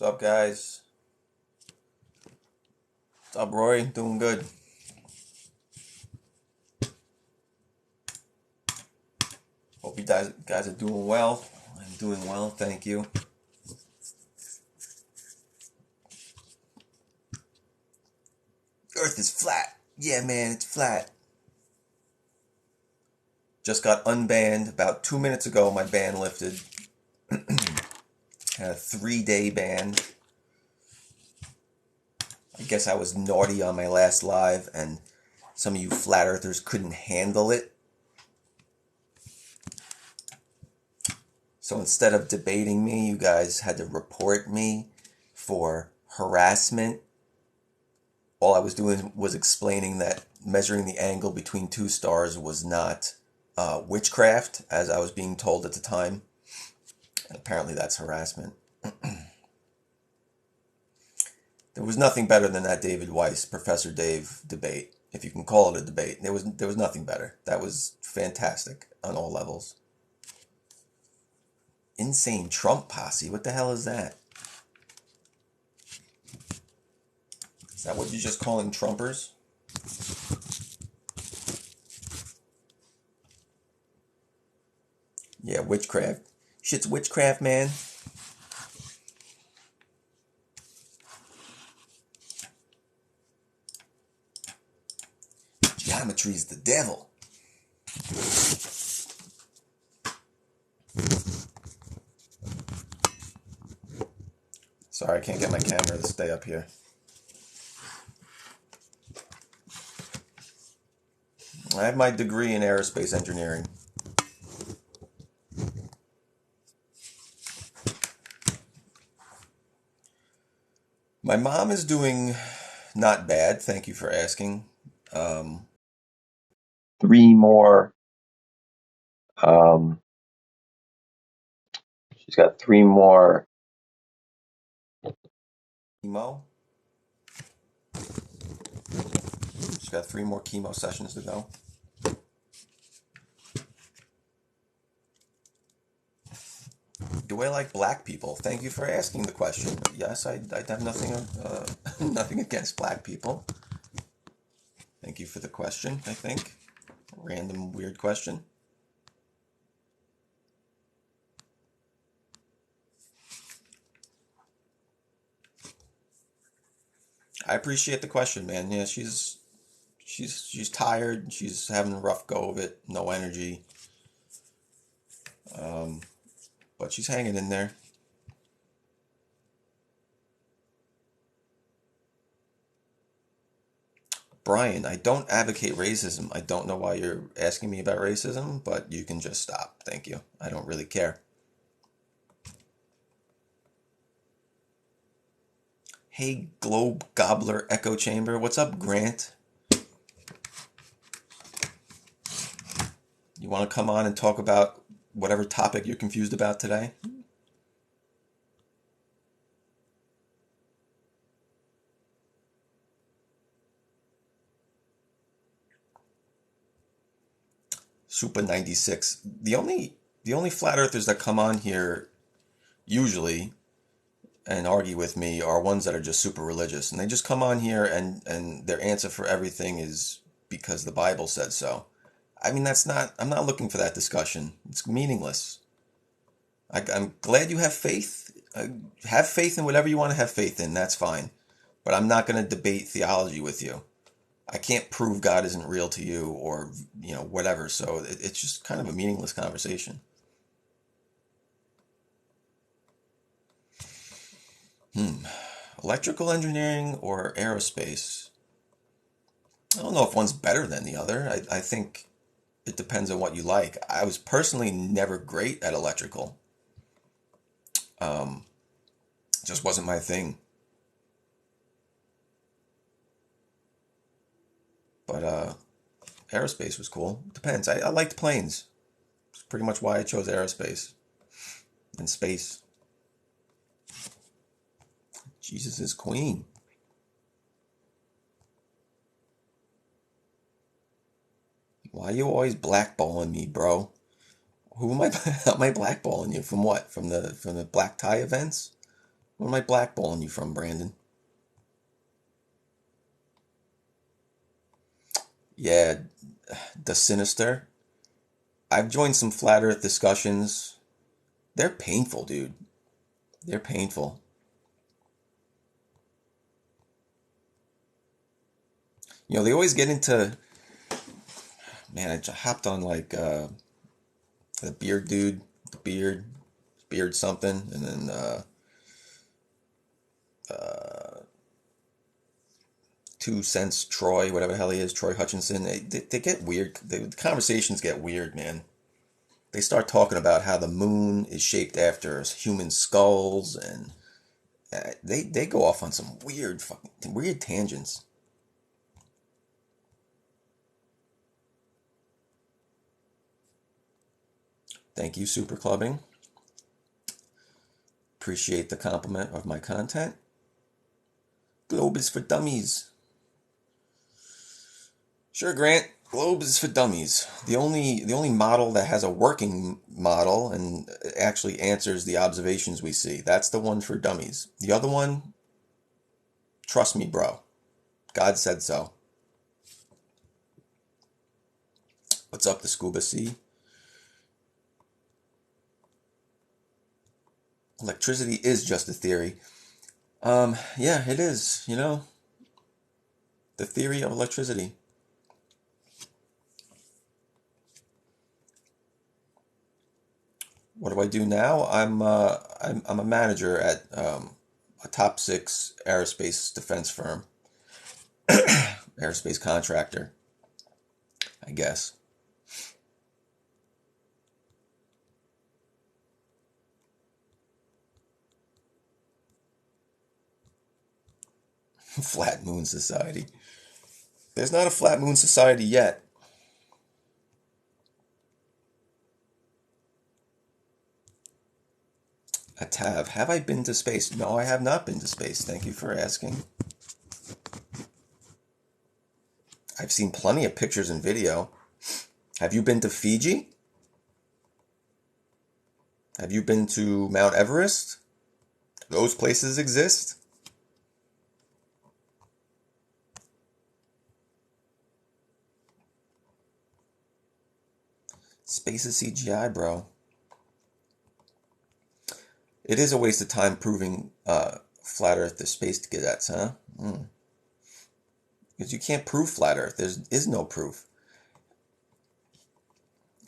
up, guys? What's up, Roy? Doing good. Hope you guys are doing well. I'm doing well, thank you. Earth is flat. Yeah, man, it's flat. Just got unbanned about 2 minutes ago. My ban lifted. Had a 3-day ban. I guess I was naughty on my last live, and some of you flat earthers couldn't handle it. So instead of debating me, you guys had to report me for harassment. All I was doing was explaining that measuring the angle between two stars was not witchcraft, as I was being told at the time. And apparently that's harassment. There was nothing better than that David Weiss, Professor Dave debate, if you can call it a debate. There was nothing better. That was fantastic on all levels. Insane Trump posse. What the hell is that? Is that what you're just calling Trumpers? Yeah, witchcraft. Shit's witchcraft, man. Geometry's the devil. Sorry, I can't get my camera to stay up here. I have my degree in aerospace engineering. My mom is doing not bad, thank you for asking. Three more. She's got 3 more chemo. She's got 3 more chemo sessions to go. Do I like black people? Thank you for asking the question. Yes, I have nothing against black people. Thank you for the question, I think. Random, weird question. I appreciate the question, man. Yeah, she's tired. She's having a rough go of it. No energy. But she's hanging in there. Brian, I don't advocate racism. I don't know why you're asking me about racism, but you can just stop. Thank you. I don't really care. Hey, Globe Gobbler Echo Chamber. What's up, Grant? You want to come on and talk about whatever topic you're confused about today? Super 96. The only flat earthers that come on here usually and argue with me are ones that are just super religious, and they just come on here and their answer for everything is because the Bible said so. I mean, I'm not looking for that discussion. It's meaningless. I'm glad you have faith. Have faith in whatever you want to have faith in. That's fine. But I'm not going to debate theology with you. I can't prove God isn't real to you or, whatever. So it's just kind of a meaningless conversation. Electrical engineering or aerospace? I don't know if one's better than the other. I think it depends on what you like. I was personally never great at electrical. Just wasn't my thing. But aerospace was cool. Depends. I liked planes. It's pretty much why I chose aerospace and space. Jesus is queen. Why are you always blackballing me, bro? Who am I? Am I blackballing you from what? From the black tie events? What am I blackballing you from, Brandon? Yeah, the sinister. I've joined some flat Earth discussions. They're painful, dude. They're painful. They always get into. Man, I just hopped on like the beard dude, the beard something, and then 2 cents Troy, whatever the hell he is, Troy Hutchinson. They get weird. The conversations get weird, man. They start talking about how the moon is shaped after human skulls, and they go off on some weird tangents. Thank you, Super Clubbing. Appreciate the compliment of my content. Globe is for dummies. Sure, Grant. Globe is for dummies. The only model that has a working model and actually answers the observations we see. That's the one for dummies. The other one, trust me, bro. God said so. What's up, the Scuba Sea? Electricity is just a theory. Yeah, it is. The theory of electricity. What do I do now? I'm a manager at a top 6 aerospace defense firm, aerospace contractor, I guess. Flat Moon Society. There's not a Flat Moon Society yet. Atav, have I been to space? No, I have not been to space. Thank you for asking. I've seen plenty of pictures and video. Have you been to Fiji? Have you been to Mount Everest? Those places exist. Space is CGI, bro. It is a waste of time proving flat Earth to space cadets, huh? Because you can't prove flat Earth. There is no proof.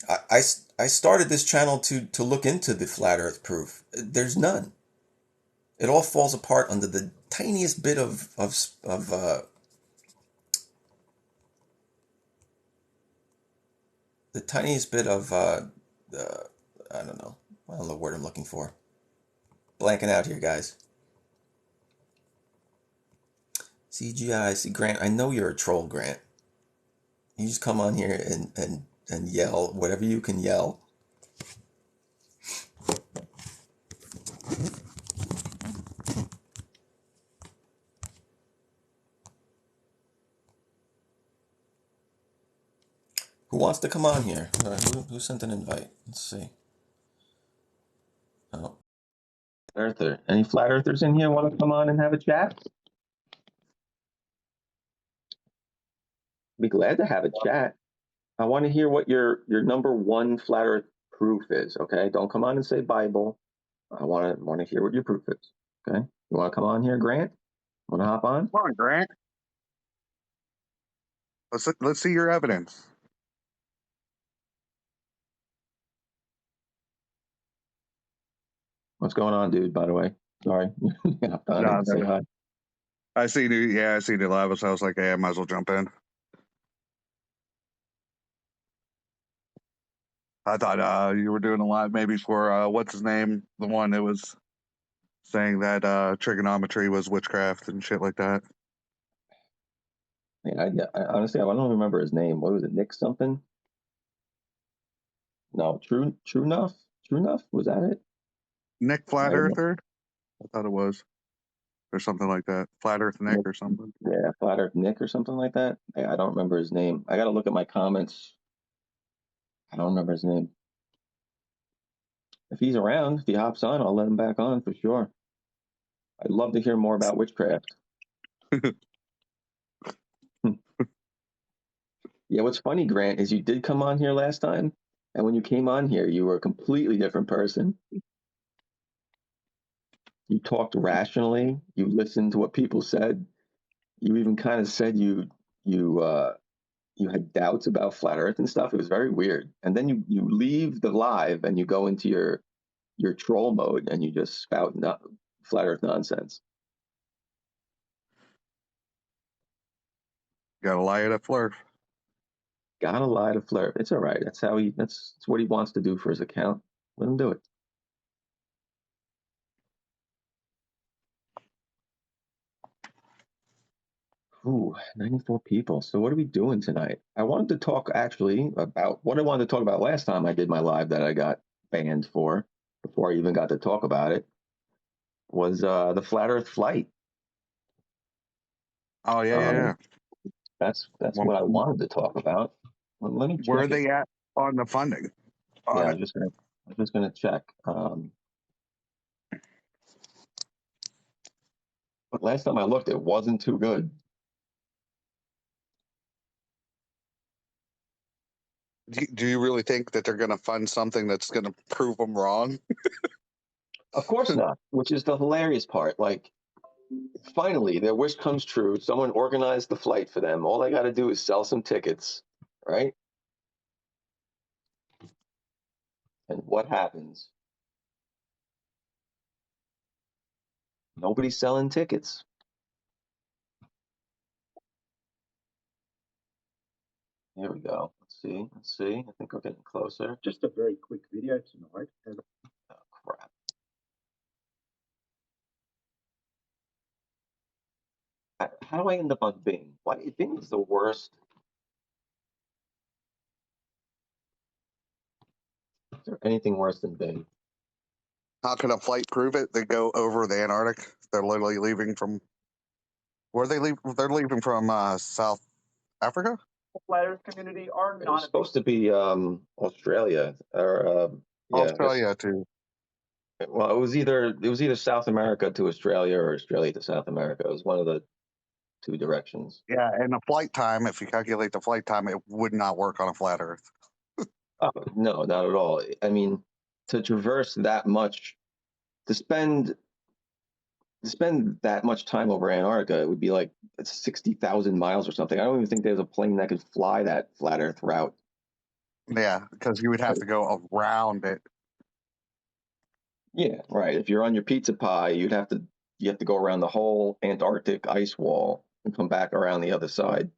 I started this channel to look into the flat Earth proof. There's none. It all falls apart under the tiniest bit of the tiniest bit of I don't know. I don't know the word I'm looking for. Blanking out here, guys. CGI. See, Grant, I know you're a troll, Grant. You just come on here and yell whatever you can yell. Who wants to come on here? Who sent an invite? Let's see. Oh, Earther. Any flat earthers in here want to come on and have a chat? Be glad to have a chat. I want to hear what your number one flat earth proof is, okay? Don't come on and say Bible. I want to hear what your proof is. Okay? You want to come on here, Grant? Want to hop on? Come on, Grant. Let's see your evidence. What's going on, dude, by the way? Sorry. Hopped on and say hi. I seen you. Yeah, I seen you live. So I was like, hey, I might as well jump in. I thought you were doing a live maybe for what's his name, the one that was saying that trigonometry was witchcraft and shit like that. Yeah, I honestly, I don't remember his name. What was it? Nick something? No, True enough. True enough. Was that it? Nick Flat Earther? I thought it was. Or something like that. Flat Earth Nick or something. Yeah, Flat Earth Nick or something like that. I don't remember his name. I got to look at my comments. I don't remember his name. If he's around, if he hops on, I'll let him back on for sure. I'd love to hear more about witchcraft. Yeah, what's funny, Grant, is you did come on here last time, and when you came on here, you were a completely different person. You talked rationally. You listened to what people said. You even kind of said you you had doubts about flat Earth and stuff. It was very weird. And then you leave the live and you go into your troll mode and you just spout flat Earth nonsense. Gotta lie at a flerf. Gotta lie to flirt. It's all right. That's what he wants to do for his account. Let him do it. Ooh, 94 people. So what are we doing tonight? I wanted to talk actually about what I wanted to talk about last time I did my live that I got banned for before I even got to talk about it was the flat Earth flight. Oh yeah, yeah, Um, yeah. that's Well, what I wanted to talk about. Let me where are check it. they at on the funding Yeah, on it? I was just gonna check. But last time I looked, it wasn't too good. Do you really think that they're going to fund something that's going to prove them wrong? Of course not, which is the hilarious part. Like, finally, their wish comes true. Someone organized the flight for them. All they got to do is sell some tickets, right? And what happens? Nobody's selling tickets. Here we go. Let's see. Let's see. I think we're getting closer. Just a very quick video tonight. Oh, crap. How do I end up on Bing? Why Bing is the worst? Is there anything worse than Bing? How can a flight prove it? They go over the Antarctic. They're literally leaving from where they leave. They're leaving from South Africa. The flat Earth community are It was not supposed to be Australia or yeah, I guess. Australia too. Well, it was either South America to Australia or Australia to South America. It was one of the two directions. Yeah, and the flight time, if you calculate the flight time, it would not work on a flat Earth. Oh, no, not at all. I mean, to traverse that much, to spend to spend that much time over Antarctica, it would be like 60,000 miles or something. I don't even think there's a plane that could fly that flat Earth route. Yeah, because you would have to go around it. Yeah, right. If you're on your pizza pie, you have to go around the whole Antarctic ice wall and come back around the other side.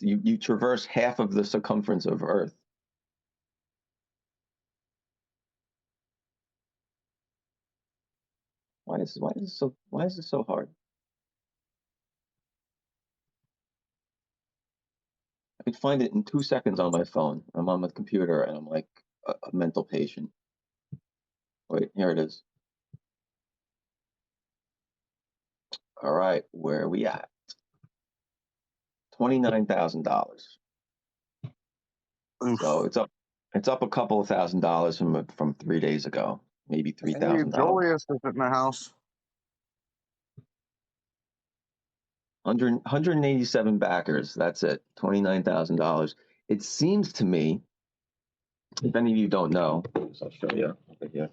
You traverse half of the circumference of Earth. Why is this so hard? I could find it in 2 seconds on my phone. I'm on my computer and I'm like a mental patient. Wait, here it is. All right, where are we at? $29,000. Oof. So it's up a couple of $1,000s from 3 days ago, maybe three Hey, thousand dollars. Julius is in the house. 187 backers. That's it. $29,000. It seems to me, if any of you don't know, I'll show you over here.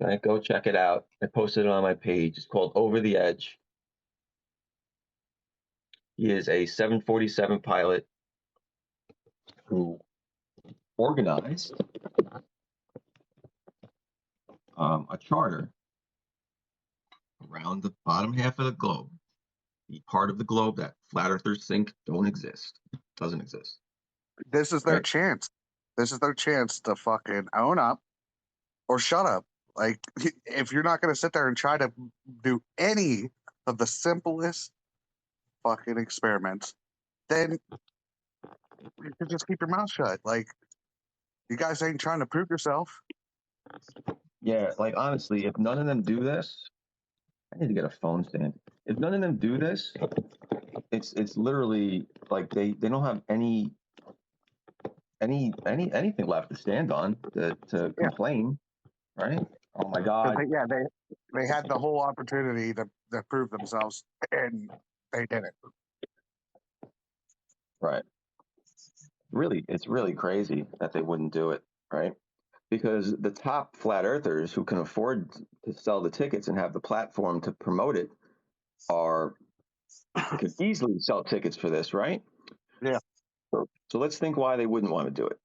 Okay, go check it out. I posted it on my page. It's called Over the Edge. He is a 747 pilot who organized a charter around the bottom half of the globe, the part of the globe that flat earthers think don't exist, doesn't exist. This is their Right? chance. This is their chance to fucking own up or shut up. Like, if you're not going to sit there and try to do any of the simplest fucking experiments, then you can just keep your mouth shut. Like, you guys ain't trying to prove yourself. Yeah, like honestly, if none of them do this, I need to get a phone stand. If none of them do this, it's literally like they don't have anything left to stand on to Yeah. complain, right? Oh my 'Cause God. they had the whole opportunity to prove themselves, and they didn't. Right. Really, it's really crazy that they wouldn't do it, right? Because the top flat earthers who can afford to sell the tickets and have the platform to promote it are could easily sell tickets for this, right? Yeah. So let's think why they wouldn't want to do it.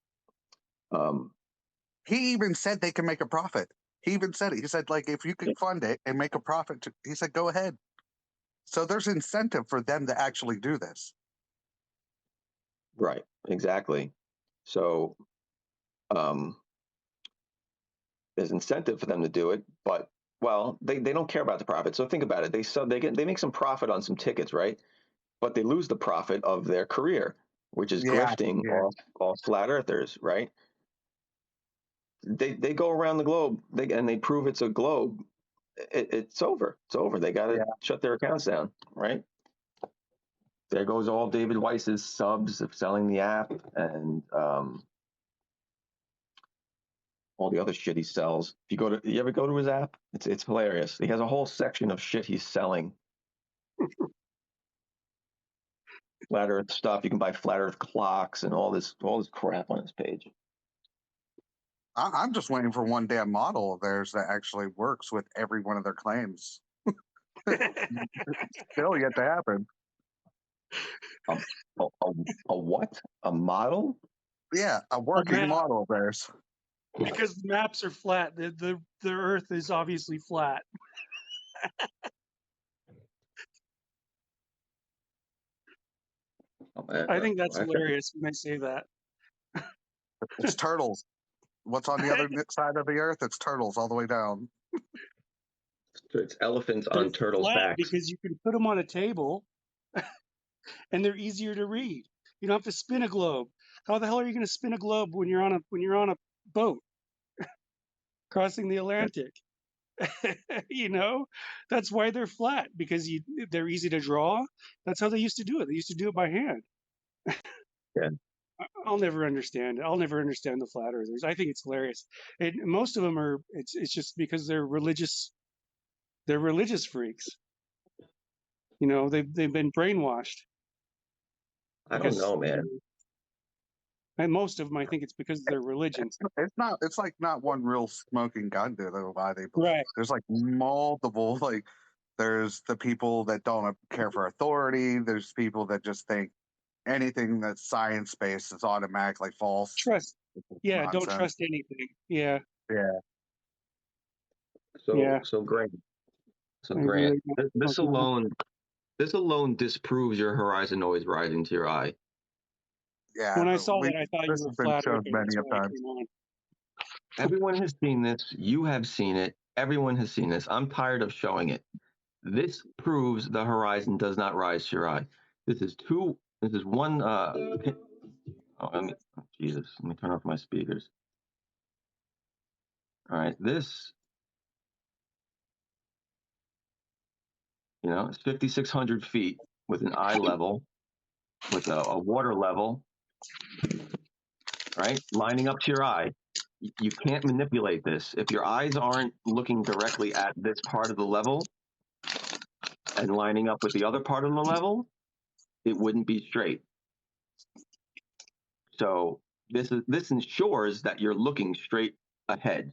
Um, He even said they can make a profit. He even said it. He said, like, if you Yeah. can fund it and make a profit, he said, go ahead. So there's incentive for them to actually do this. right, exactly. So um, there's incentive for them to do it, but well, they don't care about the profit. So think about it. They make some profit on some tickets, right? But they lose the profit of their career, which is Yeah, grifting yeah, off flat earthers, right? They go around the globe and they prove it's a globe. It's over. It's over. They got to yeah. shut their accounts down, right? There goes all David Weiss's subs of selling the app and all the other shit he sells. If you ever go to his app? It's hilarious. He has a whole section of shit he's selling. Flat Earth stuff. You can buy flat Earth clocks and all this crap on his page. I'm just waiting for one damn model of theirs that actually works with every one of their claims. Still yet to happen. A, a what? A model? Yeah, a working map. model of theirs. Because the maps are flat. The Earth is obviously flat. Oh, man, I think that's I think hilarious when they say that. It's turtles. What's on the other side of the earth? It's turtles all the way down. it's elephants They're on turtles' flat backs. because you can put them on a table and they're easier to read. You don't have to spin a globe. How the hell are you going to spin a globe when you're on a boat crossing the Atlantic? You know, that's why they're flat because they're easy to draw. That's how they used to do it. They used to do it by hand. Yeah. I'll never understand it. I'll never understand the flat earthers. I think it's hilarious. And most of them are. It's just because they're religious. They're religious freaks. You know, they've been brainwashed. I don't Because know, man. and most of them, I think it's because of their religion. It's not. It's like not one real smoking gun to why they. Right. There's like multiple. Like there's the people that don't care for authority. There's people that just think anything that's science based is automatically false. Trust. Yeah, don't Nonsense. trust anything. Yeah. Yeah. Yeah. So Grant, I Grant, really don't this fucking know. alone disproves your horizon always rising to your eye. Yeah. When I saw We, that, I thought you this were has a been flat shown earther. many That's of why I times. came on. Everyone has seen this. You have seen it. Everyone has seen this. I'm tired of showing it. This proves the horizon does not rise to your eye. This is two. This is one. Jesus. Let me turn off my speakers. All right. This, it's 5,600 feet with an eye level, with a water level, right? Lining up to your eye. You can't manipulate this. If your eyes aren't looking directly at this part of the level and lining up with the other part of the level, it wouldn't be straight. So this ensures that you're looking straight ahead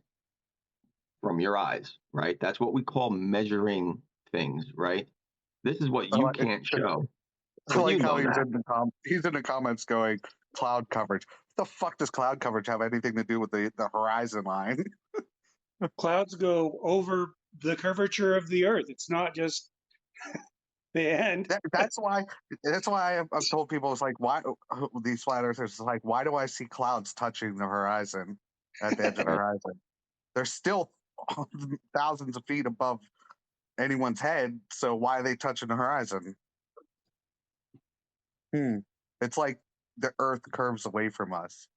from your eyes, right? That's what we call measuring things, right? This is what I you like, can't show, I but like you how know that. he's in the comments going cloud coverage. What the fuck does cloud coverage have anything to do with the horizon line? Clouds go over the curvature of the Earth. It's not just the end. That's why. That's why I've told people it's like why these flat earthers is like why do I see clouds touching the horizon at the edge of the horizon? They're still thousands of feet above anyone's head, so why are they touching the horizon? It's like the Earth curves away from us.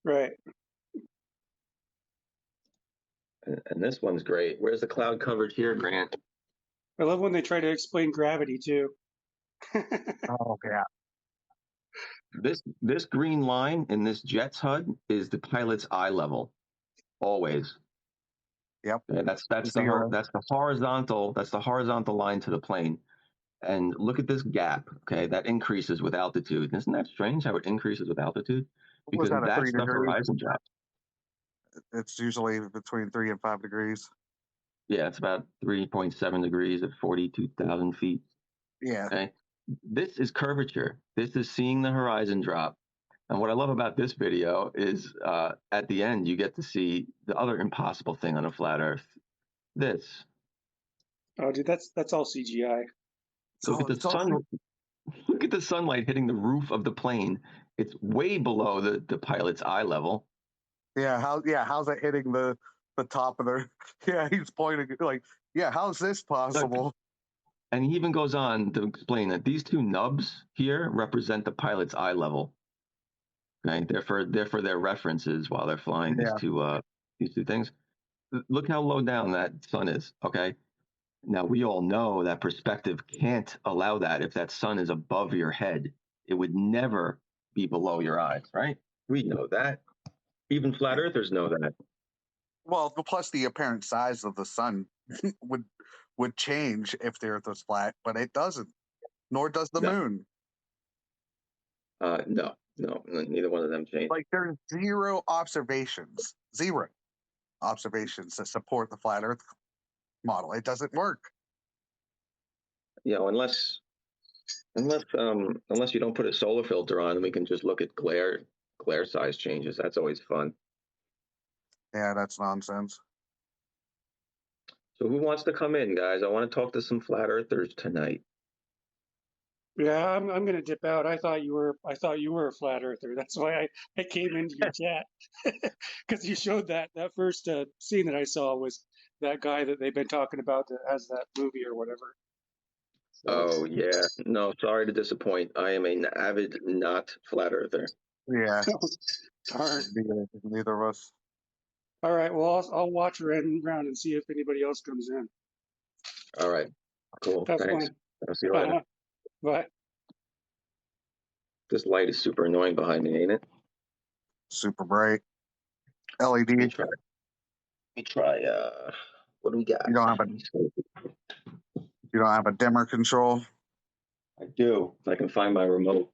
Right. And this one's great. Where's the cloud coverage here, Grant? I love when they try to explain gravity too. Oh yeah, This green line in this jet's HUD is the pilot's eye level, always. Yep. Okay, that's Zero. the horizontal line to the plane. And look at this gap. Okay, that increases with altitude. Isn't that strange how it increases with altitude? What was Because that, a that's the 3 degree? horizon drop. It's usually between 3 and 5 degrees. Yeah, it's about 3.7 degrees at 42,000 feet. Yeah. Okay, this is curvature. This is seeing the horizon drop. And what I love about this video is at the end, you get to see the other impossible thing on a flat Earth. This. Oh, dude, that's all CGI. Look at the It's all sun. Look at the sunlight hitting the roof of the plane. It's way below the pilot's eye level. how's it hitting the top of their yeah, he's pointing like, yeah, how's this Look, possible? and he even goes on to explain that these two nubs here represent the pilot's eye level. Okay, they're for their references while they're flying Yeah. these two things. Look how low down that sun is. Okay, now we all know that perspective can't allow that. If that sun is above your head, it would never be below your eyes, right? We know that. Even flat earthers know that. Well, plus the apparent size of the sun would change if the earth was flat, but it doesn't. Nor does the No, moon. no, neither one of them changed. Like, there's zero observations to support the flat earth model. It doesn't work. You know, unless you don't put a solar filter on, and we can just look at glare size changes. That's always fun. Yeah, that's nonsense. So who wants to come in, guys? I want to talk to some flat earthers tonight. Yeah, I'm gonna dip out. I thought you were a flat earther. That's why I came into your chat because you showed that first scene that I saw was that guy that they've been talking about that has that movie or whatever. So, Oh yeah, no, sorry to disappoint. I am an avid not flat earther. Yeah, darn. neither of us. All right. Well, I'll watch around and see if anybody else comes in. All right, cool. Have Thanks. fun. I'll see you later. Bye. This light is super annoying behind me, ain't it? Super bright. Let me LED. try. What do we got? You don't have a dimmer control. I do. If I can find my remote.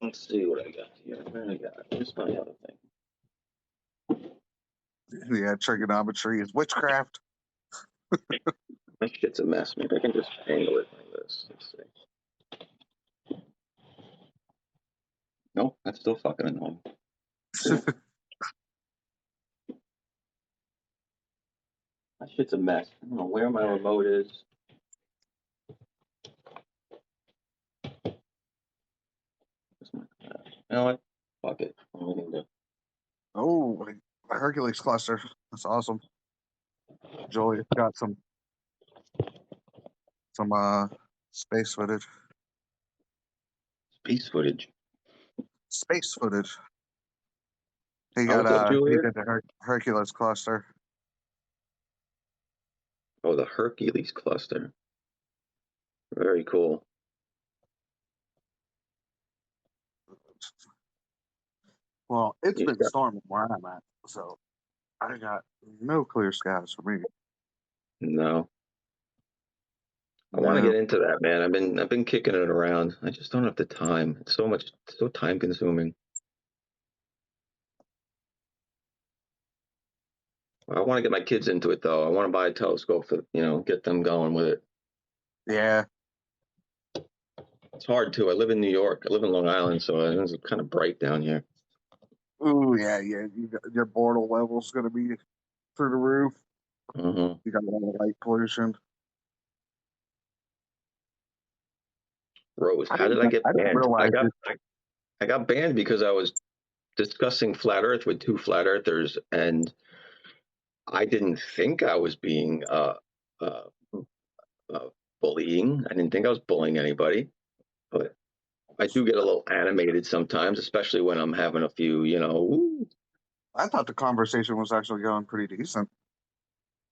Let's see what I got here. What I got? Here's my other thing. Yeah, trigonometry is witchcraft. My shit's a mess. Maybe I can just angle it like this. Let's see. Nope, that's still fucking annoying. My shit's a mess. I don't know where my remote is. You know what? Fuck it. What am I gonna do? Oh, a Hercules cluster. That's awesome. Joey got some space footage. Space footage. Space footage. He Oh, what's up, got he Julia? did the Hercules cluster. Oh, the Hercules cluster. Very cool. Well, it's You been got- storming where I'm at, so I got no clear skies for me. No. I want to No. get into that, man. I've been kicking it around. I just don't have the time. It's so time consuming. I want to get my kids into it though. I want to buy a telescope for, get them going with it. Yeah. It's hard too. I live in New York. I live in Long Island, so it's kind of bright down here. Ooh, yeah. Your Bortle level's gonna be through the roof. Uh-huh. You got a lot of light pollution. Rose, how did I get I didn't banned? realize it. I got banned because I was discussing flat Earth with two flat Earthers, and I didn't think I was being uh, bullying. I didn't think I was bullying anybody, but I do get a little animated sometimes, especially when I'm having a few, woo. I thought the conversation was actually going pretty decent.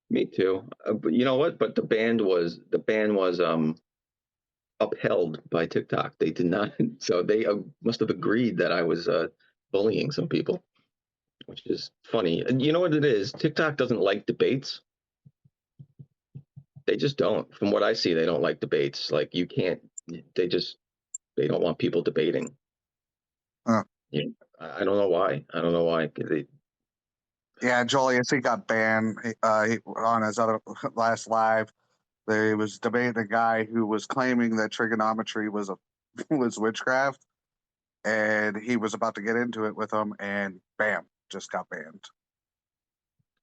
Me too. But you know what? But the band was upheld by TikTok. They did not. So they must have agreed that I was bullying some people, which is funny. And you know what it is? TikTok doesn't like debates. They just don't. From what I see, they don't like debates. Like you can't. They just they don't want people debating. Huh. Yeah, I don't know why. I don't know why. Yeah, Julius, he got banned on his other last live. They was debating a guy who was claiming that trigonometry was was witchcraft, and he was about to get into it with him, and bam, just got banned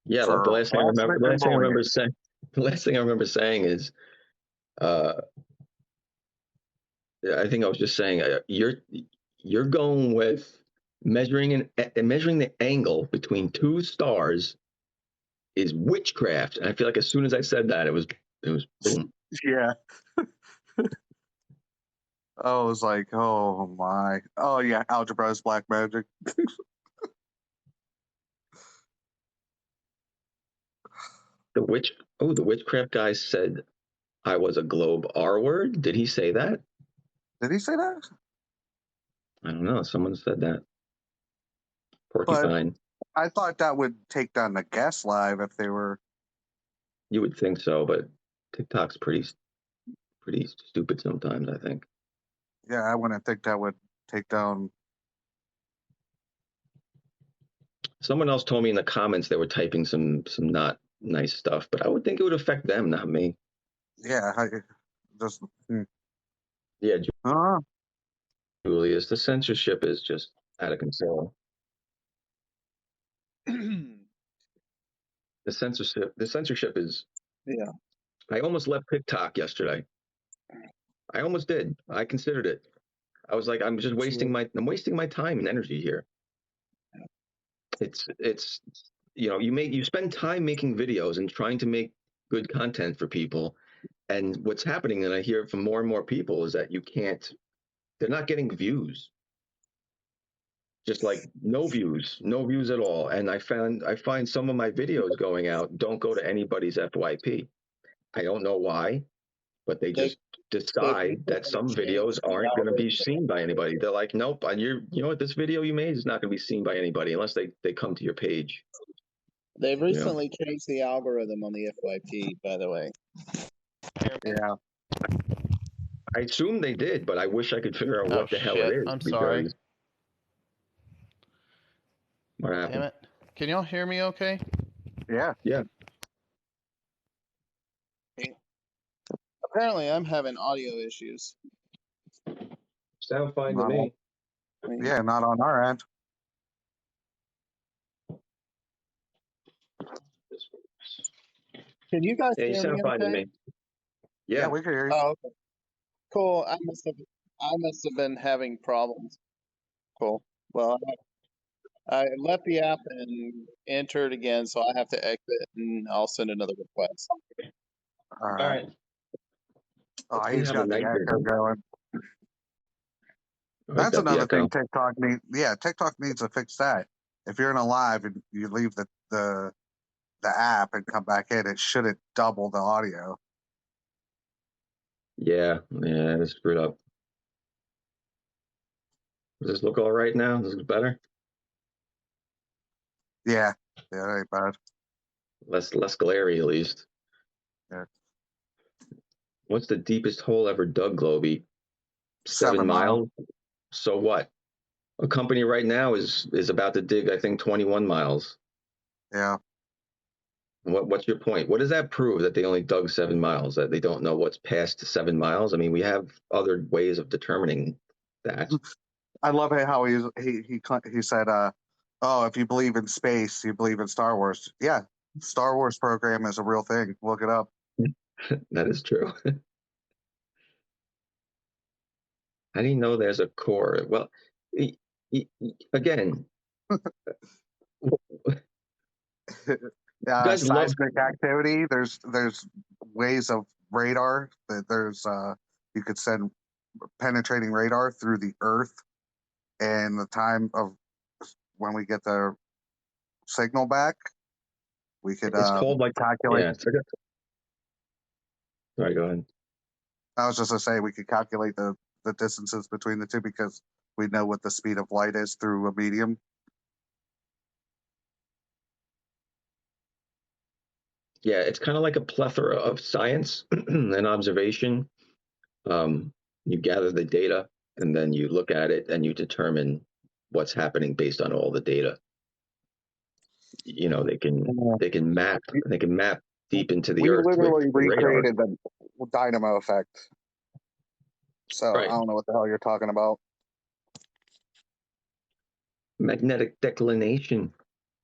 Yeah, like for harassment and bullying. the last thing I remember saying is, uh, I think I was just saying, you're going with measuring the angle between two stars is witchcraft. And I feel like as soon as I said that, it was boom. Yeah. I was like, oh my. Oh yeah, algebra is black magic. The witchcraft guy said I was a globe R word. Did he say that? Did he say that? I don't know. Someone said that. But Porcupine. I thought that would take down the guest live if they were. You would think so, but TikTok's pretty stupid sometimes, I think. Yeah, I wouldn't think that would take down. Someone else told me in the comments they were typing some not nice stuff, but I would think it would affect them, not me. Yeah, just. Yeah, Uh, Julius, the censorship is just out of control. The censorship is. Yeah. I almost left TikTok yesterday. I almost did. I considered it. I was like, I'm wasting my time and energy here. It's you spend time making videos and trying to make good content for people, and what's happening, and I hear from more and more people, is that they're not getting views. Just like no views at all. And I find some of my videos going out don't go to anybody's FYP. I don't know why, but they They just decide that some videos aren't going to be seen by anybody. They're like, nope, and you know what, this video you made is not going to be seen by anybody unless they come to your page. They've recently changed the algorithm on the FYP, by the way. yeah. I assume they did, but I wish I could figure out Oh, what the hell it shit. is. I'm sorry. What happened? Damn it. Can y'all hear me okay? Yeah. Yeah. Apparently, I'm having audio issues. Sound fine to Not me. Yeah, not on our end. Can you guys Yeah, you hear sound me fine to okay? me. Yeah, Yeah. we can hear you. Oh, okay. Cool. I must have been having problems. Cool. Well, I left the app and entered again, so I have to exit and I'll send another request. All All right. right. Oh, You he's have a got the night echo vision. going. I That's got the another thing echo. TikTok needs. Yeah, TikTok needs to fix that. If you're in a live and you leave the app and come back in, it shouldn't double the audio. Yeah, it's screwed up. Does this look all right now? Does this look better? Yeah, that ain't bad. Less glary at least. Yeah. What's the deepest hole ever dug, Globey? 7 miles. So what? A company right now is about to dig, I think, 21 miles. Yeah. What's your point? What does that prove, that they only dug 7 miles? That they don't know what's past 7 miles? I mean, we have other ways of determining that. I love how he said, "Oh, if you believe in space, you believe in Star Wars." Yeah, Star Wars program is a real thing. Look it up. That is true. How do you know there's a core? Well, again, you guys love. Seismic activity. There's ways of radar. There's you could send penetrating radar through the Earth, and the time of when we get the signal back, we could It's called like, calculate. yeah. Sorry, go ahead. I was just gonna say we could calculate the distances between the two because we know what the speed of light is through a medium. Yeah, it's kind of like a plethora of science and observation. You gather the data and then you look at it and you determine what's happening based on all the data. You know, they can map deep into the We earth with literally radar. recreated the dynamo effect. So Right. I don't know what the hell you're talking about. Magnetic declination.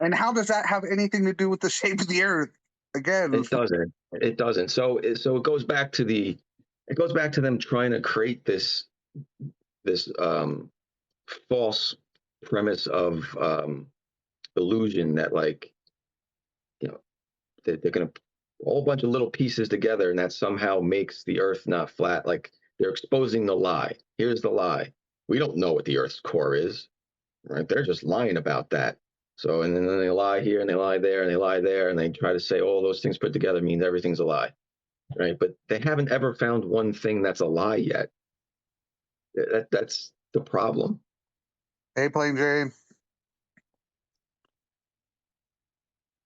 And how does that have anything to do with the shape of the Earth? Again, It doesn't. It doesn't. So it goes back to them trying to create this false premise of illusion that, like, you know, they're going to put a whole bunch of little pieces together and that somehow makes the earth not flat. Like, they're exposing the lie. Here's the lie. We don't know what the earth's core is, right? They're just lying about that. So, and then they lie here and they lie there and they lie there and they try to say all those things put together means everything's a lie, right? But they haven't ever found one thing that's a lie yet. That's the problem. hey, Plain Jane,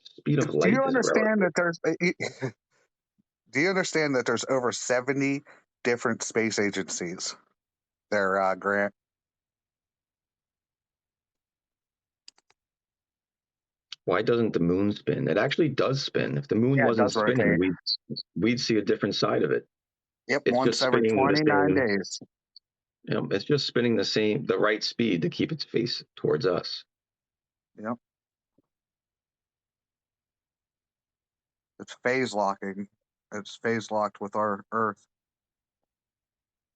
Speed of do light you is understand relative. that there's? Do you understand that there's over 70 different space agencies? There, Grant. Why doesn't the moon spin? It actually does spin. If the moon Yeah, it wasn't does spinning, rotate. we'd see a different side of it. Yep, It's just once every spinning the 29 same, days. it's just spinning the right speed to keep its face towards us. Yep, it's phase locking. It's phase locked with our Earth.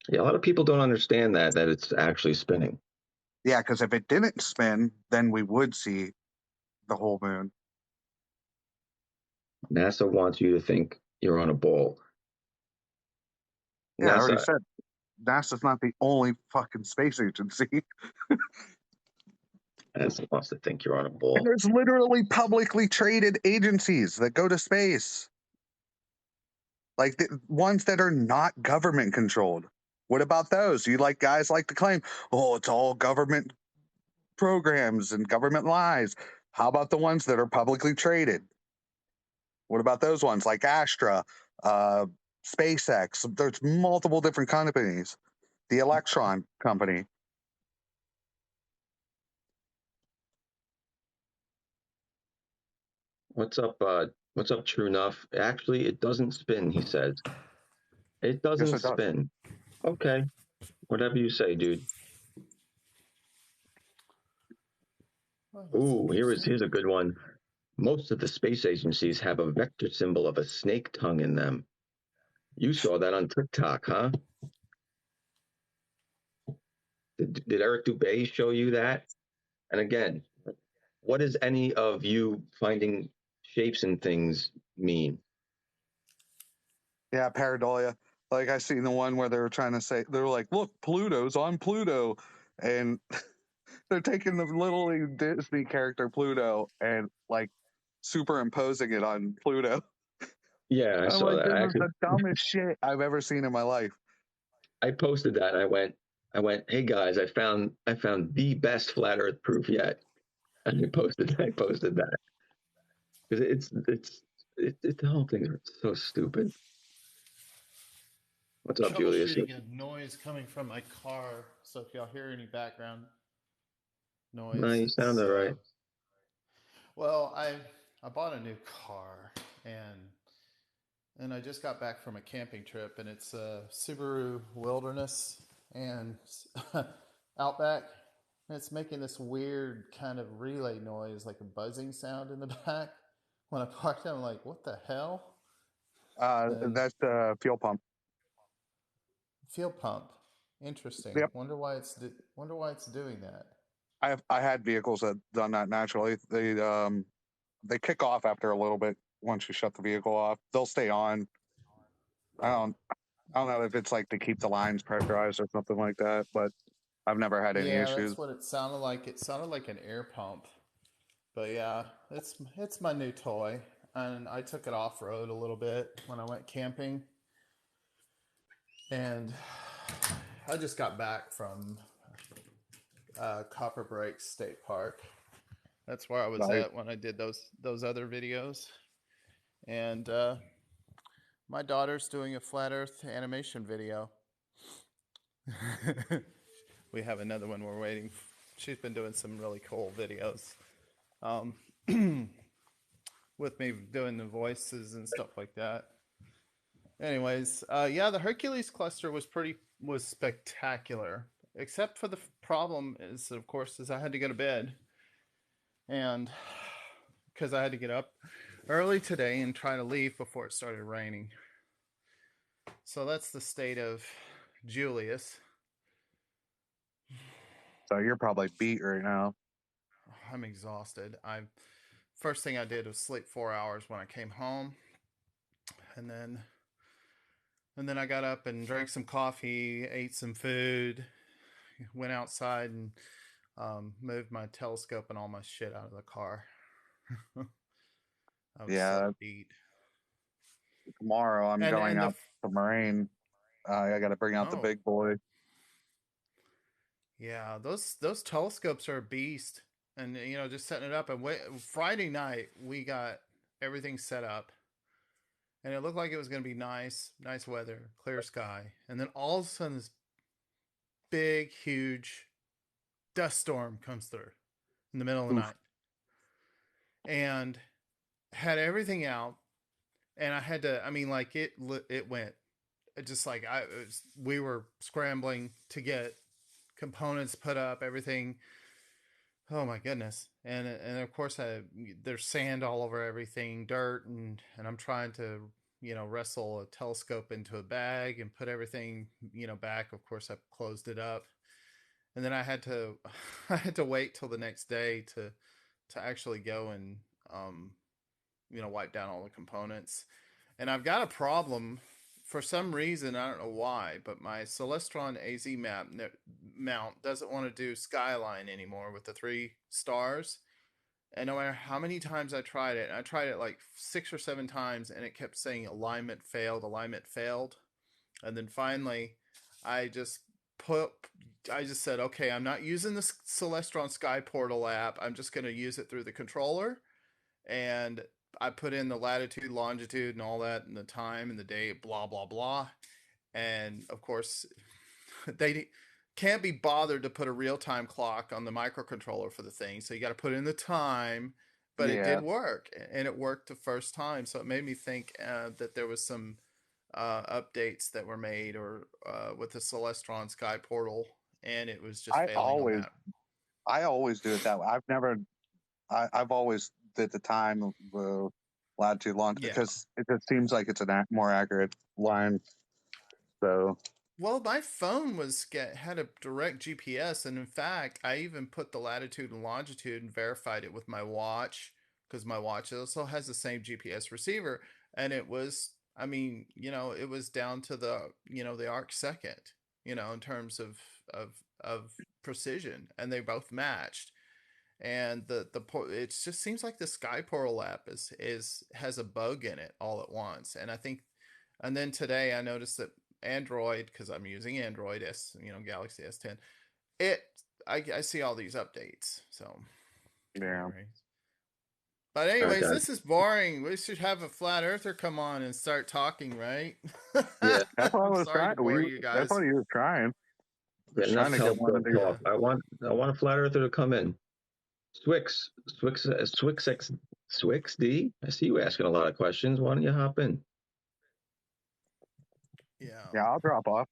Yeah, a lot of people don't understand that it's actually spinning. Yeah, because if it didn't spin, then we would see the whole moon. NASA wants you to think you're on a ball. Yeah, I already NASA, said NASA's not the only fucking space agency. NASA wants to think you're on a And ball. there's literally publicly traded agencies that go to space, like the ones that are not government controlled. What about those? You like guys like to claim, oh, it's all government programs and government lies. How about the ones that are publicly traded? What about those ones like Astra, uh, SpaceX? There's multiple different companies. The Electron company. What's up? What's up? True enough. Actually, it doesn't spin. He says it Yes, doesn't it does. spin. Okay, whatever you say, dude. Oh, that's Ooh, here's interesting. a good one. Most of the space agencies have a vector symbol of a snake tongue in them. You saw that on TikTok, huh? Did Eric Dubay show you that? And again, what does any of you finding shapes and things mean? Yeah, pareidolia. Like I seen the one where they were trying to say they were like, "Look, Pluto's on Pluto," and they're taking the little Disney character Pluto and like superimposing it on Pluto. Yeah, I I'm saw like, that. this is the dumbest shit I've ever seen in my life. I posted that. And hey guys, I found the best flat Earth proof yet. And I posted that because the whole thing is so stupid. What's up, Julius? Troubleshooting a noise coming from my car. So if y'all hear any background No, noise, you sound it's all right. well, I bought a new car and I just got back from a camping trip and it's a Subaru Wilderness and Outback. And it's making this weird kind of relay noise, like a buzzing sound in the back. When I parked it, I'm like, what the hell? And That's the fuel pump. fuel pump. Interesting. Yep, Wonder why it's doing that. I had vehicles that done that naturally. They kick off after a little bit once you shut the vehicle off. They'll stay on. I don't I don't know if it's like to keep the lines pressurized or something like that, but I've never had any Yeah, issues. that's what it sounded like. It sounded like an air pump. But yeah, it's my new toy, and I took it off road a little bit when I went camping. And I just got back from Copper Break State Park. That's where I was Nice. at when I did those other videos. And my daughter's doing a flat Earth animation video. We have another one we're waiting. She's been doing some really cool videos with me doing the voices and stuff like that. Anyways, yeah, the Hercules cluster was spectacular. Except for the problem is, of course, I had to go to bed, and because I had to get up early today and try to leave before it started raining. So that's the state of Julius. So you're probably beat right now. I'm exhausted. First thing I did was sleep 4 hours when I came home, and then I got up and drank some coffee, ate some food, went outside and moved my telescope and all my shit out of the car. I was Yeah. so beat. Tomorrow I'm going out to Moraine. I got to bring out the big boy. Yeah, those telescopes are a beast. And just setting it up. And Friday night we got everything set up, and it looked like it was going to be nice weather, clear sky. And then all of a sudden, this big, huge dust storm comes through in the middle of the night, and had everything out. And I had to. I mean, like it went. It just like we were scrambling to get components put up, everything. Oh my goodness. And of course there's sand all over everything, dirt, and I'm trying to, wrestle a telescope into a bag and put everything, back. Of course I closed it up. And then I had to wait till the next day to actually go and wipe down all the components. And I've got a problem for some reason, I don't know why, but my Celestron AZ mount doesn't want to do Skyline anymore with the 3 stars. And no matter how many times I tried it, and I tried it like 6 or 7 times, and it kept saying alignment failed. And then finally, I just said, okay, I'm not using the Celestron Sky Portal app. I'm just going to use it through the controller. And I put in the latitude, longitude, and all that, and the time and the date, blah, blah, blah. And of course, they can't be bothered to put a real-time clock on the microcontroller for the thing. So you got to put in the time, but it did work, and it worked the first time. So it made me think that there was some updates that were made or with the Celestron Sky Portal, and it was just failing on that. I always do it that way. I've always did the time of latitude, longitude, because it just seems like it's a more accurate line. So, well, my phone had a direct GPS, and in fact, I even put the latitude and longitude and verified it with my watch, because my watch also has the same GPS receiver, and it was, I mean, it was down to the arc second, in terms of precision, and they both matched. And it just seems like the Sky Portal app has a bug in it all at once. And I think, and then today I noticed that Android, because I'm using Android Galaxy S10, I see all these updates. So yeah. But anyways, this is boring. We should have a flat earther come on and start talking, right? Yeah, that's what I was trying. You guys. That's what you were trying. Enough to get one to talk. I want a flat earther to come in. Swixd. I see you asking a lot of questions. Why don't you hop in? Yeah, I'll drop off.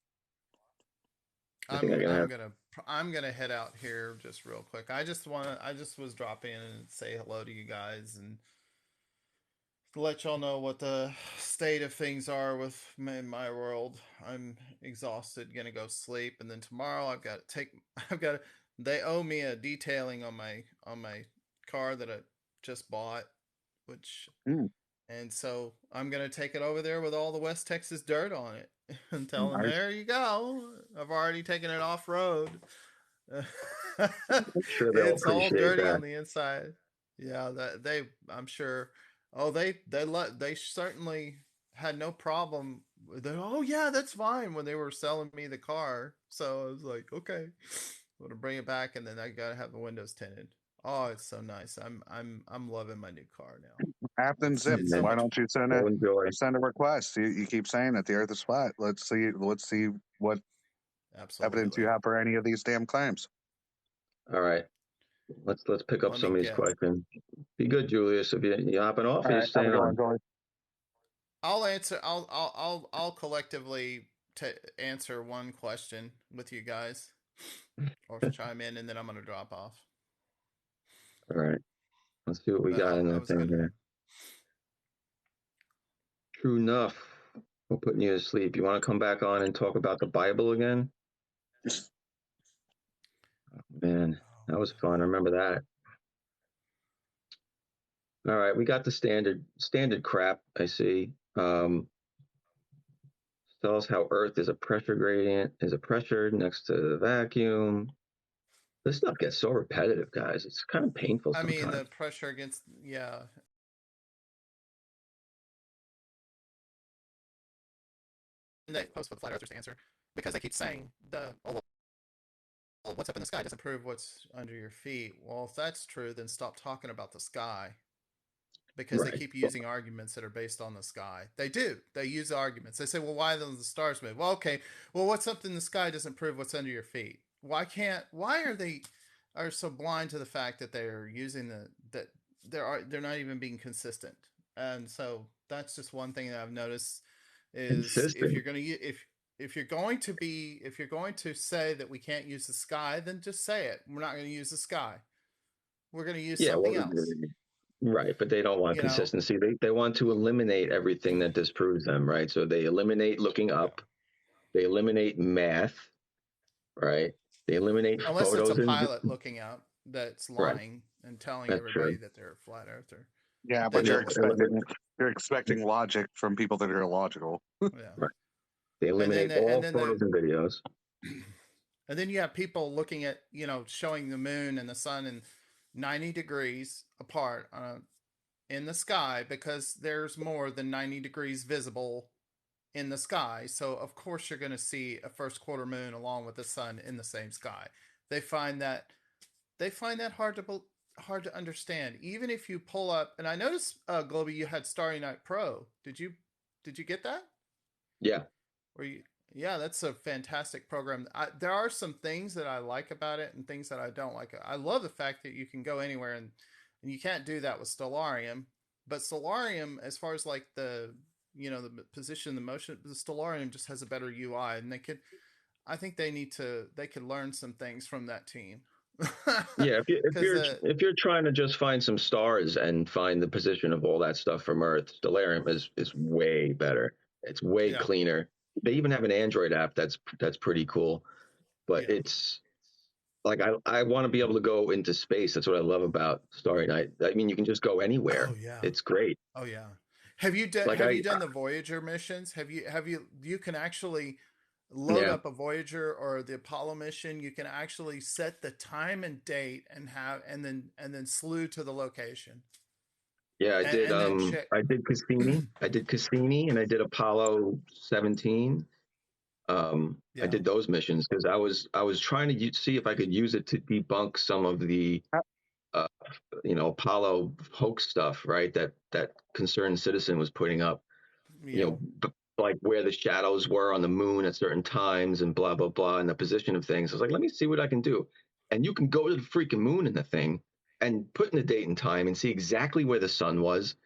I'm gonna head out here just real quick. I just was dropping in and say hello to you guys and to let y'all know what the state of things are with my world. I'm exhausted, gonna go sleep, and then tomorrow they owe me a detailing on my car that I just bought, and so I'm gonna take it over there with all the West Texas dirt on it and tell them, there you go. I've already taken it off road. Sure, it's all dirty that. on the inside. Yeah, I'm sure. Oh, they certainly had no problem oh yeah, that's fine when they were selling me the car. So I was like, okay, I'm gonna bring it back, and then I gotta have the windows tinted. Oh, it's so nice. I'm loving my new car now. Captain Zip, It's so Man, why much. don't you go enjoy. send a request? You keep saying that the Earth is flat. Let's see what evidence you Absolutely. have for any of these damn claims. All right, let's pick up Let me some of these guess. questions. Be good, Julius. If you hopping off, All or you right, have a staying good one, on? Joey. I'll answer. I'll collectively answer one question with you guys, or chime in, and then I'm gonna drop off. All right, let's see what we But got in I that was thing gonna. here. True enough. We're putting you to sleep. You want to come back on and talk about the Bible again? Man, that was fun. I remember that. All right, we got the standard crap. I see. Tells how Earth is a pressure gradient, is a pressure next to the vacuum. This stuff gets so repetitive, guys. It's kind of painful I mean, the sometimes. pressure against. Yeah. And they post with flat earthers to answer because they keep saying what's up in the sky doesn't prove what's under your feet. Well, if that's true, then stop talking about the sky because they Right. keep using arguments that are based on the sky. They do. They use arguments. They say, well, why don't the stars move? Well, okay. Well, what's up in the sky doesn't prove what's under your feet. Why are they are so blind to the fact that they're using that they're not even being consistent. And so that's just one thing that I've noticed is Consistent. if you're going to say that we can't use the sky, then just say it. We're not going to use the sky. We're going to use Yeah, well, something else. right, but they don't want You know? consistency. They want to eliminate everything that disproves them, right? So they eliminate looking Yeah. up, they eliminate math, right? They eliminate Unless it's a photos and pilot looking out that's right. lying and telling That's everybody true. that they're a flat earther. Yeah, but Then And that you're would be expecting logic from people that are illogical. yeah. right. They And then eliminate the, and all then the photos and videos. and then you have people looking at showing the moon and the sun in 90 degrees apart in the sky because there's more than 90 degrees visible in the sky. So of course you're going to see a first quarter moon along with the sun in the same sky. They find that hard to understand. Even if you pull up, and I noticed, Globey, you had Starry Night Pro. Did you get that? Yeah. Where you? Yeah, that's a fantastic program. There are some things that I like about it and things that I don't like. I love the fact that you can go anywhere and you can't do that with Stellarium. But Stellarium, as far as like the the position, the motion, the Stellarium just has a better UI, and I think they could learn some things from that team. Yeah, Because if you're trying to just find some stars and find the position of all that stuff from Earth, Stellarium is way better. It's way yeah, cleaner. They even have an Android app that's pretty cool. But yeah. it's like I want to be able to go into space. That's what I love about Starry Night. I mean, you can just go Oh anywhere. yeah. It's great. Oh yeah. Have you done Like the Voyager missions? You can actually load yeah, up a Voyager or the Apollo mission. You can actually set the time and date and then slew to the location. yeah. And then check. I did Cassini. I did Cassini, and I did Apollo 17. I Yeah. did those missions because I was trying to see if I could use it to debunk some of the uh, Apollo hoax stuff, right? That Concerned Citizen was putting up, you Yeah. know, like where the shadows were on the moon at certain times and blah blah blah, and the position of things. I was like, let me see what I can do. And you can go to the freaking moon in the thing and put in the date and time and see exactly where the sun was.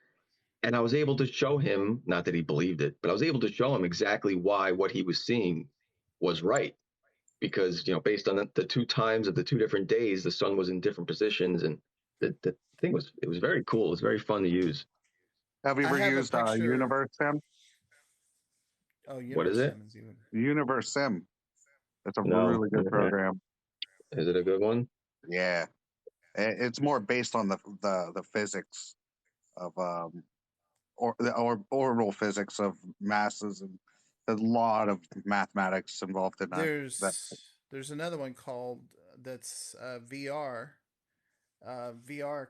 And I was able to show him, not that he believed it, but I was able to show him exactly why what he was seeing was right. Because, based on the two times of the two different days, the sun was in different positions. And the thing it was very cool. It was very fun to use. Have you I ever have a used picture. Universe Sim? Oh, What is Universe it? Sim is even. Universe Sim. It's a No. really good Okay. program. Is it a good one? Yeah, it's more based on the physics of or orbital physics of masses and a lot of mathematics involved in that. There's another one called that's VR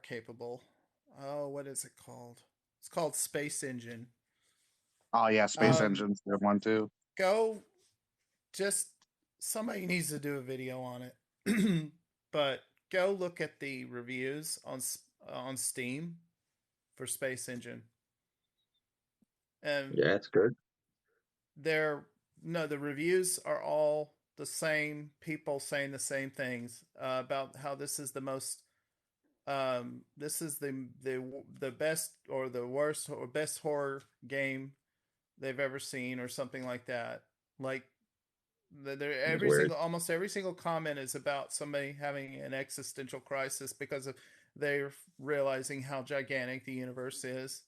capable. Oh, what is it called? It's called Space Engine. Oh yeah, Space Um, Engine's a good one too. Go, just somebody needs to do a video on it. But go look at the reviews on Steam for Space Engine, and Yeah, it's good. they're no, the reviews are all the same people saying the same things about how this is the most this is the best or the worst or best horror game they've ever seen or something like that. Like It's weird. almost every single comment is about somebody having an existential crisis because of they're realizing how gigantic the universe is.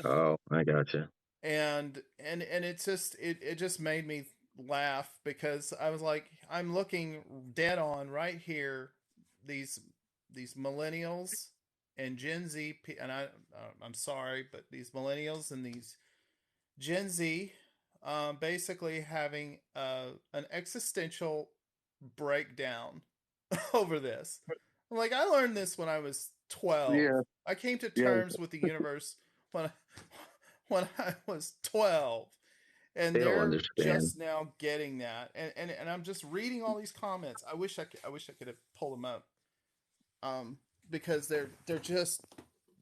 Oh, I gotcha. And it just made me laugh because I was like, I'm looking dead on right here these millennials and Gen Z, and I'm sorry, but these millennials and these Gen Z, basically having an existential breakdown over this. Like, I learned this when I was 12. Yeah, I came to yeah. terms with the universe when when I was 12, and They don't they're understand. just now getting that. And I'm just reading all these comments. I wish I could have pulled them up. Because they're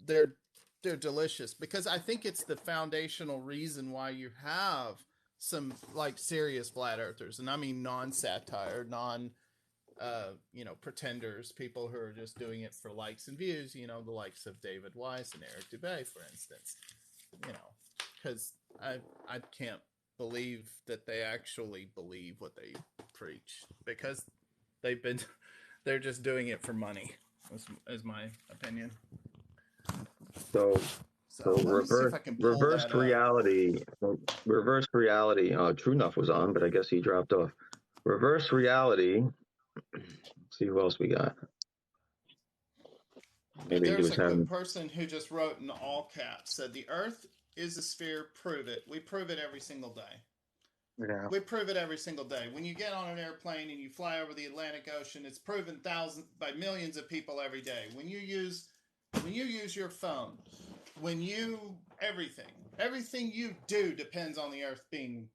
they're delicious, because I think it's the foundational reason why you have some like serious flat earthers, and I mean non-satire, pretenders, people who are just doing it for likes and views, the likes of David Weiss and Eric Dubay, for instance, because I can't believe that they actually believe what they preach, because they're just doing it for money, is my opinion. So So let me see if I can pull reversed that up. reality. Reverse reality. True Enough was on, but I guess he dropped off. Reverse reality. Let's see who else we got. Maybe he There's was a having. person who just wrote in all caps, said the Earth is a sphere. Prove it. We prove it every single day. Yeah. We prove it every single day. When you get on an airplane and you fly over the Atlantic Ocean, it's proven thousands by millions of people every day. When you use your phone, everything you do depends on the Earth being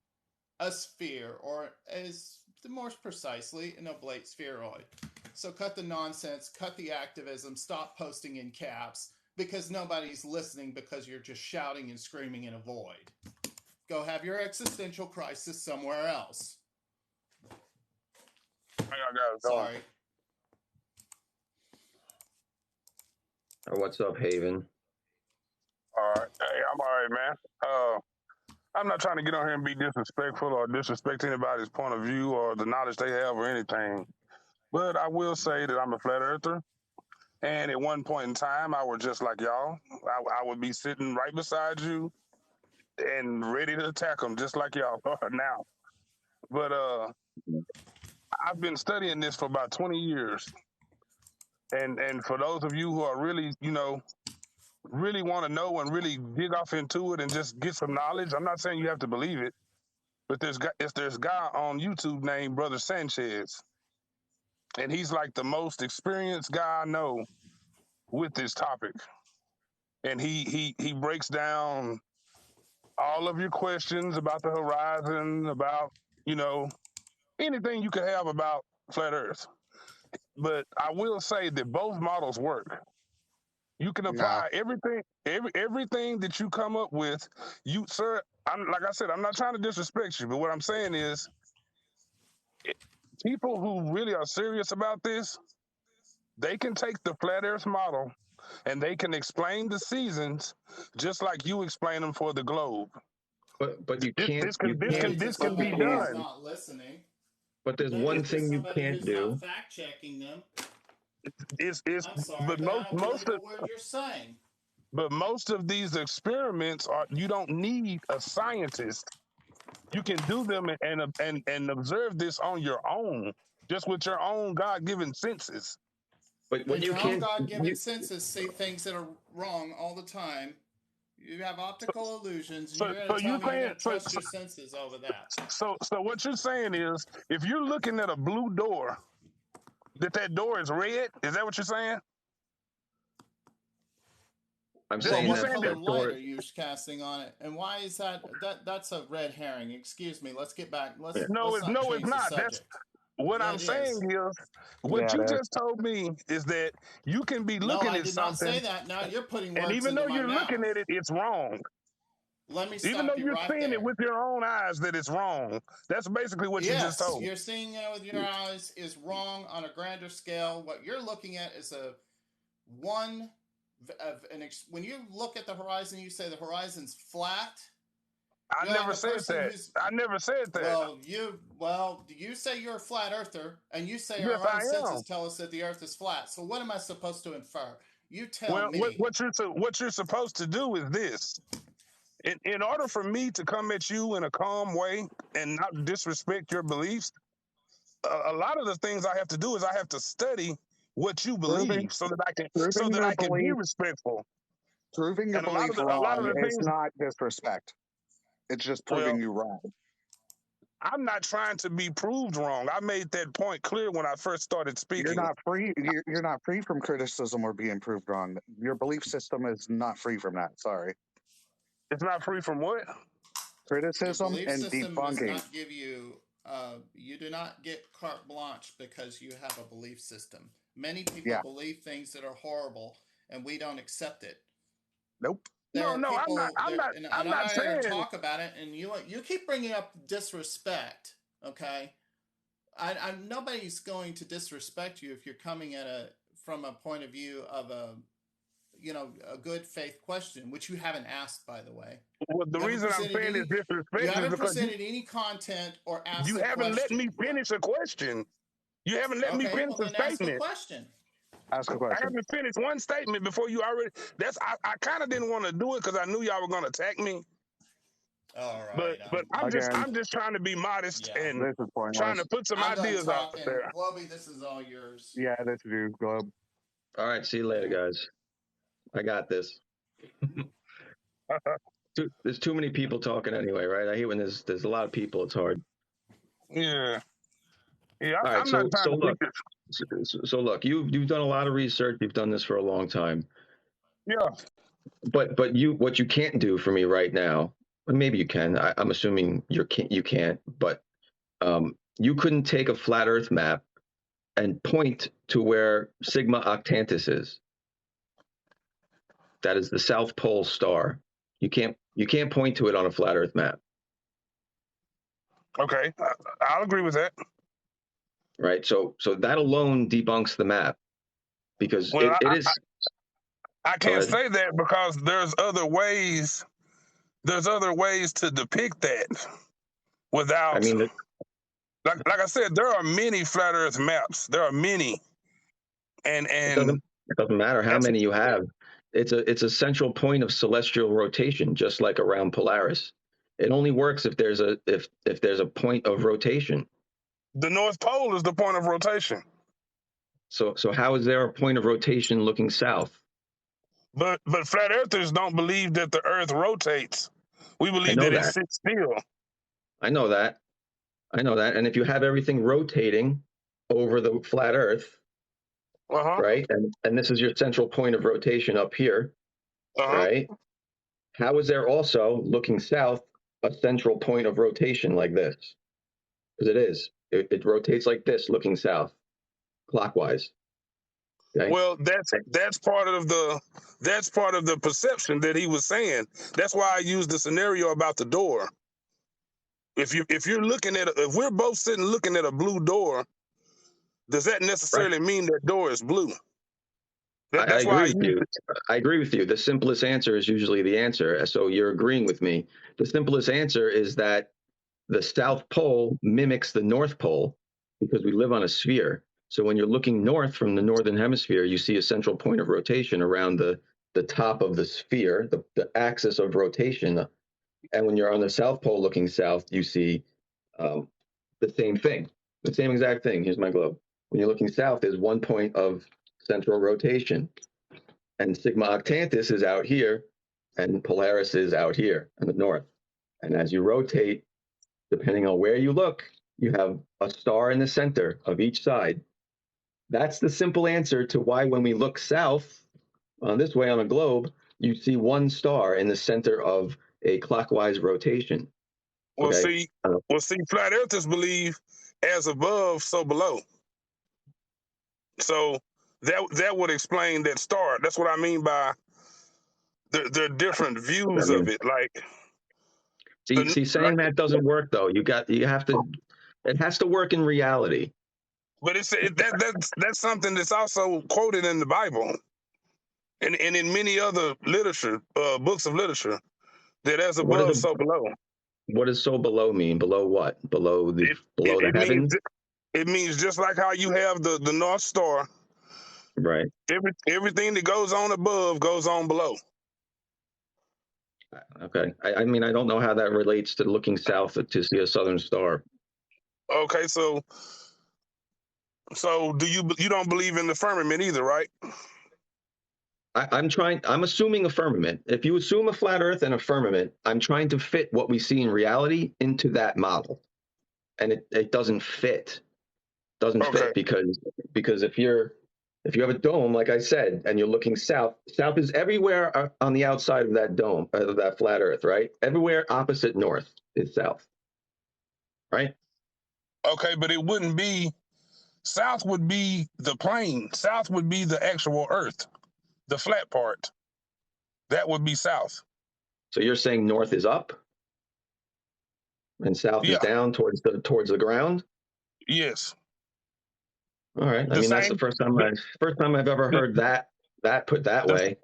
a sphere, or as more precisely, an oblate spheroid. So cut the nonsense, cut the activism, stop posting in caps, because nobody's listening, because you're just shouting and screaming in a void. Go have your existential crisis somewhere else. Sorry. What's up, Haven? All right. Hey, I'm all right, man. I'm not trying to get on here and be disrespectful or disrespect anybody's point of view or the knowledge they have or anything. But I will say that I'm a flat earther. And at one point in time, I was just like y'all. I would be sitting right beside you and ready to attack them just like y'all are now. But I've been studying this for about 20 years. And for those of you who are really, really want to know and really dig off into it and just get some knowledge, I'm not saying you have to believe it, but there's a guy on YouTube named Brother Sanchez, and he's like the most experienced guy I know with this topic. And he breaks down all of your questions about the horizon, about, anything you could have about flat Earth. But I will say that both models work. You can No. apply everything that you come up with. Sir, like I said, I'm not trying to disrespect you, but what I'm saying is, people who really are serious about this, they can take the flat Earth model and they can explain the seasons just like you explain them for the globe. But you can't. Maybe to This can be somebody who's done. not listening. But there's one thing you Somebody can't who's do. not fact checking them. It's I'm sorry, but but I don't believe a word you're saying. But most of these experiments you don't need a scientist. You can do them and observe this on your own, just with your own God-given senses. But what And you your own can't. God-given senses see things that are wrong all the time. You have optical illusions, and you're going to tell me you're going to trust your senses over that. So what you're saying is, if you're looking at a blue door, that door is red? Is that what you're saying? I'm This Well, saying you what that saying color that? that light door. are you casting on it, and why is that? That's a red herring. Excuse me. Let's get back. Yeah. Let's not No, it's change the not. That's subject. what Yeah, I'm it saying is. is what Yeah, you it is. just told me is that you can be No, looking I at did not say something, that. Now you're putting and words even into though my you're looking mouth. at it, it's wrong. Let me Even though stop you you're right seeing it there. with your own eyes, that it's wrong. That's basically what you just Yes, told me. you're seeing it with your eyes is wrong on a grander scale. What you're looking at is a one of when you look at the horizon, you say the horizon's flat. I You're like never a said person that. who's I never said that. you say you're a flat earther, and you say Yes, our I own am. senses tell us that the earth is flat. So what am I supposed to infer? You tell Well, me. what you're supposed to do is this. In order for me to come at you in a calm way and not disrespect your beliefs, a lot of the things I have to do is I have to study what you Proving believe so that proving your I can be belief respectful. proving your And belief a lot of wrong the is things, not disrespect. It's just well, proving you wrong. I'm not trying to be proved wrong. I made that point clear when I first started speaking. You're not free from criticism or being proved wrong. Your belief system is not free from that. Sorry. It's not free from what? Your Criticism belief and system does debunking. not give you, you do not get carte blanche because you have a belief system. Many people Yeah. believe things that are horrible, and we don't accept it. Nope. There are No, people there, and I'm I'm not not here to saying. talk about it. And you keep bringing up disrespect. Okay, nobody's going to disrespect you if you're coming at from a point of view of a good faith question, which you haven't asked, by the way. Well, the You haven't reason I'm presented saying is any. You disrespect is haven't because presented any content or asked you a haven't let me question. finish a question. You haven't let me Okay, finish well a then ask a statement. question. Ask a I question. haven't finished one statement before you already. I kind of didn't want to do it because I knew y'all were going to attack me. All right, But Again, I'm just trying to be modest yeah. and this is trying pointless. to put some I'm done ideas out talking. there. Globy, this is all yours. Yeah, this is you, Globe. All right. See you later, Yeah. guys. I got this. There's too many people talking anyway, right? I hate when there's a lot of people. It's hard. Yeah, All right. I'm not trying So to look. beat So look. You've done a lot of research. You've done this for a long time. Yeah, But what you can't do for me right now. Maybe you can. I'm assuming you can't. But you couldn't take a flat Earth map and point to where Sigma Octantis is. That is the South Pole star. You can't point to it on a flat Earth map, okay, I'll agree with that. right? So that alone debunks the map because Well, it is. I Go can't ahead. say that because there's other ways. There's other ways to depict that I without, mean, like I said, there are many flat Earth maps. There are many, and it and doesn't it doesn't matter how that's many you have. It's a central point of celestial rotation, just like around Polaris. It only works if there's a point of rotation. the North Pole is the point of rotation. So how is there a point of rotation looking south? But flat earthers don't believe that the Earth rotates. We I believe know that it that. sits still. I know that. I know that. And if you have everything rotating over the flat Earth, Uh huh. right? And this is your central point of rotation up here, Uh huh. right? How is there also looking south a central point of rotation like this? Because it is. It rotates like this, looking south, clockwise. Okay. Well, that's part of the perception that he was saying. That's why I used the scenario about the door. If you're looking at if we're both sitting looking at a blue door, does that Right. necessarily mean that door is blue? I That's why agree I with used you. it. I agree with you. The simplest answer is usually the answer. So you're agreeing with me. The simplest answer is that the South Pole mimics the North Pole because we live on a sphere. So when you're looking north from the northern hemisphere, you see a central point of rotation around the top of the sphere, the axis of rotation. And when you're on the South Pole looking south, you see um, the same thing, the same exact thing. Here's my globe. When you're looking south, there's one point of central rotation. And Sigma Octantis is out here, and Polaris is out here in the north. And as you rotate, depending on where you look, you have a star in the center of each side. That's the simple answer to why when we look south on this way on a globe, you see one star in the center of a clockwise rotation. Well, Okay. see, flat earthers believe as above, so below. So that would explain that star. That's what I mean by the different views of it. Like, saying that doesn't work though. It has to work in reality. But that's something that's also quoted in the Bible and in many other literature, books of literature, that as above, so below. What does so below mean? Below what? Below the heavens? It means just like how you have the North Star. Right. Everything that goes on above goes on below. Okay. I mean, I don't know how that relates to looking south to see a southern star. Okay, so do you don't believe in the firmament either, right? I'm assuming a firmament. If you assume a flat earth and a firmament, I'm trying to fit what we see in reality into that model. And it doesn't fit. Fit because if you have a dome, like I said, and you're looking south is everywhere on the outside of that dome, of that flat earth, right? Everywhere opposite north is south. Right? Okay, but it wouldn't be south would be the plane. South would be the actual earth. The flat part, that would be south. So you're saying north is up and south is down towards the ground? Yes. All right. I mean, that's the first time I've ever heard that put that way.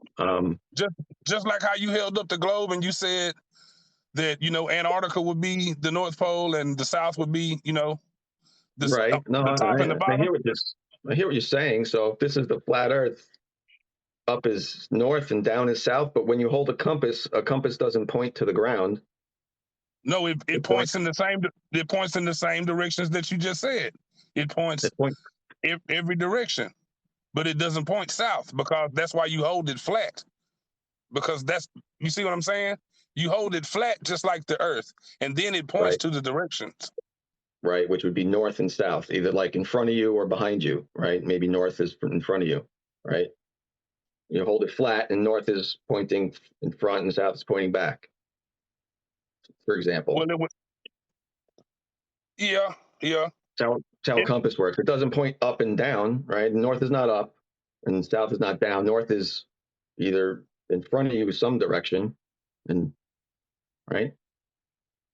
Just like how you held up the globe and you said that, Antarctica would be the North Pole and the South would be, the top and the bottom. I hear what you're saying. So if this is the flat earth, up is north and down is south, but when you hold a compass doesn't point to the ground. No, it points in the same directions that you just said. It points every direction, but it doesn't point south because that's why you hold it flat. Because you see what I'm saying? You hold it flat just like the earth, and then it points to the directions. Right, which would be north and south, either like in front of you or behind you, right? Maybe north is in front of you, right? You hold it flat and north is pointing in front and south is pointing back, for example. Well, yeah. That's how a compass works. It doesn't point up and down, right? North is not up and south is not down. North is either in front of you some direction, and right?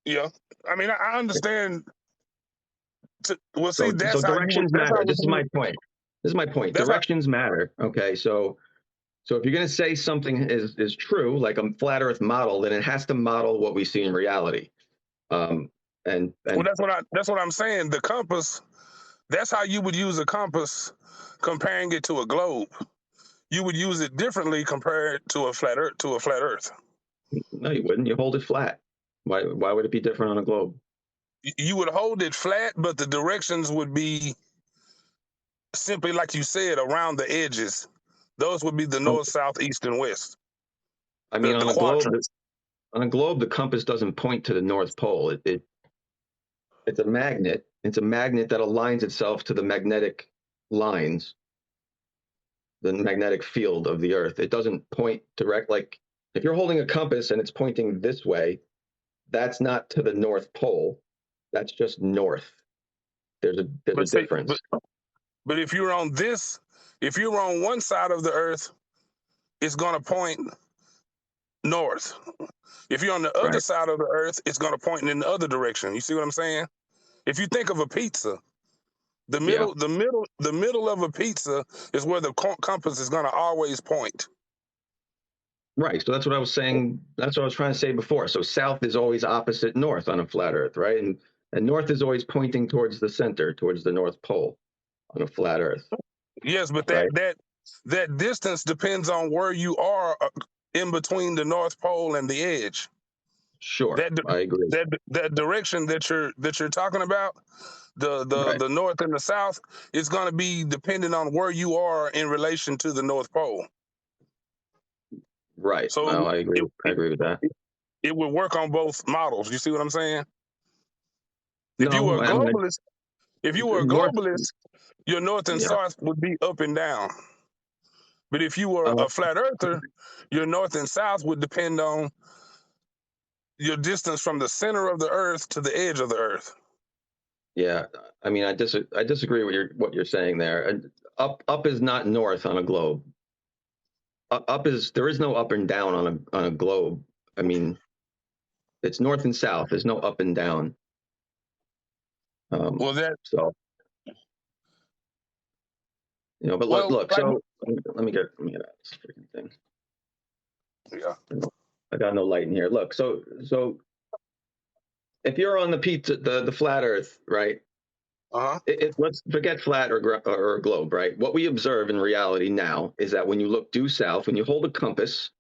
Yeah. I mean, I understand. So directions matter. This is my point. Directions matter. Okay, so if you're going to say something is true, like a flat Earth model, then it has to model what we see in reality. Well, that's what I'm saying. The compass. That's how you would use a compass, comparing it to a globe. You would use it differently compared to a flat Earth. No, you wouldn't. You hold it flat. Why would it be different on a globe? You would hold it flat, but the directions would be simply like you said, around the edges. Those would be the north, south, east, and west. I mean, on a globe, the compass doesn't point to the North Pole. It's a magnet. It's a magnet that aligns itself to the magnetic lines, the magnetic field of the Earth. It doesn't point direct. Like if you're holding a compass and it's pointing this way, that's not to the North Pole. That's just north. There's a difference. But if you're on one side of the Earth, it's going to point north. If you're on the other side of the Earth, it's going to point in the other direction. You see what I'm saying? If you think of a pizza, the middle of a pizza is where the compass is going to always point. Right. So that's what I was saying. That's what I was trying to say before. So south is always opposite north on a flat Earth, right? And north is always pointing towards the center, towards the North Pole on a flat Earth. Yes, but that distance depends on where you are in between the North Pole and the edge. Sure, I agree. That direction that you're talking about, the north and the south, is going to be dependent on where you are in relation to the North Pole. Right. So I agree. I agree with that. It would work on both models. You see what I'm saying? If you were a globalist, your north and south would be up and down. But if you were Uh, a flat earther, your north and south would depend on your distance from the center of the earth to the edge of the earth. yeah, I mean, I disagree with what you're saying there. And up is not north on a globe. Up is there is no up and down on a globe. I mean, it's north and south. There's no up and down. Well, So but well, look. like, So let me get out this freaking thing. yeah. I got no light in here. Look, so if you're on the flat Earth, right? Uh-huh. Let's forget flat or globe, right? What we observe in reality now is that when you look due south, when you hold a compass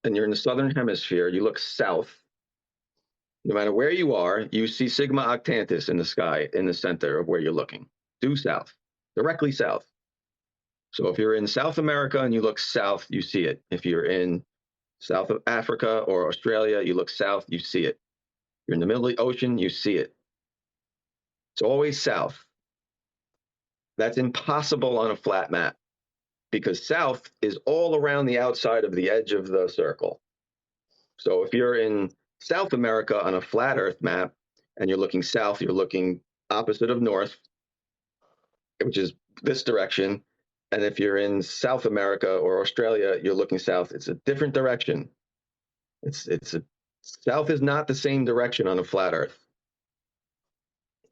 and you're in the southern hemisphere, you look south. No matter where you are, you see Sigma Octantis in the sky in the center of where you're looking, due south, directly south. So if you're in South America and you look south, you see it. If you're in South of Africa or Australia, you look south, you see it. You're in the middle of the ocean, you see it. It's always south. That's impossible on a flat map because south is all around the outside of the edge of the circle. So if you're in South America on a flat Earth map and you're looking south, you're looking opposite of north, which is this direction. And if you're in South America or Australia, you're looking south. It's a different direction. South is not the same direction on a flat Earth.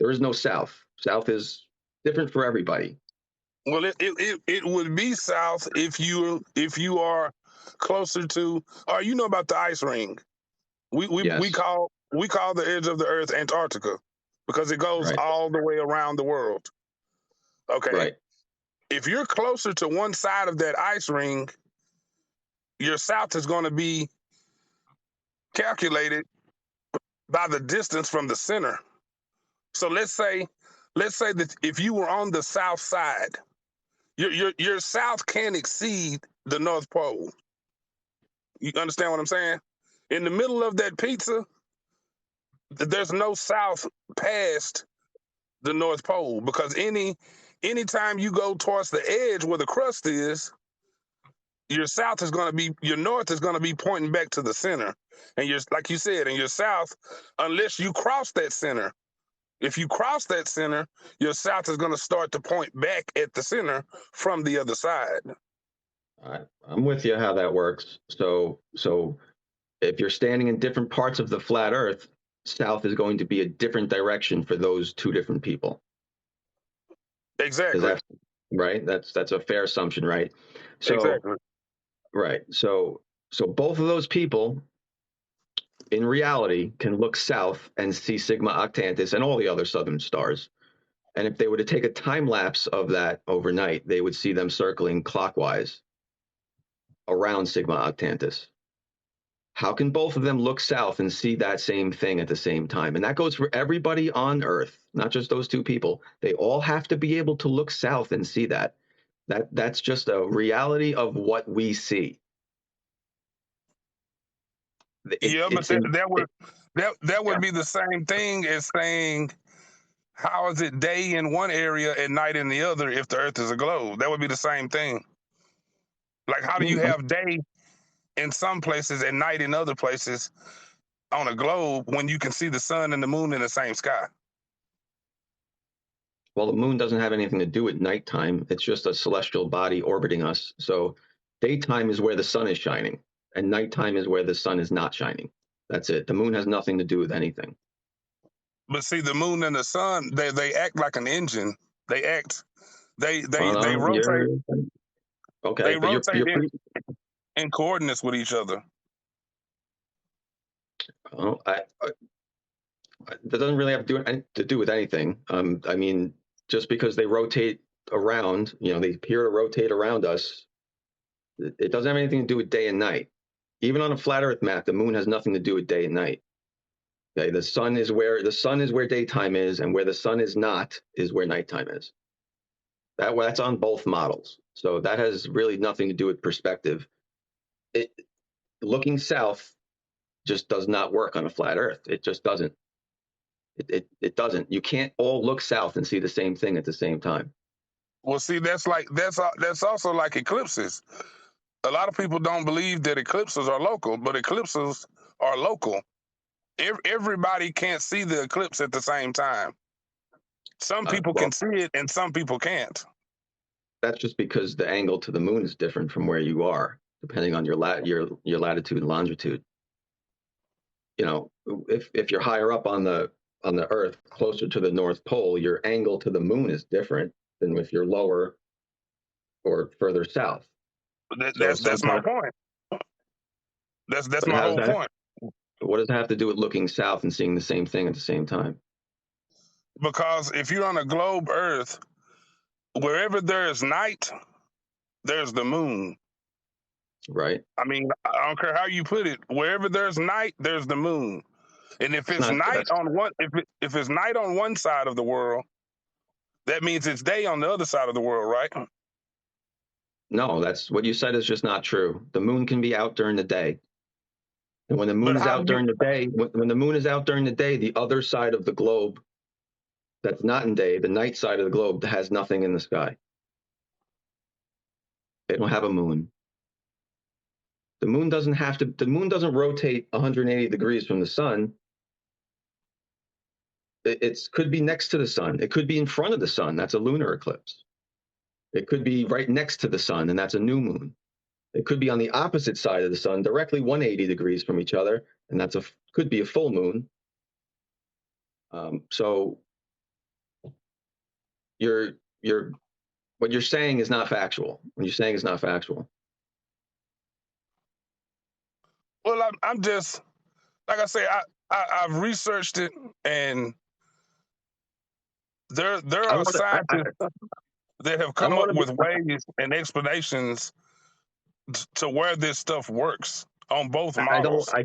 There is no south. South is different for everybody. Well, it would be south if you are closer to, or you know about the ice ring. We Yes. call the edge of the earth Antarctica because it goes Right. all the way around the world. Okay. Right. If you're closer to one side of that ice ring, your south is going to be calculated by the distance from the center. So let's say that if you were on the south side, your south can't exceed the North Pole. You understand what I'm saying? In the middle of that pizza, there's no south past the North Pole because anytime you go towards the edge where the crust is, your north is going to be pointing back to the center. And like you said, in your south, unless you cross that center, if you cross that center, your south is going to start to point back at the center from the other side. I'm with you how that works. So if you're standing in different parts of the flat Earth, south is going to be a different direction for those two different people. Exactly. Right? That's a fair assumption, right? So exactly. Right. So both of those people in reality can look south and see Sigma Octantis and all the other southern stars. And if they were to take a time lapse of that overnight, they would see them circling clockwise around Sigma Octantis. How can both of them look south and see that same thing at the same time? And that goes for everybody on Earth, not just those two people. They all have to be able to look south and see that. That's just a reality of what we see. But that would be the same thing as saying, how is it day in one area and night in the other if the Earth is a globe? That would be the same thing. Like, how do you have day in some places and night in other places on a globe when you can see the sun and the moon in the same sky? Well, the moon doesn't have anything to do with nighttime. It's just a celestial body orbiting us. So daytime is where the sun is shining, and nighttime is where the sun is not shining. That's it. The moon has nothing to do with anything. But see, the moon and the sun, they act like an engine. They rotate. Okay, They but rotate in coordinates with each other. That doesn't really have to do with anything. I mean, just because they rotate around, they appear to rotate around us, it doesn't have anything to do with day and night. Even on a flat Earth map, the moon has nothing to do with day and night. Okay, the sun is where daytime is, and where the sun is not is where nighttime is. That's on both models. So that has really nothing to do with perspective. Looking south just does not work on a flat Earth. It just doesn't. It doesn't. You can't all look south and see the same thing at the same time. Well, see, that's also like eclipses. A lot of people don't believe that eclipses are local, but eclipses are local. Everybody can't see the eclipse at the same time. Some people Well, can see it, and some people can't. that's just because the angle to the moon is different from where you are, depending on your latitude and longitude. You know, if you're higher up on the Earth, closer to the North Pole, your angle to the moon is different than if you're lower or further south. So That's my sometimes, point. That's but my how does whole that? point. What does it have to do with looking south and seeing the same thing at the same time? Because if you're on a globe Earth, wherever there is night, there's the moon. Right? I mean, I don't care how you put it. Wherever there's night, there's the moon. And if It's it's not. night That's on one, if it's night on one side of the world, that means it's day on the other side of the world, right? no. That's what you said is just not true. The moon can be out during the day. And when the moon But is how do out you? during the day, when the moon is out during the day, the other side of the globe that's not in day, the night side of the globe has nothing in the sky. They don't have a moon. The moon doesn't have to. The moon doesn't rotate 180 degrees from the sun. It could be next to the sun. It could be in front of the sun. That's a lunar eclipse. It could be right next to the sun, and that's a new moon. It could be on the opposite side of the sun, directly 180 degrees from each other, and could be a full moon. So you're what you're saying is not factual. What you're saying is not factual. Well, I'm just like I say. I've researched it, and there I are want to. scientists that have I come want up to be. with ways and explanations to where this stuff works on both I don't. models. I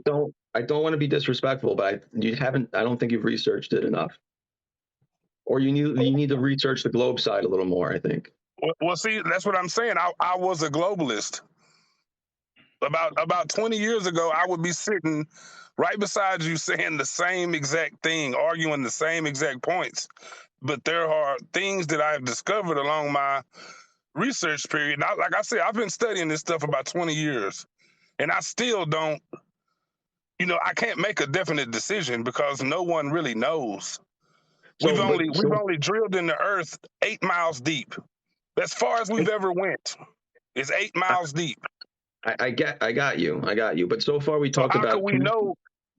don't want to be disrespectful, but you haven't. I don't think you've researched it enough, or you need to research the globe side a little more. I think. Well, see, that's what I'm saying. I was a globalist. About 20 years ago, I would be sitting right beside you saying the same exact thing, arguing the same exact points. But there are things that I've discovered along my research period. Now, like I said, I've been studying this stuff about 20 years, and I still don't, I can't make a definite decision because no one really knows. We've So, but only drilled in the earth 8 miles deep. As far as we've ever went is 8 miles deep. I got you. But so far we So talked how could about we two. know?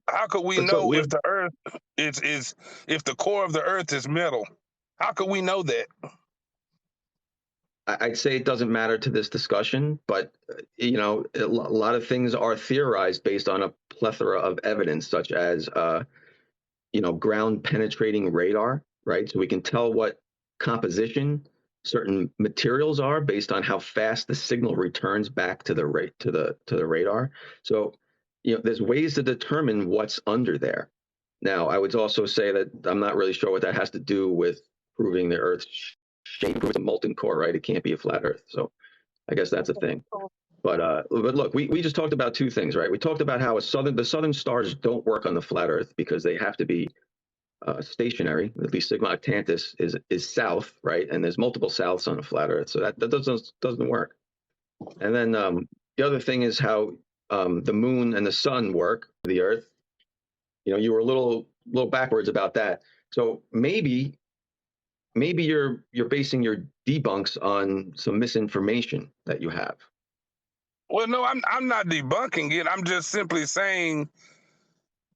How could we But so know if the Earth is if the core of the Earth is metal? How could we know that? I'd say it doesn't matter to this discussion, but a lot of things are theorized based on a plethora of evidence, such as ground penetrating radar, right? So we can tell what composition certain materials are based on how fast the signal returns back to the radar. So there's ways to determine what's under there. Now, I would also say that I'm not really sure what that has to do with proving the Earth's shape. It's a molten core, right? It can't be a flat Earth. So I guess that's a thing. But look, we just talked about two things, right? We talked about how the southern stars don't work on the flat Earth because they have to be stationary. At least Sigma Octantis is south, right? And there's multiple souths on a flat Earth, so that doesn't work. And then the other thing is how the moon and the sun work, the Earth. You were a little backwards about that. So maybe you're basing your debunks on some misinformation that you have. Well, no, I'm not debunking it. I'm just simply saying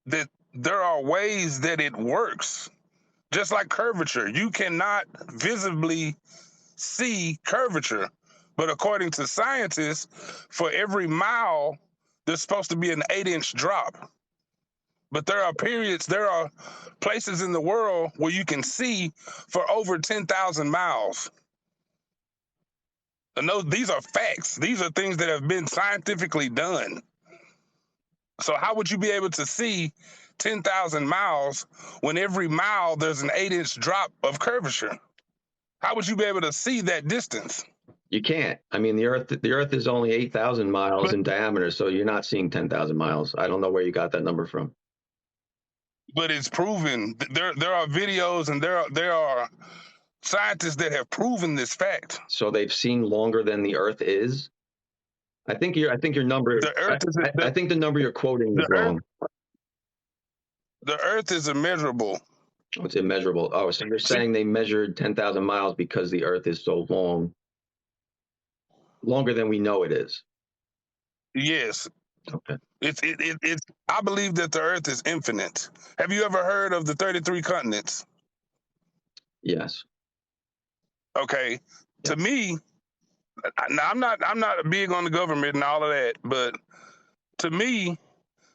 that there are ways that it works. Just like curvature, you cannot visibly see curvature. But according to scientists, for every mile, there's supposed to be an 8-inch drop. But there are places in the world where you can see for over 10,000 miles. And these are facts. These are things that have been scientifically done. So how would you be able to see 10,000 miles when every mile there's an 8-inch drop of curvature? How would you be able to see that distance? You can't. I mean, the Earth is only 8,000 miles But in diameter, so you're not seeing 10,000 miles. I don't know where you got that number from. but it's proven. There are videos and there are scientists that have proven this fact. So they've seen longer than the Earth is. I think your number. The Earth is I think the number you're quoting the is Earth. wrong. The Earth is immeasurable. It's immeasurable. Oh, so you're saying they measured 10,000 miles because the Earth is so long, longer than we know it is. Yes. Okay. It's. I believe that the Earth is infinite. Have you ever heard of the 33 continents? Yes. Okay. To me, now I'm not big on the government and all of that, but to me,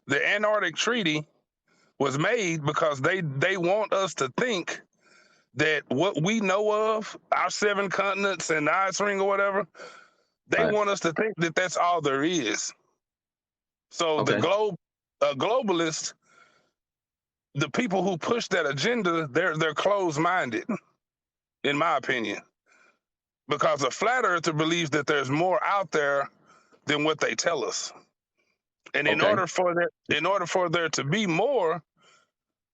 the Antarctic Treaty was made because they want us to think that what we know of, our 7 continents and the ice ring or whatever, they want us to think that that's all there is. So the globalists, the people who push that agenda, they're closed-minded, in my opinion, because a flat earther believes that there's more out there than what they tell us. And in order for there to be more,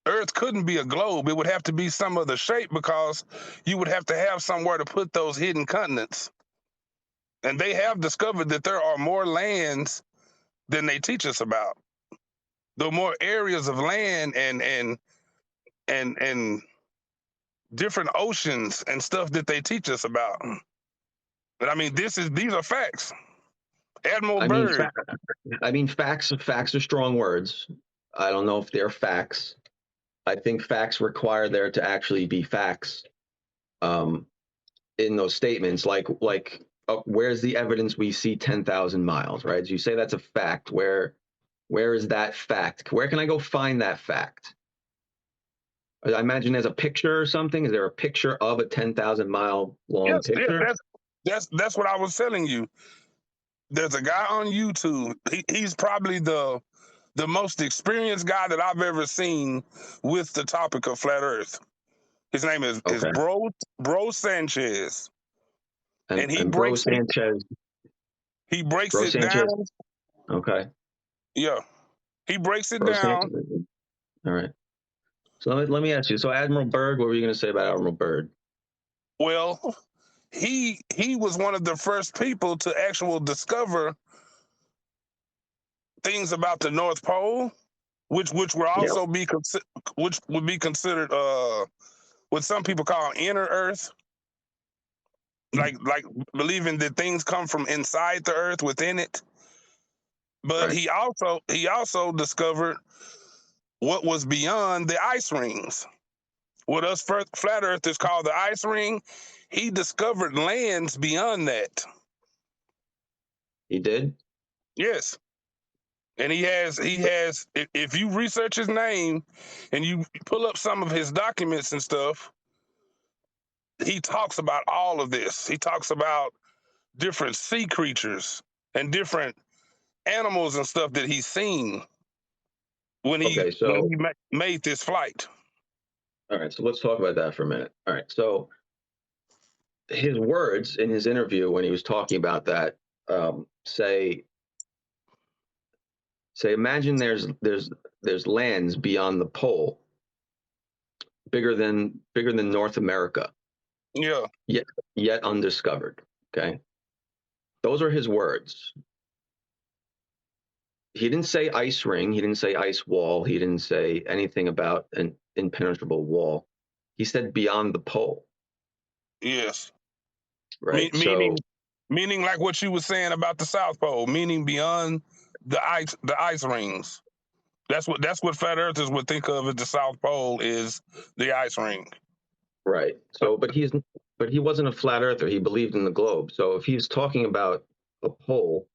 Earth couldn't be a globe. It would have to be some other shape because you would have to have somewhere to put those hidden continents. And they have discovered that there are more lands than they teach us about. There are more areas of land and different oceans and stuff that they teach us about. But I mean, these are facts. Admiral Byrd. Facts are strong words. I don't know if they're facts. I think facts require there to actually be facts in those statements. Like where's the evidence we see 10,000 miles, right? So you say that's a fact. Where is that fact? Where can I go find that fact? I imagine there's a picture or something. Is there a picture of a 10,000 mile long picture? That's what I was telling you. There's a guy on YouTube. He's probably the most experienced guy that I've ever seen with the topic of flat Earth. His name is Bro Sanchez, and he breaks Sanchez. He breaks it down. Okay. Yeah, he breaks it down. All right. So let me ask you. So Admiral Byrd, what were you going to say about Admiral Byrd? Well, he was one of the first people to actually discover things about the North Pole, which would also be which would be considered what some people call inner Earth, like believing that things come from inside the Earth within it. But he also discovered what was beyond the ice rings. What us flat earthers call the ice ring, he discovered lands beyond that. He did? Yes. And he has, if you research his name and you pull up some of his documents and stuff, he talks about all of this. He talks about different sea creatures and different animals and stuff that he's seen when he made this flight. All right, so let's talk about that for a minute. All right, so his words in his interview when he was talking about that say imagine there's lands beyond the pole, bigger than North America. Yeah. Yet undiscovered. Okay, those are his words. He didn't say ice ring. He didn't say ice wall. He didn't say anything about an impenetrable wall. He said beyond the pole. Yes. Right. Meaning like what you were saying about the South Pole, meaning beyond the ice rings. That's what flat earthers would think of as the South Pole is the ice ring. Right. So but he wasn't a flat earther. He believed in the globe. So if he's talking about a pole,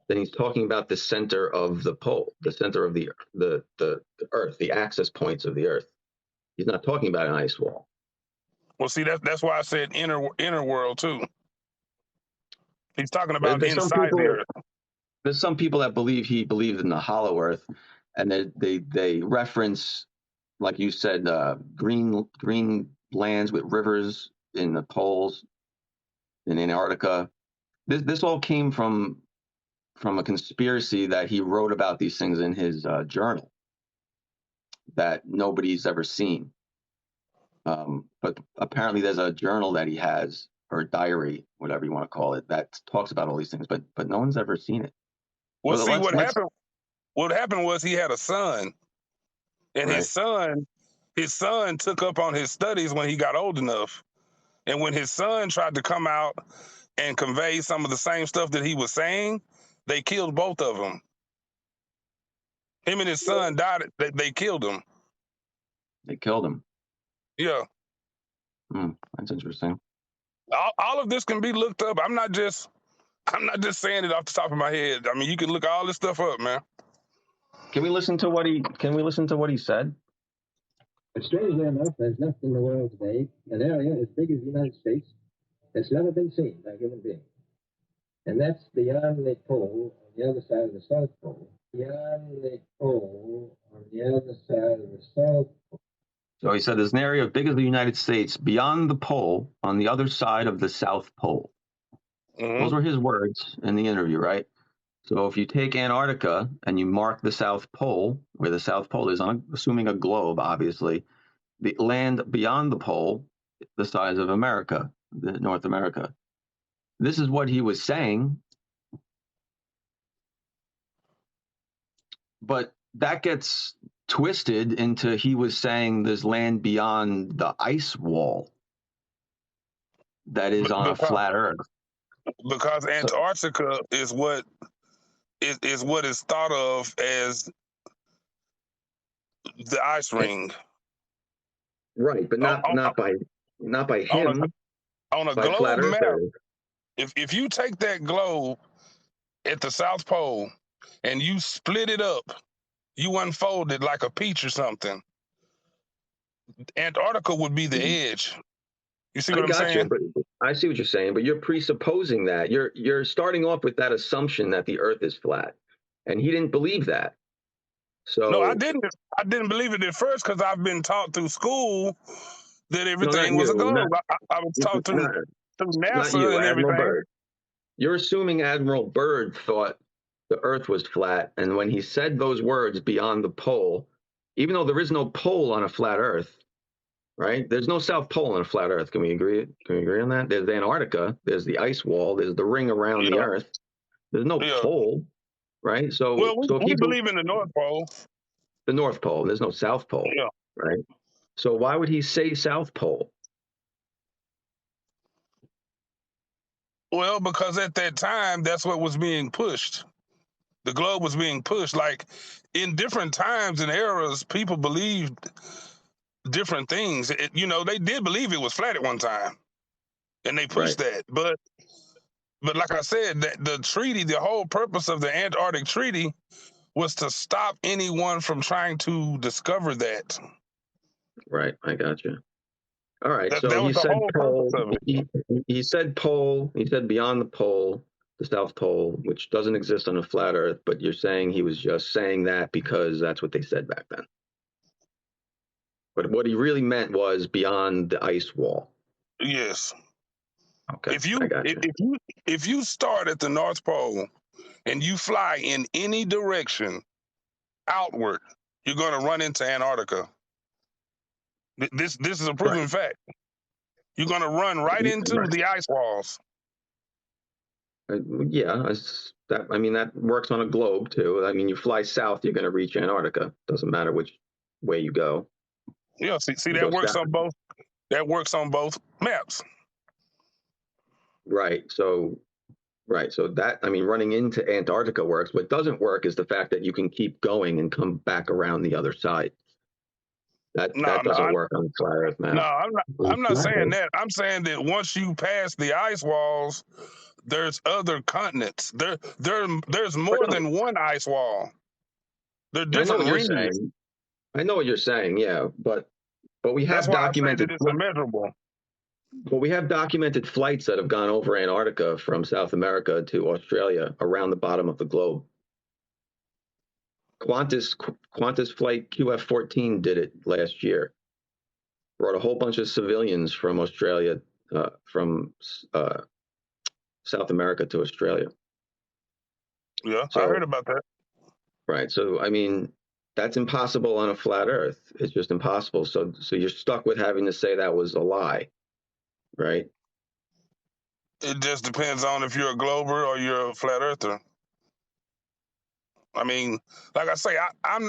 then he's talking about the center of the pole, the center of the Earth, the access points of the Earth. He's not talking about an ice wall. Well, see, that's why I said inner world too. He's talking about inside the Earth. There's some people that believe he believed in the hollow Earth, and they reference, like you said, green lands with rivers in the poles in Antarctica. This all came from a conspiracy that he wrote about these things in his journal that nobody's ever seen. But apparently there's a journal that he has, or a diary, whatever you want to call it, that talks about all these things, but no one's ever seen it. Well, see, let's what happened was he had a son, and right. his son took up on his studies when he got old enough. And when his son tried to come out and convey some of the same stuff that he was saying, they killed both of them. Him and his son died. They killed him. They killed him. Yeah. That's interesting. All of this can be looked up. I'm not just saying it off the top of my head. I mean, you can look all this stuff up, man. Can we listen to what he said? But strangely enough, there's left in the world today an area as big as the United States that's never been seen by human beings. And that's beyond the pole on the other side of the South Pole. Beyond the pole on the other side of the South Pole. So he said there's an area as big as the United States beyond the pole on the other side of the South Pole. Mm-hmm. Those were his words in the interview, right? So if you take Antarctica and you mark the South Pole, where the South Pole is, I'm assuming a globe, obviously, the land beyond the pole, the size of America, North America. This is what he was saying. But that gets twisted into he was saying there's land beyond the ice wall that is on a flat Earth. Because Antarctica is what is thought of as the ice ring. Right, but not by him. On a globe map, if you take that globe at the South Pole and you split it up, you unfold it like a peach or something, Antarctica would be the edge. You see what I'm saying? But I see what you're saying, but you're presupposing that. You're starting off with that assumption that the Earth is flat, and he didn't believe that. So no, I didn't believe it at first because I've been taught through school that everything was a globe. I was taught through NASA and everything. Byrd. You're assuming Admiral Byrd thought the Earth was flat, and when he said those words beyond the pole, even though there is no pole on a flat Earth, right? There's no South Pole on a flat Earth. Can we agree? Can we agree on that? There's Antarctica. There's the ice wall. There's the ring around the Earth. There's no pole, right? So, we believe in the North Pole. The North Pole. There's no South Pole, right? So why would he say South Pole? Well, because at that time, that's what was being pushed. The globe was being pushed. Like in different times and eras, people believed different things. They did believe it was flat at one time, and they pushed that. But like I said, that the treaty, the whole purpose of the Antarctic Treaty was to stop anyone from trying to discover that. Right, I got you. All right, that so he said pole. He said pole. He said beyond the pole, the South Pole, which doesn't exist on a flat Earth. But you're saying he was just saying that because that's what they said back then. But what he really meant was beyond the ice wall. Yes. Okay. If you start at the North Pole and you fly in any direction outward, you're going to run into Antarctica. This is a proven fact. You're going to run right into the ice walls. That works on a globe too. I mean, you fly south, you're going to reach Antarctica. Doesn't matter which way you go. Yeah, see that works south. On both. That works on both maps. Right. So that, running into Antarctica works. What doesn't work is the fact that you can keep going and come back around the other side. That doesn't work on the flat Earth map. No, I'm not saying that. I'm saying that once you pass the ice walls, there's other continents. There's more than one ice wall. They're different regions. I know what you're saying, yeah, but we have documented it's immeasurable. But we have documented flights that have gone over Antarctica from South America to Australia around the bottom of the globe. Qantas flight QF-14 did it last year. Brought a whole bunch of civilians from Australia, from South America to Australia. Yeah, I heard about that. Right. So, That's impossible on a flat Earth. It's just impossible. So you're stuck with having to say that was a lie, right? It just depends on if you're a glober or you're a flat earther. I mean, like I say, I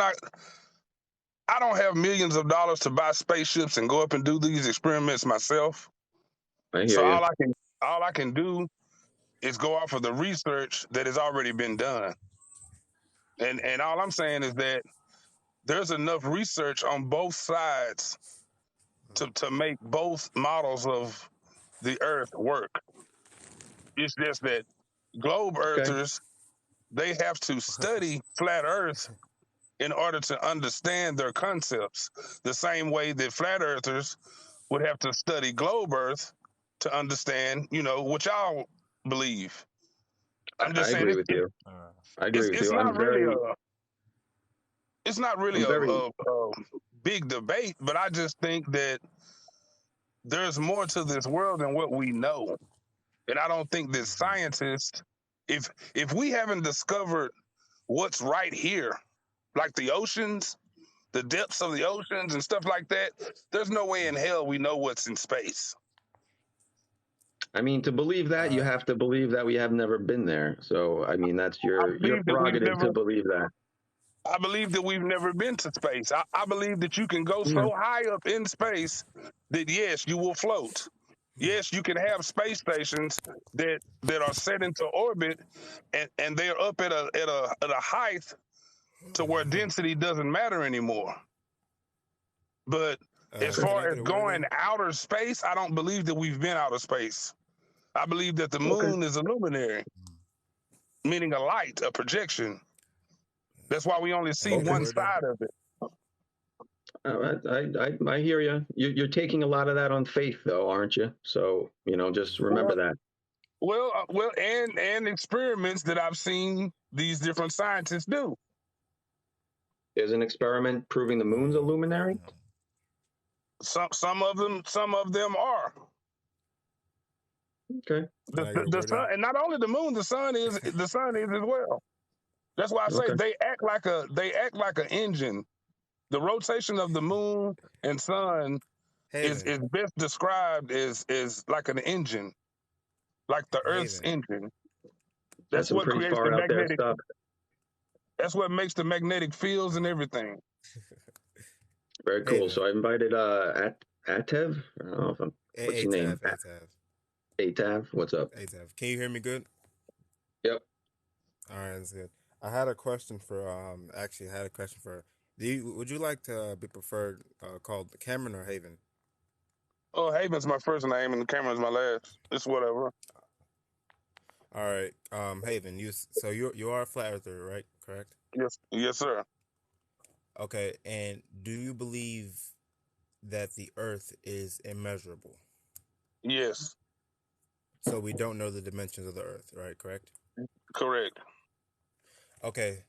don't have millions of dollars to buy spaceships and go up and do these experiments myself. I hear So you. all I can do is go off of the research that has already been done. And all I'm saying is that there's enough research on both sides to make both models of the Earth work. It's just that globe Okay. earthers, they have to study flat Earth in order to understand their concepts, the same way that flat earthers would have to study globe Earth to understand, what y'all believe. I'm I just saying agree with you. I agree with it's you. not really I'm very, a big debate, but I just think that there's more to this world than what we know. And I don't think that scientists, if we haven't discovered what's right here, like the oceans, the depths of the oceans and stuff like that, there's no way in hell we know what's in space. I mean, to believe that, you have to believe that we have never been there. So, I mean, that's your prerogative to believe that. I believe that we've never been to space. I believe that you can go so high up in space that yes, you will float. Yes, you can have space stations that are set into orbit and they're up at a height to where density doesn't matter anymore. But as far as going outer space, I don't believe that we've been outer space. I believe that the moon is a luminary, meaning a light, a projection. That's why we only see one side of it. I hear you. You're taking a lot of that on faith, though, aren't you? So, just remember that. Well, and experiments that I've seen these different scientists do. There's an experiment proving the moon's a luminary. Some of them are. Okay. The sun, and not only the moon, the sun is as well. That's why I say they act like an engine. The rotation of the moon and sun is best described as like an engine, like the Earth's engine. That's some what pretty creates far the out there magnetic. stuff. That's what makes the magnetic fields and everything. Very cool. So I invited Atev. I don't know if what's your name? Atav. What's up? Atav. Can you hear me good? Yep. All right, that's good. I had a question for would you like to be preferred called Cameron or Haven? Oh, Haven's my first name and Cameron's my last. It's whatever. All right, Haven. You are a flat earther, right? Correct. Yes, sir. Okay, and do you believe that the Earth is immeasurable? Yes. So we don't know the dimensions of the Earth, right? Correct. Correct. Okay,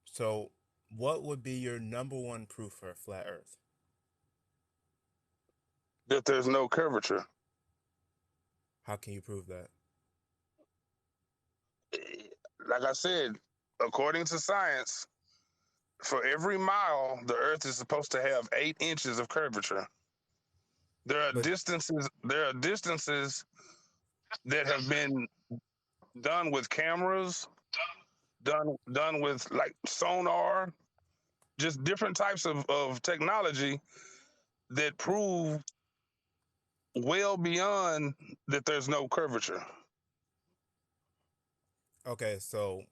so what would be your number one proof for a flat Earth? That there's no curvature. How can you prove that? Like I said, according to science, for every mile, the Earth is supposed to have 8 inches of curvature. There are distances that have been done with cameras, done with like sonar, just different types of technology that prove well beyond that there's no curvature. Okay, so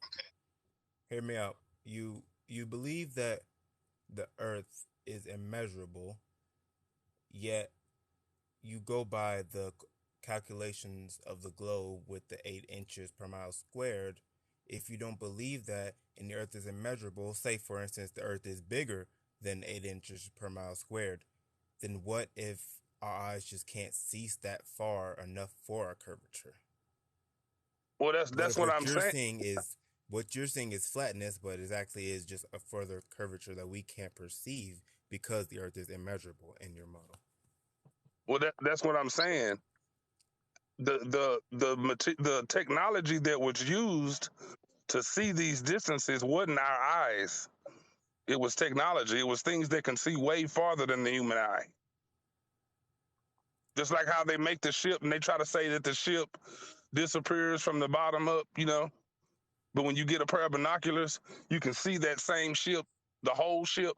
hear me out. You believe that the Earth is immeasurable, yet you go by the calculations of the globe with the 8 inches per mile squared. If you don't believe that and the Earth is immeasurable, say for instance the Earth is bigger than 8 inches per mile squared, then what if our eyes just can't see that far enough for a curvature? Well, that's what I'm saying. What you're saying is flatness, but it actually is just a further curvature that we can't perceive because the Earth is immeasurable in your model. Well, that's what I'm saying. The technology that was used to see these distances wasn't our eyes. It was technology. It was things that can see way farther than the human eye. Just like how they make the ship and they try to say that the ship disappears from the bottom up, you know. But when you get a pair of binoculars, you can see that same ship, the whole ship,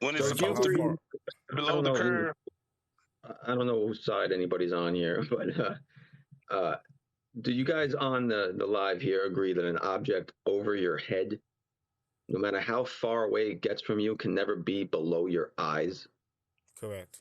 when it's So do you supposed to be agree? I below don't the know curve. I don't know whose side anybody's on here, but do you guys on the live here agree that an object over your head, no matter how far away it gets from you, can never be below your eyes? Correct.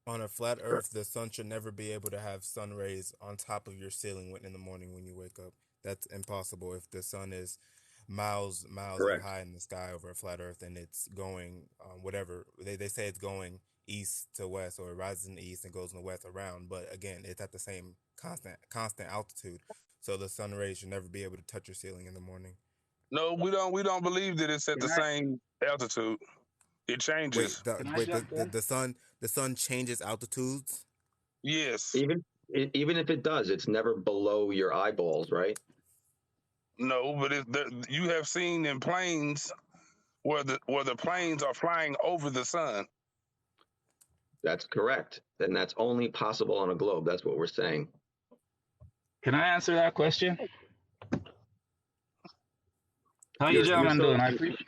On a flat Earth, the sun should never be able to have sun rays on top of your ceiling in the morning when you wake up. That's impossible. If the sun is miles and Correct. high in the sky over a flat Earth, and it's going whatever they say it's going east to west, or it rises in the east and goes in the west around. But again, it's at the same constant altitude, so the sun rays should never be able to touch your ceiling in the morning. No, we don't believe that it's at the Can I same altitude. It changes. can I jump in? The sun changes altitudes. Yes. Even if it does, it's never below your eyeballs, right? No, but you have seen in planes where the planes are flying over the sun. That's correct. Then that's only possible on a globe. That's what we're saying. Can I answer that question? How you gentlemen doing? I appreciate.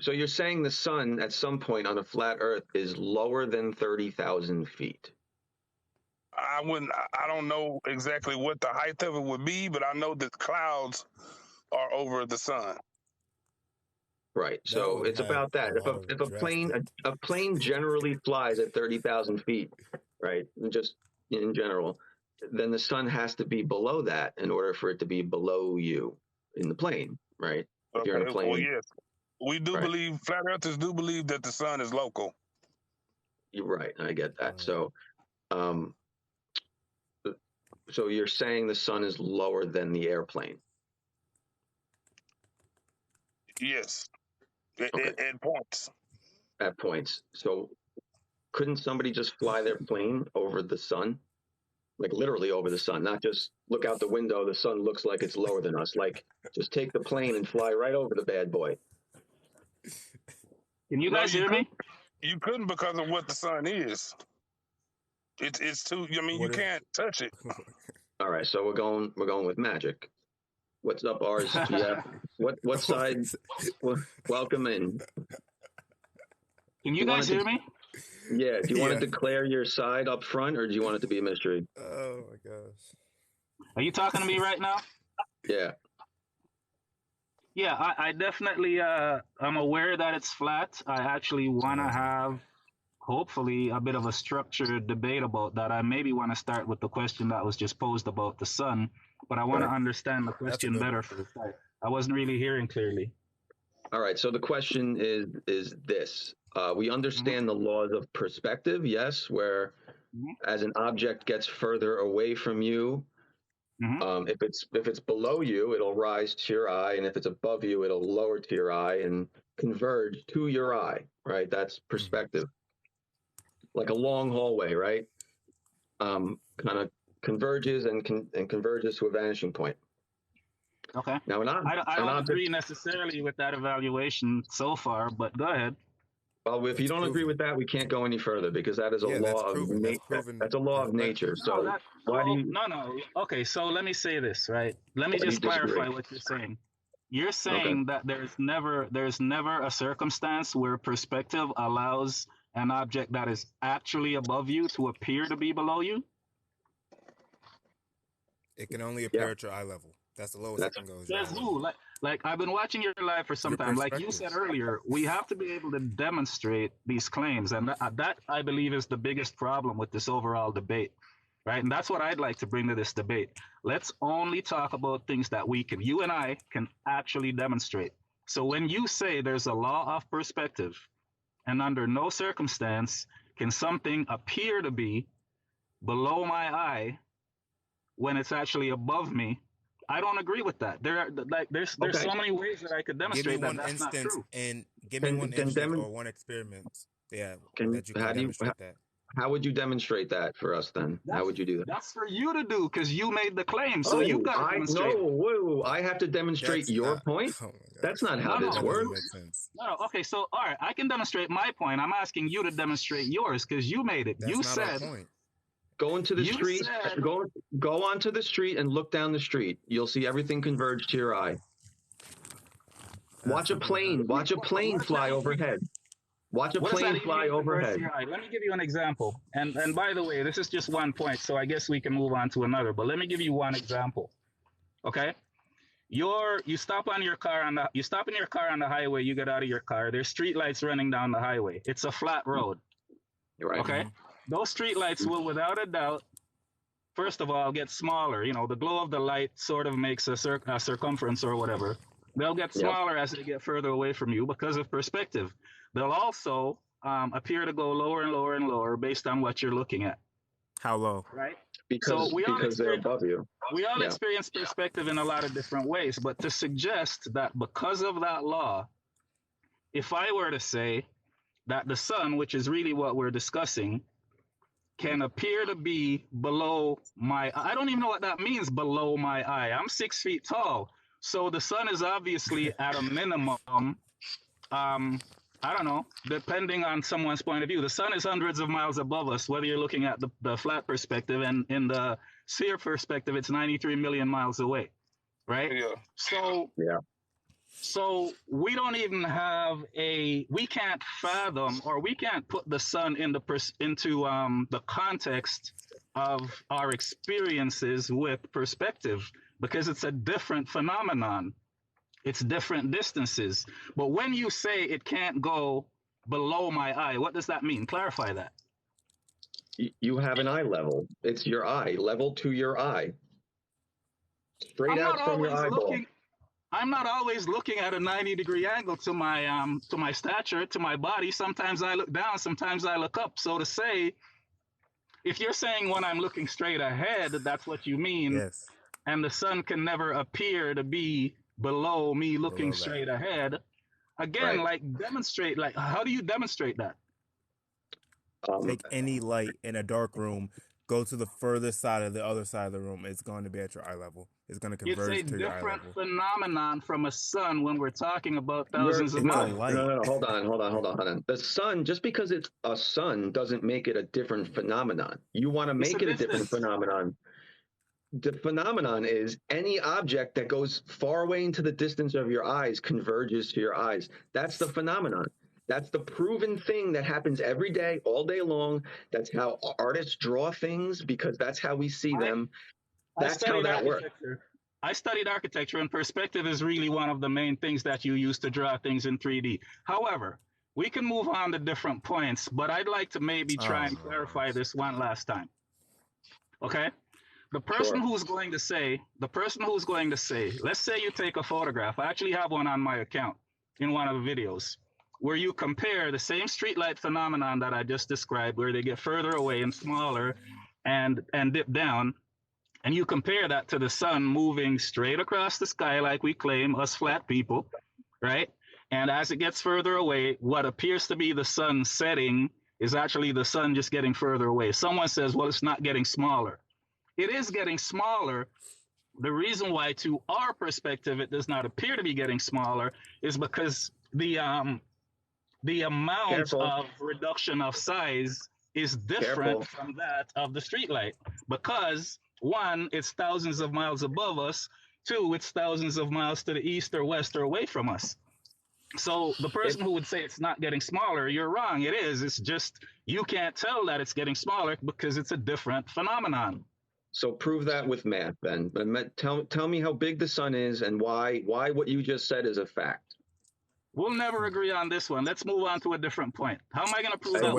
So you're saying the sun at some point on a flat Earth is lower than 30,000 feet. I don't know exactly what the height of it would be, but I know that clouds are over the sun. Right. So it's about that. If a plane generally flies at 30,000 feet, right? Just in general, then the sun has to be below that in order for it to be below you in the plane, right? If you're in a plane. Well, yes. We do believe, flat earthers do believe that the sun is local. You're right. I get that. So you're saying the sun is lower than the airplane? Yes. At points. At points. So couldn't somebody just fly their plane over the sun? Like literally over the sun, not just look out the window, the sun looks like it's lower than us. Like just take the plane and fly right over the bad boy. Can you guys hear me? You couldn't because of what the sun is. It's too. I mean, you can't touch it. All right, so we're going with magic. What's up, ours? Do you have, what side? Welcome in. Can you guys hear me? Yeah. Do you want to declare your side up front, or do you want it to be a mystery? Oh my gosh. Are you talking to me right now? Yeah. Yeah, I definitely I'm aware that it's flat. I actually want to have, hopefully, a bit of a structured debate about that. I maybe want to start with the question that was just posed about the sun, but I want to understand the question better for the start. I wasn't really hearing clearly. All right, so the question is this. We understand the laws of perspective, yes, where as an object gets further away from you, if it's below you, it'll rise to your eye, and if it's above you, it'll lower to your eye and converge to your eye, right? That's perspective. Like a long hallway, right? Kind of converges and converges to a vanishing point. Okay. Now, I don't agree necessarily with that evaluation so far, but go ahead. Well, if you don't agree with that, we can't go any further because that is a law of nature. That's a law of nature. So No. Okay, so let me say this, right? Let me just clarify what you're saying. You're saying that there's never a circumstance where perspective allows an object that is actually above you to appear to be below you? It can only appear at your eye level. That's the lowest it can go. That's like I've been watching your live for some time. Like you said earlier, we have to be able to demonstrate these claims, and that I believe is the biggest problem with this overall debate, right? And that's what I'd like to bring to this debate. Let's only talk about things that you and I can actually demonstrate. So when you say there's a law of perspective, and under no circumstance can something appear to be below my eye when it's actually above me, I don't agree with that. There's so many ways that I could demonstrate that that's not true. And give me one instance or one experiment. Yeah, that you can demonstrate that. How would you demonstrate that for us then? How would you do that? That's for you to do because you made the claim. So you got to demonstrate. I have to demonstrate your point? Oh my God. That's not how this That works. doesn't make sense. No, okay, so all right, I can demonstrate my point. I'm asking you to demonstrate yours because you made it. That's You not said our point. Go into the You street. said- Go onto the street and look down the street. You'll see everything converge to your eye. Watch a plane. Watch a plane fly overhead. Watch a what does that plane even fly mean, converge overhead. to your eye? Let me give you an example. And by the way, this is just one point, so I guess we can move on to another. But let me give you one example. Okay? You stop in your car on the highway. You get out of your car. There's street lights running down the highway. It's a flat road. You're right. Okay, those street lights will, without a doubt, first of all, get smaller. You know, the glow of the light sort of makes a circumference or whatever. They'll get smaller as they get further away from you because of perspective. They'll also appear to go lower and lower and lower based on what you're looking at. How low? Right. Because they're above you. We all experience perspective in a lot of different ways, but to suggest that because of that law, if I were to say that the sun, which is really what we're discussing, can appear to be below my eye. I don't even know what that means, below my eye. I'm 6 feet tall. So the sun is obviously at a minimum, I don't know, depending on someone's point of view. The sun is hundreds of miles above us, whether you're looking at the flat perspective, and in the sphere perspective, it's 93 million miles away, right? Yeah. So we don't even have we can't fathom, or we can't put the sun into the context of our experiences with perspective because it's a different phenomenon. It's different distances. But when you say it can't go below my eye, what does that mean? Clarify that. You have an eye level. It's your eye, level to your eye. Straight out from your eyeball. I'm not always looking at a 90-degree angle to my stature, to my body. Sometimes I look down, sometimes I look up. So to say, if you're saying when I'm looking straight ahead, that's what you mean. Yes. And the sun can never appear to be below me looking straight ahead. Again, demonstrate, how do you demonstrate that? Take any light in a dark room, go to the furthest side of the other side of the room. It's going to be at your eye level. It's going to converge to your eye level. It's a different phenomenon from a sun when we're talking about thousands of miles. No, hold on. The sun, just because it's a sun, doesn't make it a different phenomenon. You want to make it a different phenomenon. The phenomenon is any object that goes far away into the distance of your eyes converges to your eyes. That's the phenomenon. That's the proven thing that happens every day, all day long. That's how artists draw things because that's how we see them. That's how that works. I studied architecture, and perspective is really one of the main things that you use to draw things in 3D. However, we can move on to different points, but I'd like to maybe try and clarify this one last time. Okay? The person who's going to say, let's say you take a photograph. I actually have one on my account in one of the videos where you compare the same streetlight phenomenon that I just described, where they get further away and smaller and dip down. And you compare that to the sun moving straight across the sky like we claim, us flat people, right? And as it gets further away, what appears to be the sun setting is actually the sun just getting further away. Someone says, well, it's not getting smaller. It is getting smaller. The reason why, to our perspective, it does not appear to be getting smaller is because the amount of reduction of size is different from that of the streetlight. Because one, it's thousands of miles above us. Two, it's thousands of miles to the east or west or away from us. So the person who would say it's not getting smaller, you're wrong. It is. It's just you can't tell that it's getting smaller because it's a different phenomenon. So prove that with math, then. Tell me how big the sun is and why what you just said is a fact. We'll never agree on this one. Let's move on to a different point. How am I going to prove that?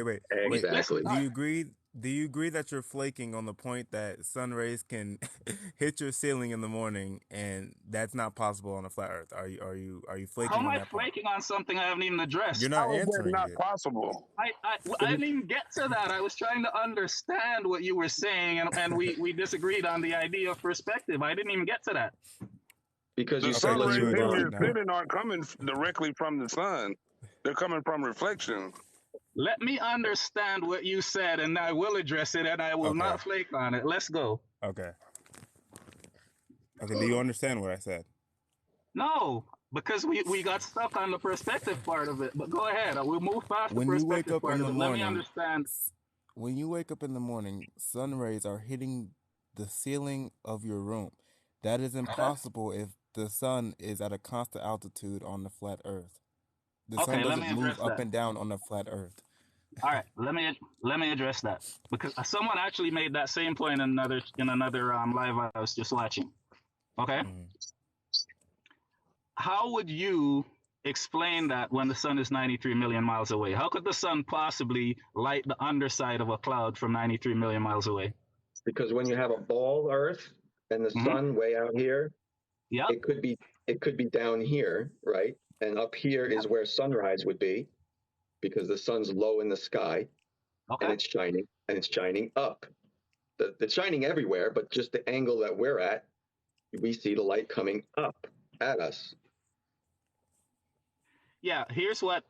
Wait. Exactly. Do you agree that you're flaking on the point that sun rays can hit your ceiling in the morning, and that's not possible on a flat Earth? Are you flaking? How am I flaking on something I haven't even addressed? You're not answering. Not possible. I didn't even get to that. I was trying to understand what you were saying, and we disagreed on the idea of perspective. I didn't even get to that. Because you The said sun rays let's in your ceiling aren't coming directly from the sun. They're coming from reflection. Let me understand what you said, and I will address it, and I will Okay. not flake on it. Let's go. Okay. Okay. Do you understand what I said? No, because we got stuck on the perspective part of it. But go ahead. We'll move past the When you wake perspective up part in of the it. Let me morning, understand. when you wake up in the morning, sun rays are hitting the ceiling of your room. That is impossible if the sun is at a constant altitude on the flat Earth. The sun Okay, let doesn't me move address up that. and down on the flat Earth. All right, let me address that because someone actually made that same point in another live I was just watching. Okay, Mhm. how would you explain that when the sun is 93 million miles away? How could the sun possibly light the underside of a cloud from 93 million miles away? Because when you have a ball Earth and the sun way out here, Yep. it could be down here, right? And up here is where sunrise would be, because the sun's low in the sky, Okay. and it's shining up. It's shining everywhere, but just the angle that we're at, we see the light coming up at us. Yeah, here's what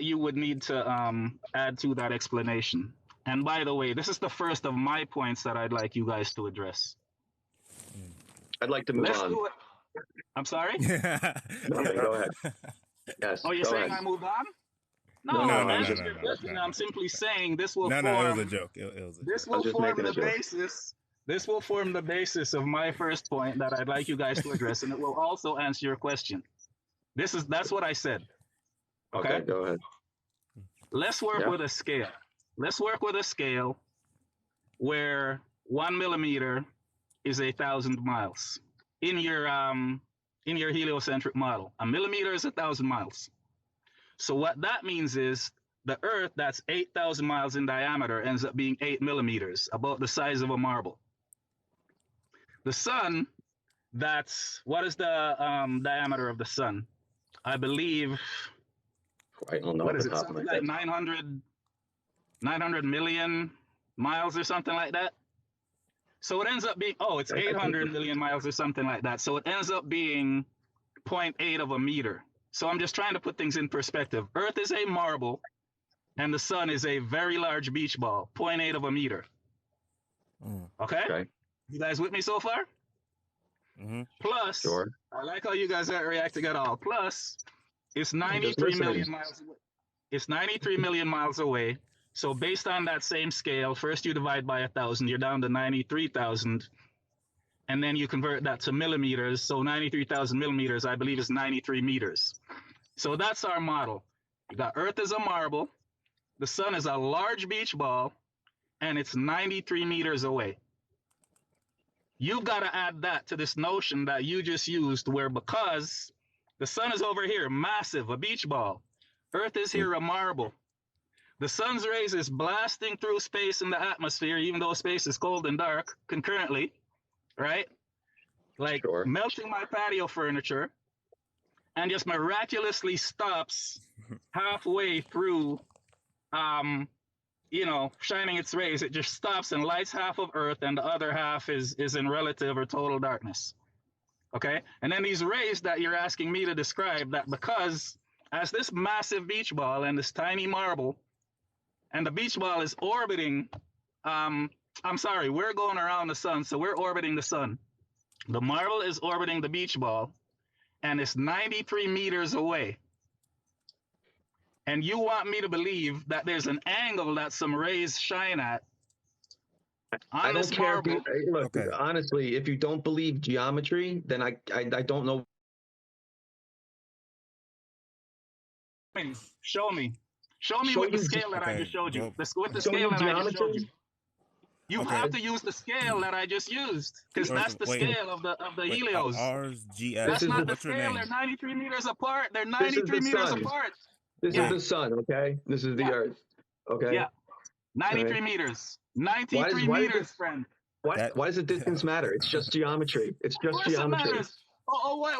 you would need to add to that explanation. And by the way, this is the first of my points that I'd like you guys to address. I'd like to move Let's on. do it. I'm sorry? Okay, go ahead. Yes. Oh, you're go saying ahead. I moved on? No, No, I'm no, answering your question. no. I'm simply saying this will No, form. it was a joke. It was a This joke. will I'm just form making a the joke. basis. This will form the basis of my first point that I'd like you guys to address, and it will also answer your question. That's what I said. Okay, go ahead. let's work with a scale. Let's work with a scale where 1 millimeter is 1,000 miles in your heliocentric model. A millimeter is 1,000 miles. So what that means is the Earth that's 8,000 miles in diameter ends up being 8 millimeters, about the size of a marble. The sun, what is the diameter of the sun? I believe, I don't know. what is it? Something like 900 million miles or something like that. So it ends up being, it's 800 million miles or something like that. So it ends up being 0.8 of a meter. So I'm just trying to put things in perspective. Earth is a marble, and the sun is a very large beach ball, 0.8 of a meter. Okay? You guys with me so far? Mm-hmm. Plus, sure. I like how you guys aren't reacting at all. Plus, it's 93 million miles away. It's 93 million miles away. So based on that same scale, first you divide by 1,000, you're down to 93,000. And then you convert that to millimeters. So 93,000 millimeters, I believe, is 93 meters. So that's our model. You got Earth as a marble. The sun is a large beach ball, and it's 93 meters away. You've got to add that to this notion that you just used, where because the sun is over here, massive, a beach ball. Earth is here, a marble. The sun's rays is blasting through space in the atmosphere, even though space is cold and dark concurrently, right? Like melting my patio furniture, and just miraculously stops halfway through, shining its rays. It just stops and lights half of Earth, and the other half is in relative or total darkness. Okay? And then these rays that you're asking me to describe, that because as this massive beach ball and this tiny marble, and the beach ball is orbiting, we're going around the sun, so we're orbiting the sun. The marble is orbiting the beach ball, and it's 93 meters away. And you want me to believe that there's an angle that some rays shine at on I this don't care marble. Honestly, if you don't believe geometry, then I don't know. Show me with the scale that I just showed you. With the scale that I just showed you. You have to use the scale that I just used, because that's the scale of the helios. That's not the scale. They're 93 meters apart. They're 93 meters apart. This is the sun, okay? This is the Earth, okay? Yeah, 93 meters. 93 meters, friend. Why does the distance matter? It's just geometry. It's just geometry. It matters.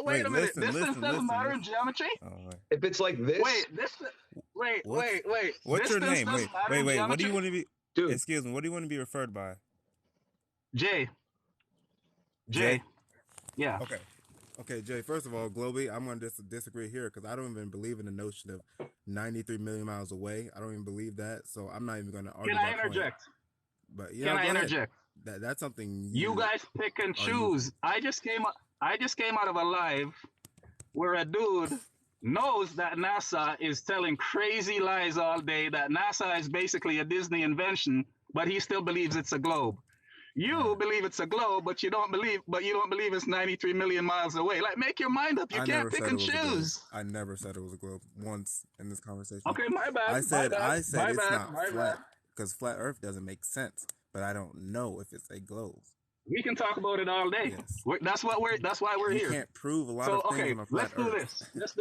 wait a minute. Distance doesn't matter in geometry? If it's like this. Wait. What's your name? Wait. What do you want to be? Dude. Excuse me. What do you want to be referred by? Jay. Yeah. Okay. Okay, Jay, first of all, globally, I'm going to disagree here because I don't even believe in the notion of 93 million miles away. I don't even believe that. So I'm not even going to argue Can I that point. interject? But Can I go ahead. interject? That's something You guys pick and choose. I just came out of a live where a dude knows that NASA is telling crazy lies all day, that NASA is basically a Disney invention, but he still believes it's a globe. You believe it's a globe, but you don't believe it's 93 million miles away. Like, make your mind up. You can't pick and choose. I never said it was a globe once in this conversation. Okay, my bad. I said it's not my flat because flat Earth doesn't make sense, but I don't know if it's a globe. We can talk about it all day. Yes. That's why we're here. You can't prove a lot of things on a flat Earth. Let's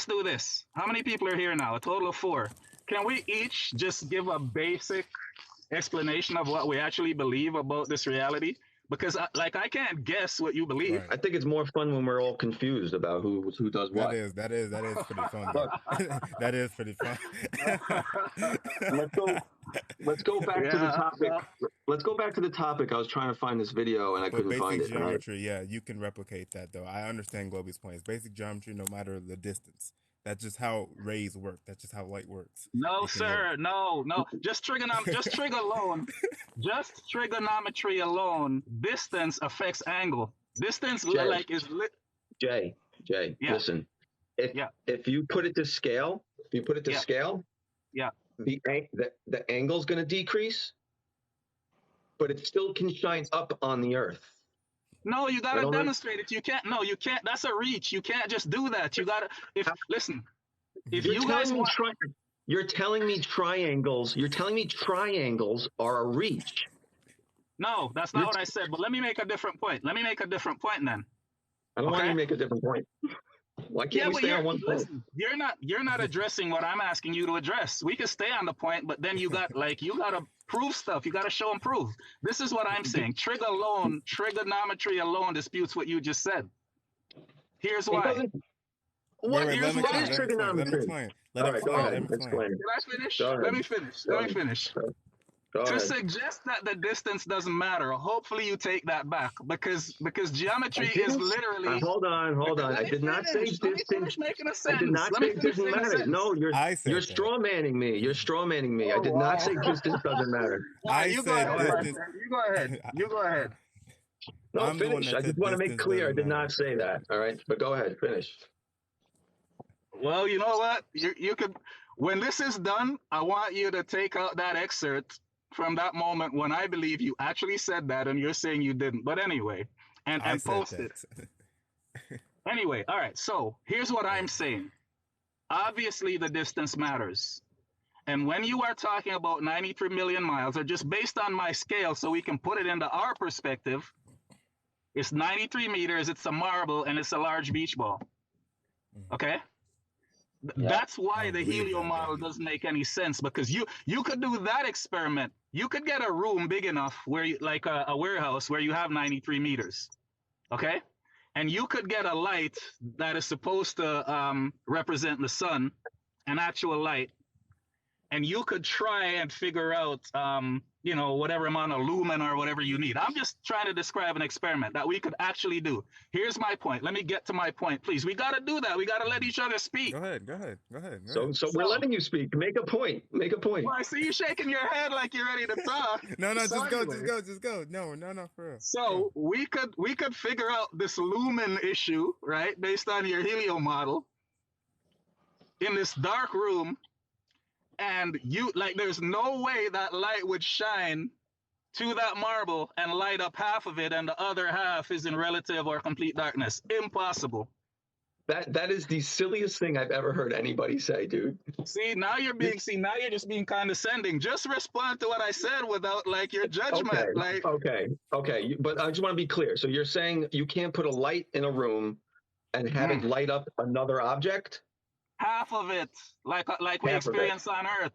do this. How many people are here now? A total of 4. Can we each just give a basic explanation of what we actually believe about this reality? Because I can't guess what you believe. Right. I think it's more fun when we're all confused about who does what. That is pretty fun. That is pretty fun. Let's go back to the topic. Let's go back to the topic. I was trying to find this video and I couldn't find it. Basic geometry, yeah, you can replicate that though. I understand Globey's point. It's basic geometry, no matter the distance. That's just how rays work. That's just how light works. No, sir. No. Just trigonometry alone. Distance affects angle. Distance Jay, yeah. Listen. If you put it to scale, yeah, the angle's going to decrease, but it still can shine up on the Earth. No, you gotta demonstrate it. You can't. No, you can't. That's a reach. You can't just do that. You gotta. Listen. If you guys want, you're telling me triangles. You're telling me triangles are a reach. No, that's not what I said. But let me make a different point. Then. I don't want you to make a different point. Why can't we stay on one point? Listen, you're not addressing what I'm asking you to address. We can stay on the point, but then you gotta prove stuff. You gotta show and prove. This is what I'm saying. Trigonometry alone disputes what you just said. Here's why. What is trigonometry? Let him explain. Can I finish? Let me finish. To suggest that the distance doesn't matter, hopefully you take that back because geometry is literally. Hold on. I did not say distance. Making a sentence. I did not say it doesn't matter. No, you're straw manning me. You're straw manning me. I did not say distance doesn't matter. You go ahead. No, finish. I just want to make clear I did not say that. All right, but go ahead, finish. Well, you know what? You could. When this is done, I want you to take out that excerpt from that moment when I believe you actually said that and you're saying you didn't. But anyway, and post it. Anyway, all right. So here's what I'm saying. Obviously, the distance matters. And when you are talking about 93 million miles, or just based on my scale, so we can put it into our perspective, it's 93 meters, it's a marble, and it's a large beach ball. Okay? That's why the helio model doesn't make any sense, because you could do that experiment. You could get a room big enough where you, like a warehouse where you have 93 meters, okay? And you could get a light that is supposed to represent the sun, an actual light, and you could try and figure out, whatever amount of lumen or whatever you need. I'm just trying to describe an experiment that we could actually do. Here's my point. Let me get to my point, please. We got to do that. We got to let each other speak. Go ahead. So we're letting you speak. Make a point. Well, I see you shaking your head like you're ready to talk. No, just go. No, for real. So we could figure out this lumen issue, right, based on your helio model in this dark room. And there's no way that light would shine to that marble and light up half of it and the other half is in relative or complete darkness. Impossible. That is the silliest thing I've ever heard anybody say, dude. Now you're just being condescending. Just respond to what I said without your judgment. Okay. But I just want to be clear. So you're saying you can't put a light in a room and have it light up another object? Half of it, like we experience on Earth.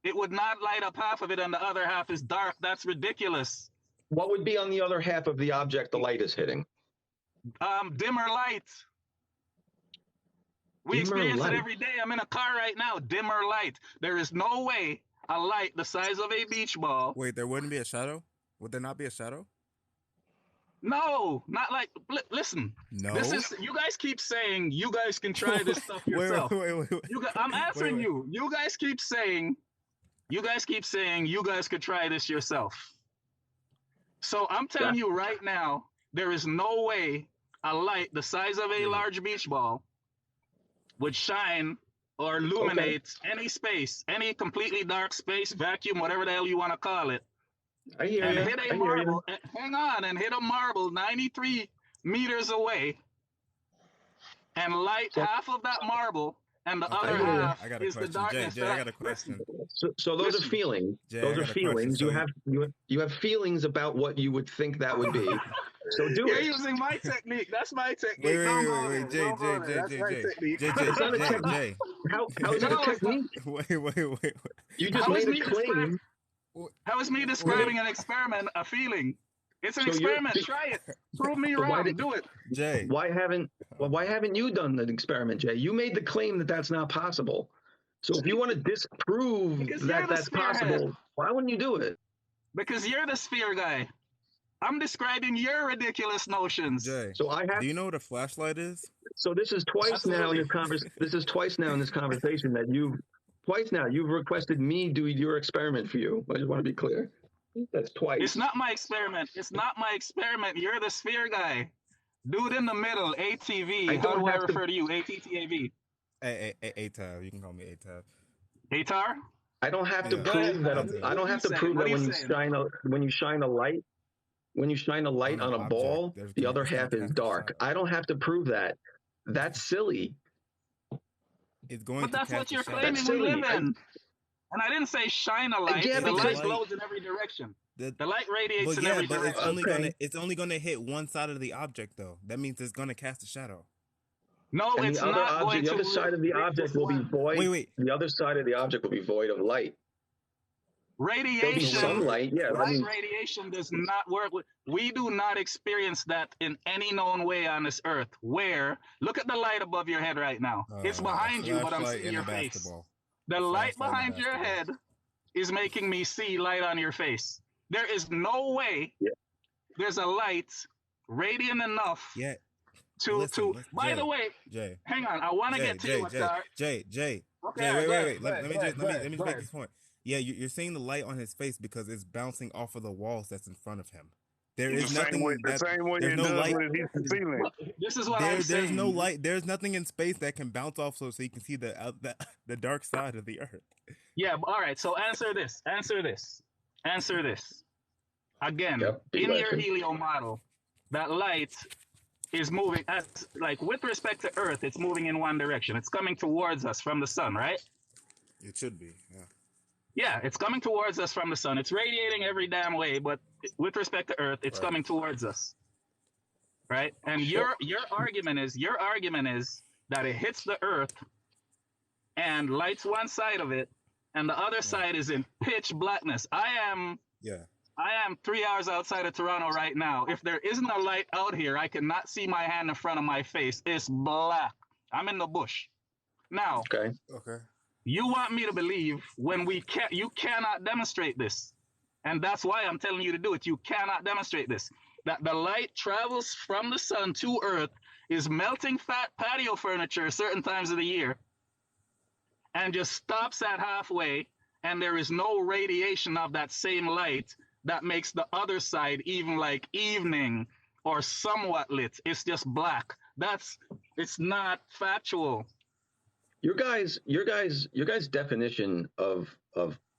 It would not light up half of it and the other half is dark. That's ridiculous. What would be on the other half of the object the light is hitting? Dimmer light. We experience it every day. I'm in a car right now. Dimmer light. There is no way a light the size of a beach ball. Wait, there wouldn't be a shadow? Would there not be a shadow? No, not like. Listen, No. this is. You guys keep saying you guys can try this stuff yourself. Wait. I'm answering you. You guys keep saying. You guys keep saying you guys could try this yourself. So I'm telling you right now, there is no way a light the size of a large beach ball would shine or illuminate any space, any completely dark space, vacuum, whatever the hell you want to call it. I hear and you. hit a marble. Hang on, and hit a marble 93 meters away, and light half of that marble, and the other half is the darkness. Jay, I got a question. So those are feelings. Jay, those are feelings. You have feelings about what you would think that would be. So do You're it. using my technique. That's my technique. Wait, Jay. How is it a technique? Wait. You just made a claim. How is me describing an experiment a feeling? It's an experiment. Try it. Prove me wrong. Do it. Jay. Why haven't you done the experiment, Jay? You made the claim that that's not possible. So if you want to disprove that that's possible, why wouldn't you do it? Because you're the sphere guy. I'm describing your ridiculous notions. Jay, so do you know what a flashlight is? So this is twice now in this conversation that you've requested me do your experiment for you. I just want to be clear. That's twice. It's not my experiment. You're the sphere guy. Dude in the middle, ATV. How do I refer to you? ATTAV. ATAV. You can call me ATAV. ATAR? I don't have to prove that. I don't have to prove that when you shine a light. When you shine a light on a ball, the other half is dark. I don't have to prove that. That's silly. But that's what you're claiming we live in. And I didn't say shine a light. The light glows in every direction. The light radiates in every direction. It's only gonna hit one side of the object, though. That means it's gonna cast a shadow. No, and it's not going to. The other side of the object will be void. Wait. The other side of the object will be void of light. Radiation, sunlight, radiation does not work. We do not experience that in any known way on this earth. Where, look at the light above your head right now. It's behind you, but I'm seeing your face. The light behind your head is making me see light on your face. There is no way there's a light radiant enough to. By the way, Jay, hang on. I want to get to you. Jay. Okay, wait. Let me just make this point. Yeah, you're seeing the light on his face because it's bouncing off of the walls that's in front of him. There is nothing. The same way there's no light. This is what I'm saying. There's no light. There's nothing in space that can bounce off, so you can see the dark side of the earth. Yeah. All right. So answer this. Again, in your helio model, that light is moving with respect to Earth. It's moving in one direction. It's coming towards us from the sun, right? It should be. Yeah. Yeah, it's coming towards us from the sun. It's radiating every damn way, but with respect to Earth, it's coming towards us, right? And your argument is that it hits the Earth and lights one side of it, and the other side is in pitch blackness. I am 3 hours outside of Toronto right now. If there isn't a light out here, I cannot see my hand in front of my face. It's black. I'm in the bush. Now. Okay. You want me to believe when you cannot demonstrate this. And that's why I'm telling you to do it. You cannot demonstrate this. That the light travels from the sun to Earth, is melting fat patio furniture certain times of the year, and just stops at halfway, and there is no radiation of that same light that makes the other side even like evening or somewhat lit. It's just black. It's not factual. Your guys' definition of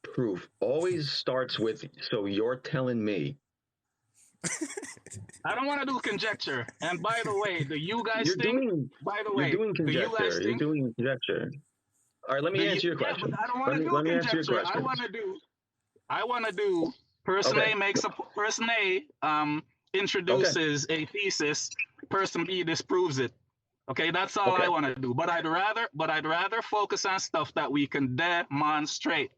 proof always starts with, so you're telling me. I don't want to do conjecture. And by the way, you're doing conjecture. You're doing conjecture. All right, let me answer your question. I don't want to do conjecture. I want to do person A introduces a thesis, person B disproves it. Okay, that's all I want to do. But I'd rather focus on stuff that we can demonstrate,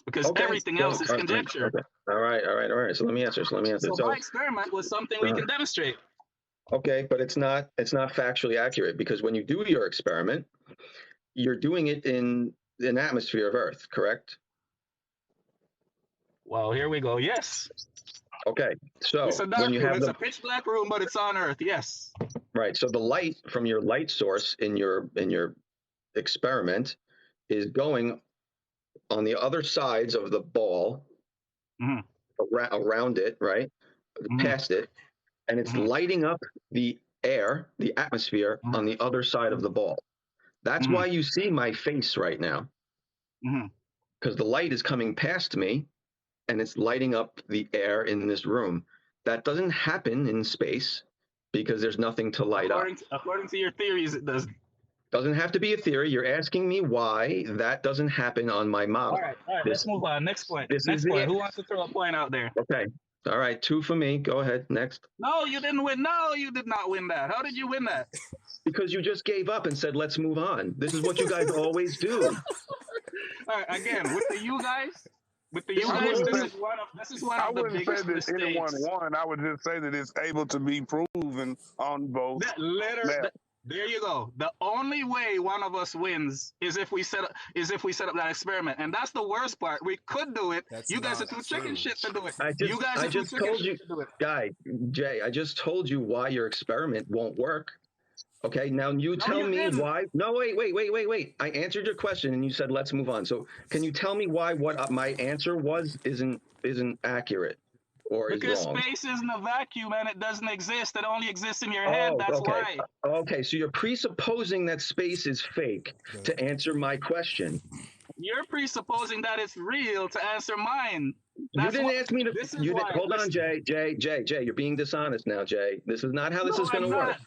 because everything else is conjecture. Okay. All right. So let me answer. So my experiment was something we can demonstrate. Okay, but it's not factually accurate, because when you do your experiment, you're doing it in an atmosphere of Earth, correct? Well, here we go. Yes. Okay, so It's a when dark you room. have It's the a pitch black room, but it's on Earth. Yes. right, so the light from your light source in your experiment is going on the other sides of the ball Mhm. around it, right? Mhm. Past it, and it's Mhm. lighting up the air, the atmosphere on the other side of the ball. That's Mhm. why you see my face right now, Mhm. because the light is coming past me and it's lighting up the air in this room. That doesn't happen in space because there's nothing to light up. According to your theories, it does. Doesn't have to be a theory. You're asking me why that doesn't happen on my model. All right. Let's move on. Next point. This Next is point. it. Who wants to throw a point out there? Okay. All right. 2 for me. Go ahead. Next. No, you didn't win. No, you did not win that. How did you win that? Because you just gave up and said, let's move on. This is what you guys always do. All right. Again, with the you guys, This this is one I of the wouldn't say biggest that anyone mistakes. won. I would just say that it's able to be proven on both. There you go. The only way one of us wins is if we set up that experiment, and that's the worst part. We could do it. That's You guys are not too true. chicken shit to do it. I just told you, guy, Jay, I just told you why your experiment won't work. Okay, now you tell me why. No, wait. I answered your question and you said, let's move on. So can you tell me why what my answer was isn't accurate or is Because wrong? space isn't a vacuum and it doesn't exist. It only exists in your head. That's why. Okay, so you're presupposing that space is fake to answer my question. You're presupposing that it's real to answer mine. You didn't ask me to. Hold on, Jay. Jay. You're being dishonest now, Jay. This is not how this is going to work.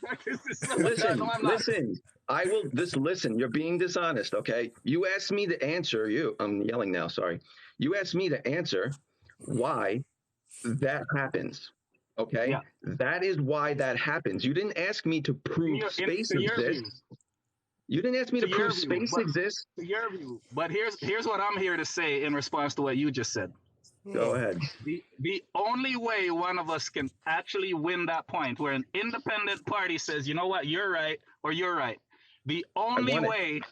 Listen. I will. Listen. You're being dishonest. Okay. You asked me to answer. I'm yelling now. Sorry. You asked me to answer why that happens. Okay. Yeah. That is why that happens. You didn't ask me to prove space exists. You didn't ask me to prove space exists. To your view. But here's what I'm here to say in response to what you just said. Go ahead. The only way one of us can actually win that point where an independent party says, you know what, you're right or you're right. The only way,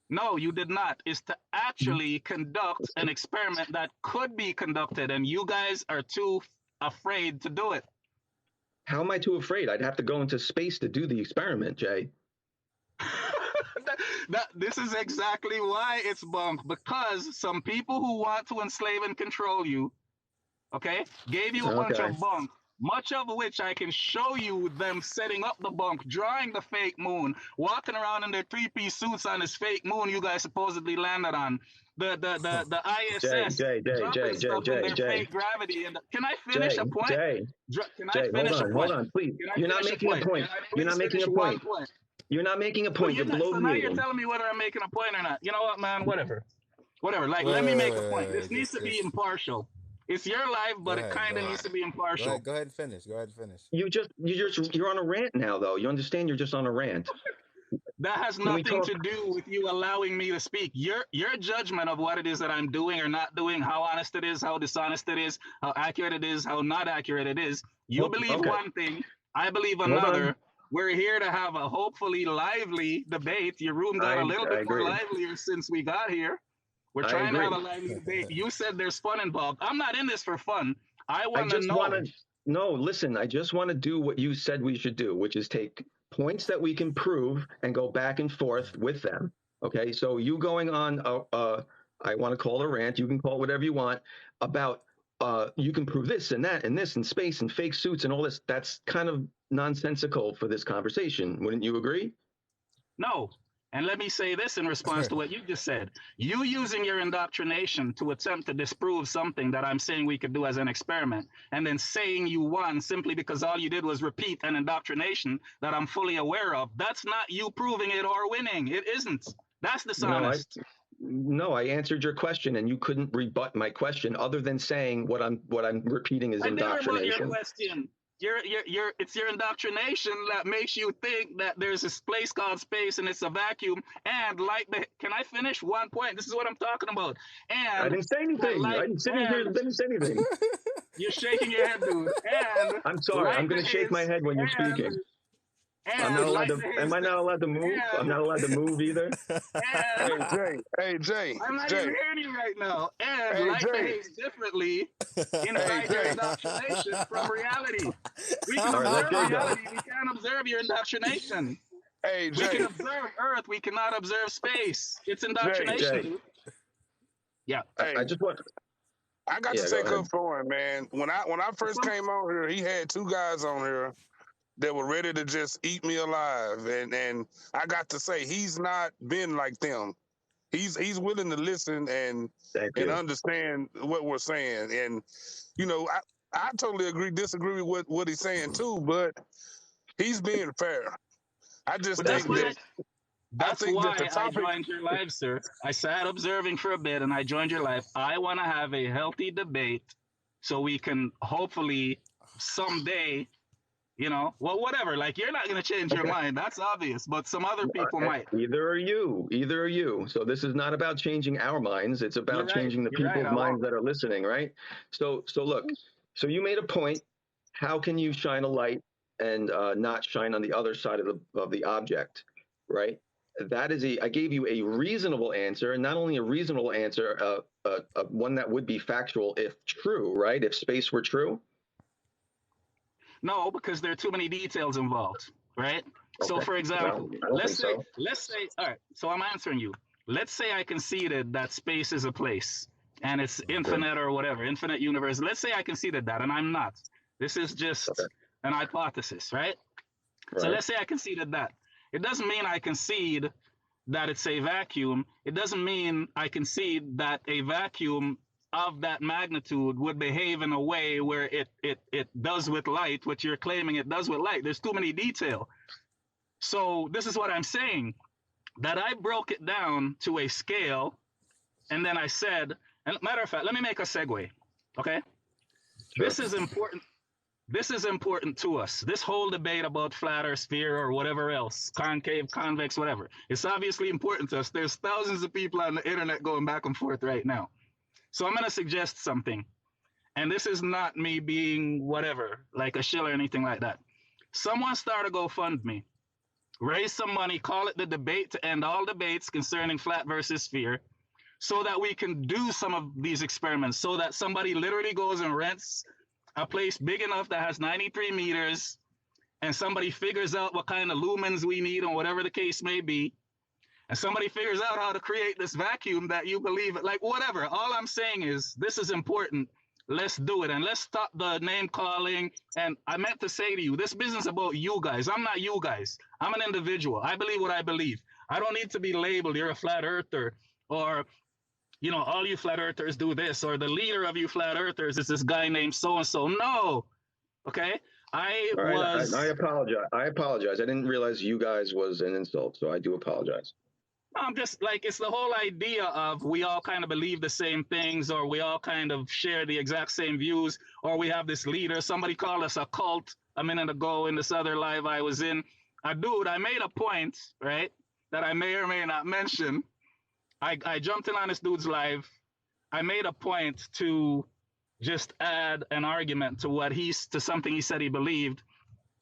no, you did not, is to actually conduct an experiment that could be conducted, and you guys are too afraid to do it. How am I too afraid? I'd have to go into space to do the experiment, Jay. This is exactly why it's bunk, because some people who want to enslave and control you, okay, gave you a bunch of bunk, much of which I can show you them setting up the bunk, drawing the fake moon, walking around in their 3-piece suits on this fake moon you guys supposedly landed on. The ISS dropping stuff in their fake gravity. And can I finish a point? Can I finish a point? Hold on, please. You're not making a point. You're not making a point. You're not making a point. So now you're telling me whether I'm making a point or not. You know what, man? Whatever. Like, let me make a point. This needs to be impartial. It's your life, but it kind of needs to be impartial. Go ahead and finish. You're on a rant now, though. You understand? You're just on a rant. That has nothing to do with you allowing me to speak. Your judgment of what it is that I'm doing or not doing, how honest it is, how dishonest it is, how accurate it is, how not accurate it is. You believe one thing, I believe another. We're here to have a hopefully lively debate. Your room got a little bit more livelier since we got here. We're trying to have a lively debate. You said there's fun involved. I'm not in this for fun. I want to know. No, listen, I just want to do what you said we should do, which is take points that we can prove and go back and forth with them. Okay, so you going on, I want to call it a rant, you can call it whatever you want, about you can prove this and that and this and space and fake suits and all this. That's kind of nonsensical for this conversation. Wouldn't you agree? No. And let me say this in response to what you just said. You using your indoctrination to attempt to disprove something that I'm saying we could do as an experiment, and then saying you won simply because all you did was repeat an indoctrination that I'm fully aware of. That's not you proving it or winning. It isn't. That's dishonest. No, I answered your question, and you couldn't rebut my question other than saying what I'm repeating is indoctrination. I didn't rebut your question. It's your indoctrination that makes you think that there's this place called space and it's a vacuum. And can I finish one point? This is what I'm talking about. And I didn't say anything. I didn't say anything. You're shaking your head, dude. And I'm sorry. I'm going to shake my head when you're speaking. I'm not And allowed like to. the Am I not allowed to move? I'm not allowed to move either. and Hey Jay, I'm not even Jay, hearing you right now. And hey light Jay, behaves differently hey inside your Jay, indoctrination from reality. We can All right, let observe Jay go. reality. We can't observe your indoctrination. hey We can Jay, observe Earth. We cannot observe space. It's Jay. indoctrination, Jay, dude. Yeah. Hey, I just want. I got to Yeah, go take up ahead. for him, man. When I first Some, came on here, he had two guys on here that were ready to just eat me alive, and I got to say he's not been like them. He's willing to listen Thank and you. understand what we're saying, and I totally disagree with what he's saying too, but he's being fair. I just but Thank think you. that the I topic. joined your live, sir. I sat observing for a bit and I joined your live. I want to have a healthy debate so we can hopefully someday, well, whatever. Like, you're not going to change your Okay. mind. That's obvious, but some other people might. Either are you. Either are you. So this is not about changing our minds. It's You're about right. changing the You're right. people's I minds won't. that are listening, right? So look. So you made a point. How can you shine a light and not shine on the other side of the object, right? That is I gave you a reasonable answer, and not only a reasonable answer, one that would be factual if true, right? If space were true. No, because there are too many details involved, right? So, Okay. for example, Well, I don't think so. let's say, all right. So I'm answering you. Let's say I conceded that space is a place and it's Okay. infinite or whatever, infinite universe. Let's say I conceded that, and I'm not. This is just Okay. an hypothesis, right? So Right. let's say I conceded that. It doesn't mean I concede that it's a vacuum. It doesn't mean I concede that a vacuum of that magnitude would behave in a way where it does with light what you're claiming it does with light. There's too many detail. So this is what I'm saying, that I broke it down to a scale, and then I said, and matter of fact, let me make a segue. Okay. Sure. This is important. This is important to us. This whole debate about flat or sphere or whatever else, concave, convex, whatever. It's obviously important to us. There's thousands of people on the internet going back and forth right now. So I'm going to suggest something. And this is not me being whatever, like a shill or anything like that. Someone start a GoFundMe. Raise some money, call it the debate to end all debates concerning flat versus sphere, so that we can do some of these experiments, so that somebody literally goes and rents a place big enough that has 93 meters, and somebody figures out what kind of lumens we need and whatever the case may be, and somebody figures out how to create this vacuum that you believe, like whatever. All I'm saying is this is important. Let's do it, and let's stop the name calling. And I meant to say to you, this business about you guys. I'm not you guys. I'm an individual. I believe what I believe. I don't need to be labeled you're a flat earther, or all you flat earthers do this, or the leader of you flat earthers is this guy named so and so. No, okay. All right. I apologize. I didn't realize you guys was an insult, so I do apologize. I'm just like, it's the whole idea of we all kind of believe the same things, or we all kind of share the exact same views, or we have this leader. Somebody called us a cult a minute ago in this other live I was in. Dude, I made a point, right, that I may or may not mention. I jumped in on this dude's live. I made a point to just add an argument to something he said he believed.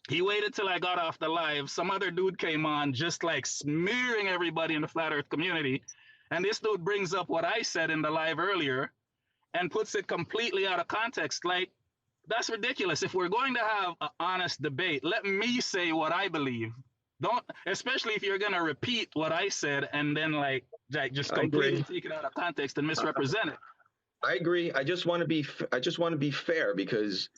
He waited till I got off the live. Some other dude came on, just like smearing everybody in the flat earth community. And this dude brings up what I said in the live earlier and puts it completely out of context. Like, that's ridiculous. If we're going to have an honest debate, let me say what I believe. Don't, especially if you're going to repeat what I said and then like just completely take it out of context and misrepresent it. I agree. I just want to be fair because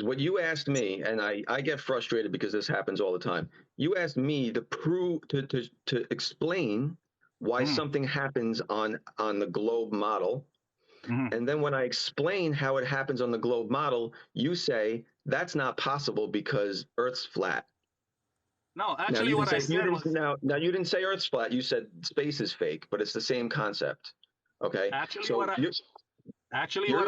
what you asked me, and I get frustrated because this happens all the time. You asked me to explain why something happens on the globe model. And then when I explain how it happens on the globe model, you say that's not possible because Earth's flat. No, actually what I said was... Now you didn't say Earth's flat. You said space is fake, but it's the same concept. Okay? Actually, so what I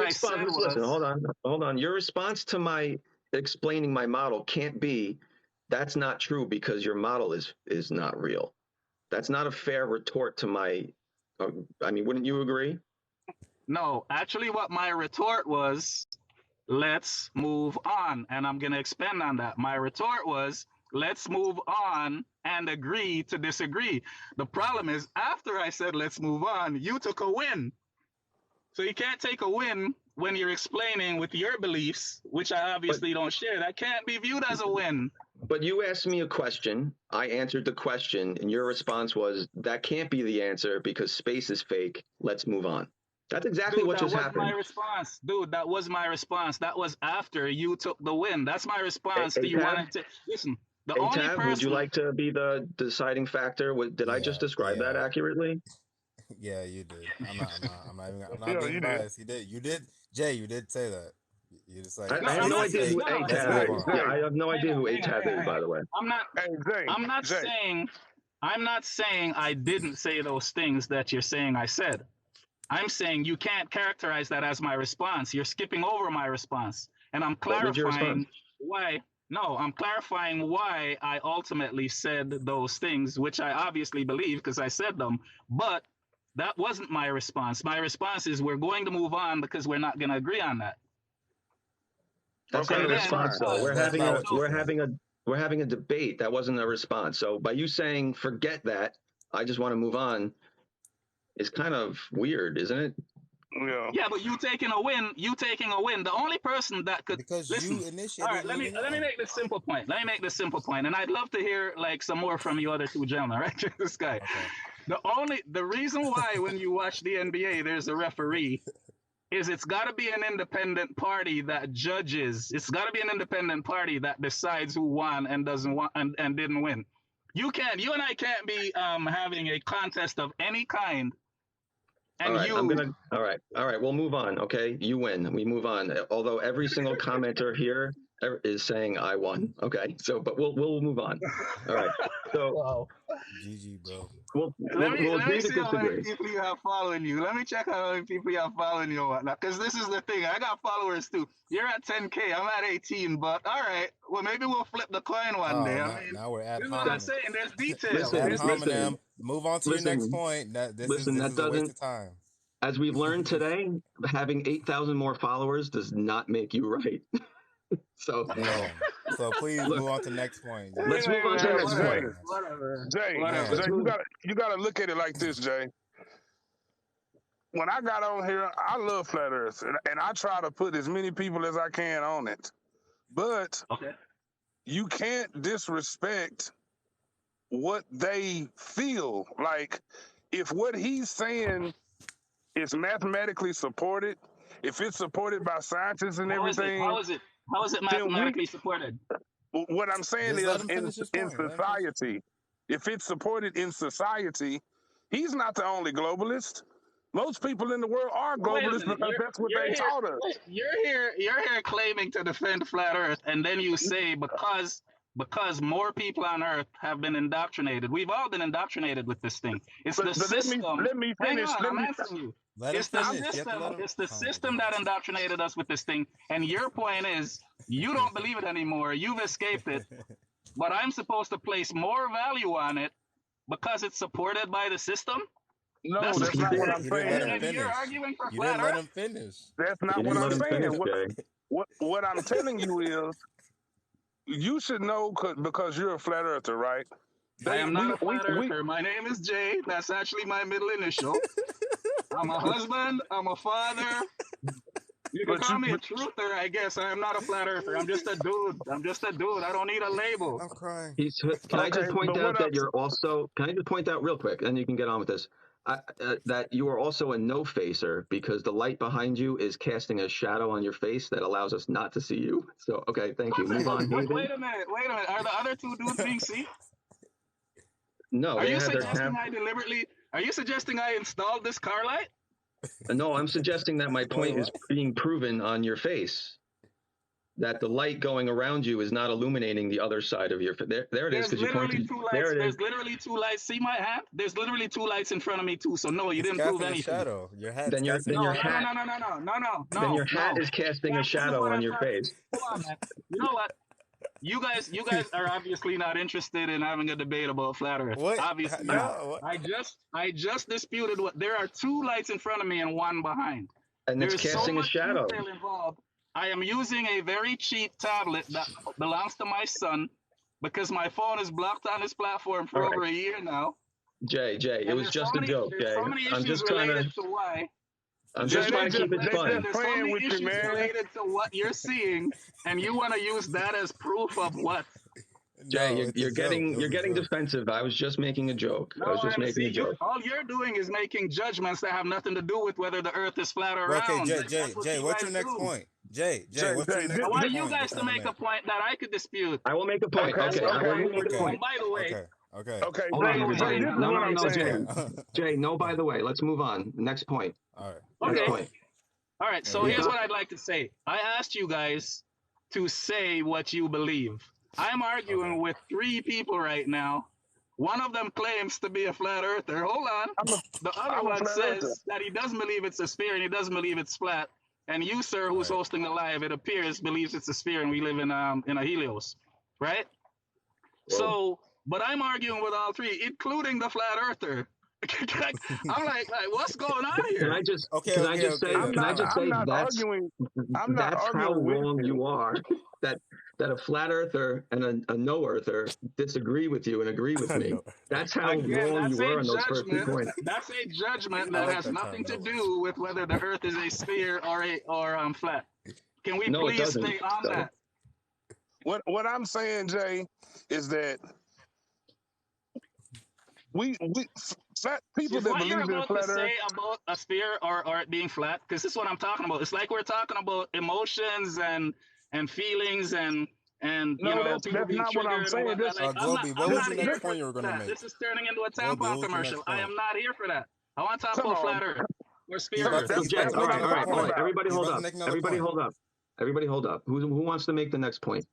said was... Listen, hold on. Your response to my explaining my model can't be, that's not true because your model is not real. That's not a fair retort to my... I mean, wouldn't you agree? No, actually what my retort was, let's move on. And I'm going to expand on that. My retort was, let's move on and agree to disagree. The problem is, after I said let's move on, you took a win. So you can't take a win when you're explaining with your beliefs, which I obviously don't share. That can't be viewed as a win. But you asked me a question. I answered the question, and your response was, that can't be the answer because space is fake. Let's move on. That's exactly Dude, what just that was happened. my response. Dude, that was my response. That was after you took the win. That's my response to you wanting to listen. The only Tab, person. would you like to be the deciding factor? Did I just describe that accurately? Yeah, you did. I'm not being biased. You did. Jay, you did say that. You just like, I have no idea who A-Tab is. Yeah, I have no idea who A-Tab is, by the way. I'm not saying I didn't say those things that you're saying I said. I'm saying you can't characterize that as my response. You're skipping over my response. And I'm clarifying why. No, I'm clarifying why I ultimately said those things, which I obviously believe because I said them. But that wasn't my response. My response is we're going to move on because we're not going to agree on that. That's not a response, though. We're having a debate. That wasn't a response. So by you saying forget that, I just want to move on, is kind of weird, isn't it? Yeah, but you taking a win. The only person that could listen. You initiated. All right, let me make this simple point. And I'd love to hear like some more from you other two gentlemen, right? This guy. Okay. The reason why when you watch the NBA there's a referee is it's got to be an independent party that judges. It's got to be an independent party that decides who won and doesn't want and didn't win. You and I can't be having a contest of any kind. And all right, we'll move on. Okay, you win. We move on. Although every single commenter here is saying I won. Okay, so but we'll move on. All right. So GG, bro. Let me see how many people you have following you. Let me check how many people you have following you and whatnot. Because this is the thing. I got followers too. You're at 10K. I'm at 18. But all right. Well, maybe we'll flip the coin one day. Now we're at. You know what I'm saying? There's details. Listen, move on to your next point. This is a waste of time. As we've learned today, having 8,000 more followers does not make you right. So please move on to the next point. Let's move on to the next point. Jay, you gotta look at it like this, Jay. When I got on here, I love Flat Earth, and I try to put as many people as I can on it. But you can't disrespect what they feel. Like, if what he's saying is mathematically supported, if it's supported by scientists and everything, how is it mathematically supported? What I'm saying is, in society, if it's supported in society, he's not the only globalist. Most people in the world are globalists because that's what they taught us. You're here claiming to defend Flat Earth, and then you say because more people on Earth have been indoctrinated. We've all been indoctrinated with this thing. It's the system. Let me finish. I'm answering you. It's the system that indoctrinated us with this thing. And your point is, you don't believe it anymore. You've escaped it. But I'm supposed to place more value on it because it's supported by the system? No, that's not what I'm saying. You're arguing for You Flat didn't let Earth? him finish. That's not what I'm saying. What I'm telling you is, you should know because you're a Flat Earther, right? I am not a Flat Earther. My name is Jay. That's actually my middle initial. I'm a husband. I'm a father. You can call me a truther, I guess. I am not a Flat Earther. I'm just a dude. I don't need a label. I'm crying. Can I just point out that you're also? Can I just point out real quick, and you can get on with this? That you are also a no-facer because the light behind you is casting a shadow on your face that allows us not to see you. So, okay, thank you. Move on. Wait a minute. Are the other two dudes being seen? No. Are you suggesting I installed this car light? No, I'm suggesting that my point is being proven on your face. That the light going around you is not illuminating the other side of your face. There it is. There's literally two lights. See my hat? There's literally two lights in front of me too. So no, you didn't prove anything. Shadow. Your hat. Then your hat. No. Then your hat is casting a shadow on your face. Come on, man. You know what? You guys are obviously not interested in having a debate about Flat Earth. What? Obviously No. not. I just disputed what. There are two lights in front of me and one behind. And it's casting a shadow. Involved. I am using a very cheap tablet that belongs to my son because my phone is blocked on this platform for All right. over a year now. Jay, it And was just a joke, there's Jay. so many I'm issues just trying related to to why. I'm Jay, just trying to keep it they fun. just There's so playing many with you, issues man. related to what you're seeing, and you want to use that as proof of what? Jay, No, it's a you're joke. It was a getting joke. defensive. I was just making a joke. I No, was just I'm making a see you. joke. All you're doing is making judgments that have nothing to do with whether the Earth is flat or Well, okay, round. That's what Jay, you what's your guys next do. point? Jay, Jay, what's your I next want you point guys that you're to gonna make a make? point that I could dispute. I will make a Right? point. That's Okay, what I I'm will trying to make a do. point. And by the way, Okay. Okay, Hold on, Jay, everybody. this is No, what no, I'm no, saying. Jay, no, by the way, let's move on. Next point. All right. Next okay. point. All right. So Yeah. here's what I'd like to say. I asked you guys to say what you believe. I'm arguing Okay. with 3 people right now. One of them claims to be a flat earther. Hold on. The other I'm a one flat earther. says that he doesn't believe it's a sphere and he doesn't believe it's flat. And you, sir, who's Right. hosting the live, it appears believes it's a sphere and we live in a helios, right? Well, So, but I'm arguing with all 3, including the flat earther. I'm like, what's going on can here? I just Okay. can I just say I'm not that's arguing. I'm not how arguing with wrong you. you are that a flat earther and a no earther disagree with you and agree with me. No. That's how Again, wrong you that's a were on those first 2 judgment. points. That's a judgment I that like has that nothing term, to no do with whether the Earth is a sphere or flat. Can we No, it please doesn't. stay on So, that? What I'm saying, Jay, is that we flat people Is that what you're believe in about to flat Earth. say about a sphere or it being flat? Because this is what I'm talking about. It's like we're talking about emotions and feelings and you No, know people that's being not what I'm triggered and saying. whatnot. Like Globey, what I'm was not your here next for point you were gonna that. make? This is turning into a Globey, tampon what was your next commercial. I point? am not here for that. I want to talk Come about on. flat Earth or He's sphere about Earth. to, so he's Jay, about to all make right, another hold point. on. Everybody He's hold about up. to make another Everybody point. hold up. Everybody hold up. Who wants to make the next point?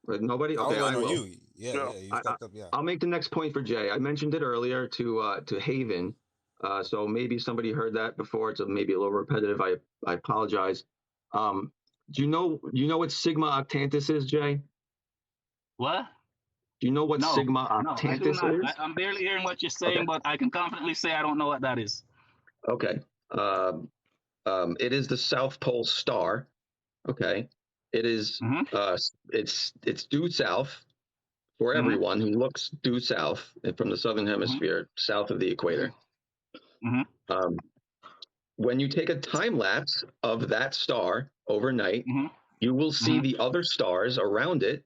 Nobody? I was Okay, I waiting on will. you. Yeah, Yeah. you stepped up. Yeah. I'll make the next point for Jay. I mentioned it earlier to Haven, so maybe somebody heard that before. It's maybe a little repetitive. I apologize. Do you know what sigma octantis is, Jay? What? Do you know what No, sigma no, I do octantis not. is? I'm barely hearing what you're saying, Okay. but I can confidently say I don't know what that is. Okay. It is the South Pole star. Okay. It is. It's due south for everyone who looks due south from the southern hemisphere, south of the equator. When you take a time lapse of that star overnight, you will see the other stars around it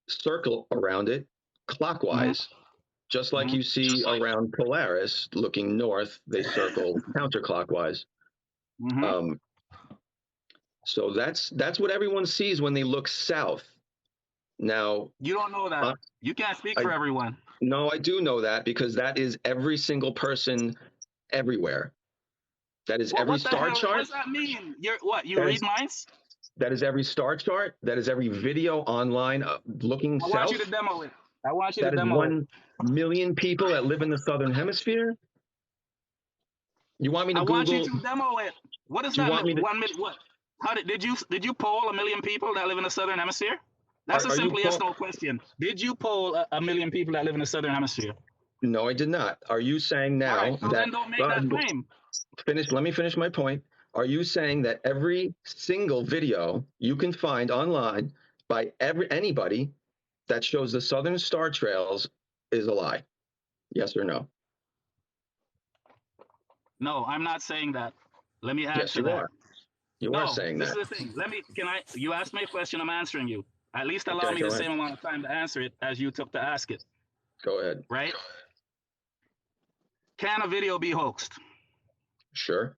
circle around it clockwise, just like you see around Polaris looking north, they circle counterclockwise. So that's what everyone sees when they look south. Now, you don't know that. You can't speak for everyone. No, I do know that because that is every single person everywhere. That is every star chart. What does that mean? You read minds? That is every star chart. That is every video online looking south. I want you to demo it. I want you that to demo it. That is 1 million people that live in the southern hemisphere. You want me to Google? I want you to demo it. What does that mean? 1 million. What? How did you poll 1 million people that live in the southern hemisphere? That's a simple yes no question. Did you poll 1 million people that live in the southern hemisphere? No, I did not. Are you saying now so then don't make that claim. Let me finish my point. Are you saying that every single video you can find online by anybody that shows the southern star trails is a lie? Yes or no? No, I'm not saying that. Let me answer yes, that. Are. You are saying that. This is the thing. You asked me a question, I'm answering you. At least allow me the same amount of time to answer it as you took to ask it. Go ahead. Right? Can a video be hoaxed? Sure.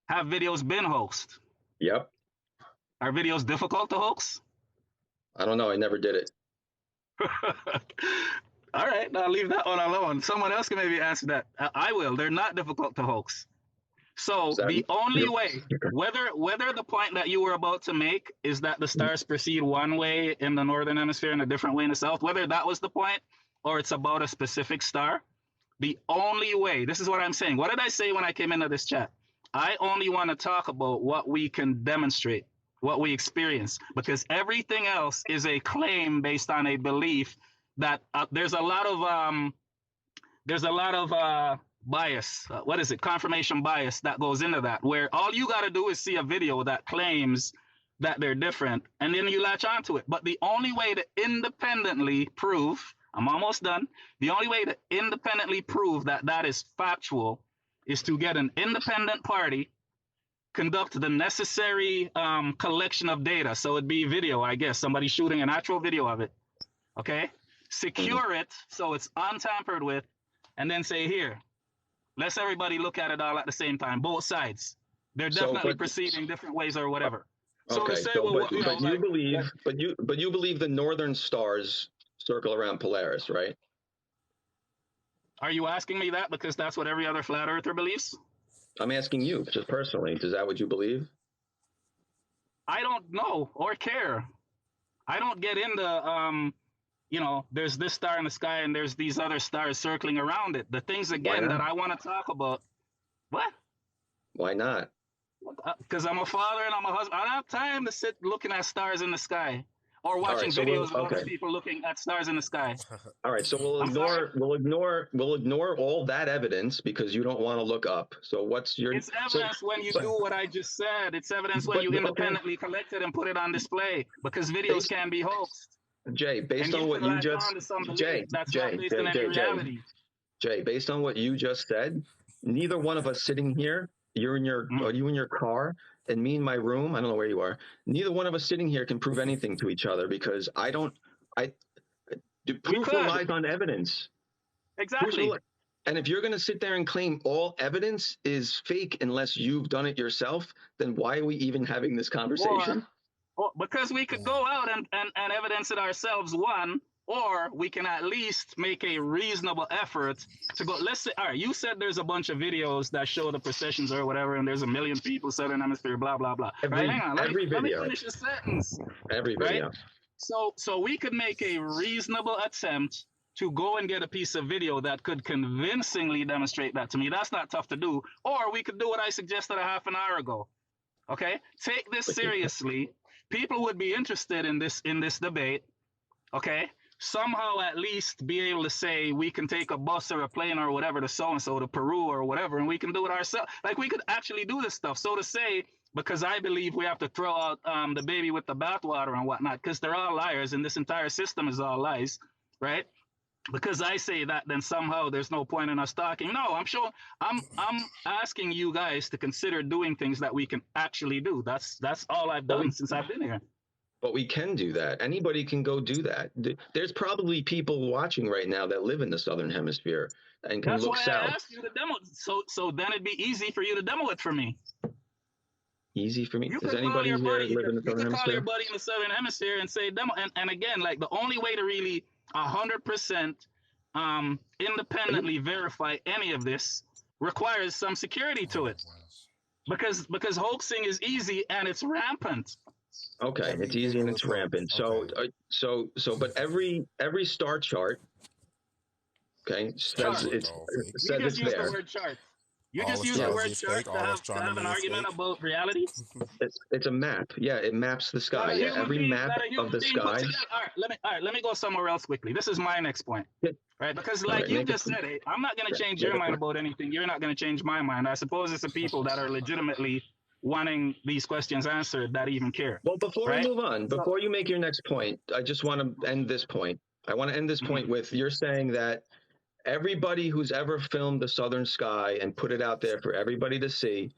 Have videos been hoaxed? Yep. Are videos difficult to hoax? I don't know. I never did it. All right, I'll leave that one alone. Someone else can maybe answer that. I will. They're not difficult to hoax. So the only way, whether the point that you were about to make is that the stars proceed one way in the northern hemisphere and a different way in the south, whether that was the point or it's about a specific star, the only way, this is what I'm saying. What did I say when I came into this chat? I only want to talk about what we can demonstrate, what we experience, because everything else is a claim based on a belief that there's a lot of bias. Confirmation bias that goes into that, where all you got to do is see a video that claims that they're different, and then you latch onto it. But the only way to independently prove, I'm almost done. The only way to independently prove that that is factual is to get an independent party, conduct the necessary collection of data. So it'd be video, I guess, somebody shooting an actual video of it. Okay, secure it so it's untampered with, and then say, here, let's everybody look at it all at the same time, both sides. They're definitely proceeding different ways or whatever. So okay, to say, so, well, but you believe the northern stars circle around Polaris, right? Are you asking me that because that's what every other flat earther believes? I'm asking you, just personally. Is that what you believe? I don't know or care. I don't get into, you know, there's this star in the sky and there's these other stars circling around it. The things, again, that I want to talk about. What? Why not? Because I'm a father and I'm a husband. I don't have time to sit looking at stars in the sky or watching videos of other people looking at stars in the sky. All right, so we'll ignore all that evidence because you don't want to look up. So what's your? It's evidence when you do what I just said. It's evidence when you independently collect it and put it on display because videos can be hoaxed. Jay, based on what you just Jay, based on what you just said, neither one of us sitting here, you in your car, and me in my room, I don't know where you are. Neither one of us sitting here can prove anything to each other because proof relies on evidence. Exactly. And if you're going to sit there and claim all evidence is fake unless you've done it yourself, then why are we even having this conversation? Because we could go out and evidence it ourselves, one, or we can at least make a reasonable effort to go. Let's say, all right, you said there's a bunch of videos that show the processions or whatever, and there's a million people, Southern Hemisphere, blah, blah, blah. Right? Hang on, let me finish the sentence. Every video. Right? So we could make a reasonable attempt to go and get a piece of video that could convincingly demonstrate that to me. That's not tough to do. Or we could do what I suggested a half an hour ago. Okay? Take this seriously. People would be interested in this debate, okay? Somehow at least be able to say we can take a bus or a plane or whatever to so-and-so, to Peru or whatever, and we can do it ourselves. Like, we could actually do this stuff. So to say, because I believe we have to throw out the baby with the bathwater and whatnot, because they're all liars and this entire system is all lies, right? Because I say that, then somehow there's no point in us talking. No, I'm asking you guys to consider doing things that we can actually do. That's all I've done since I've been here. But we can do that. Anybody can go do that. There's probably people watching right now that live in the Southern Hemisphere and can look south. That's why I asked you to demo. So then it'd be easy for you to demo it for me. Easy for me? Does anybody here live in the Southern Hemisphere? You can call your buddy in the Southern Hemisphere and say demo. And again, like, the only way to really 100% independently verify any of this requires some security to it, because hoaxing is easy and it's rampant. Okay, it's easy and it's rampant. So but every star chart, okay, says it's there. The word chart. You just use the word chart to have an argument about reality? It's a map. Yeah, it maps the sky. Yeah, every map of the sky. All right, let me go somewhere else quickly. This is my next point. Right? Because like you just said, I'm not going to change your mind about anything. You're not going to change my mind. I suppose it's the people that are legitimately wanting these questions answered that even care. Well, before we move on, before you make your next point, I just want to end this point. I want to end this point with, you're saying that everybody who's ever filmed the southern sky and put it out there for everybody to see,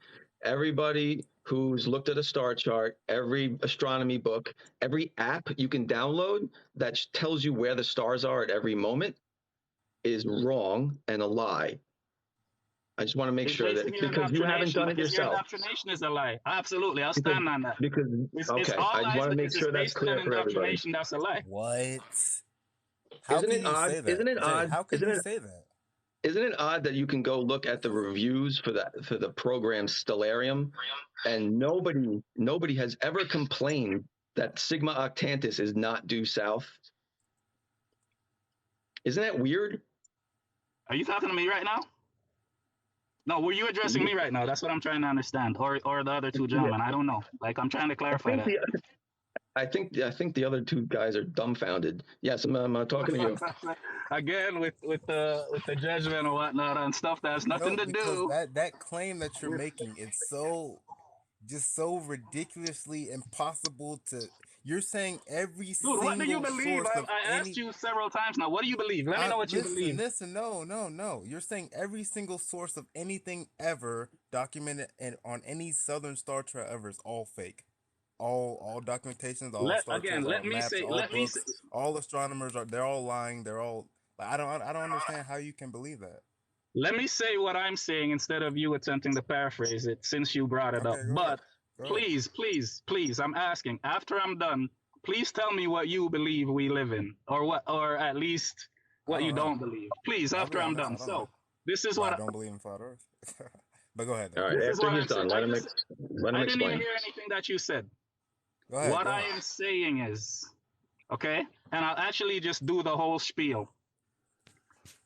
everybody who's looked at a star chart, every astronomy book, every app you can download that tells you where the stars are at every moment is wrong and a lie. I just want to make sure that, because you haven't done it yourself. Your indoctrination is a lie. Absolutely. I'll stand on that. Okay, I just want to make sure that's clear for everybody. That's a lie. What? Isn't it odd? Isn't it odd? How can you say that? Isn't it odd that you can go look at the reviews for the program Stellarium, and nobody has ever complained that Sigma Octantis is not due south? Isn't that weird? Are you talking to me right now? No, were you addressing me right now? That's what I'm trying to understand, or the other two gentlemen. I don't know. Like, I'm trying to clarify that. I think the other two guys are dumbfounded. Yes, I'm talking to you. Again, with the judgment and whatnot on stuff that has nothing to do. That claim that you're making, it's so just so ridiculously impossible to. You're saying every Dude, what do you single believe? source of I asked any. you several times now. What do you believe? Let me know what you Listen, believe. listen. No. You're saying every single source of anything ever documented on any Southern Star Trek ever is all fake. All documentations, all Star Trek, all Let me maps, say, all books, all astronomers they're all lying. They're all. Like, I don't understand how you can believe that. let me say what I'm saying instead of you attempting to paraphrase it since you brought it up. Okay, go ahead. But please, I'm asking, after I'm done, please tell me what you believe we live in, or at least what you don't believe. Please, I'll be after I'm honest, done. I don't So know. this is But I what don't believe in flat Earth. But go ahead. All Though. right, this is after what he's I'm saying. done, let him I didn't even explain. hear anything that you said. Go ahead. What Go I ahead. am saying is, okay, and I'll actually just do the whole spiel.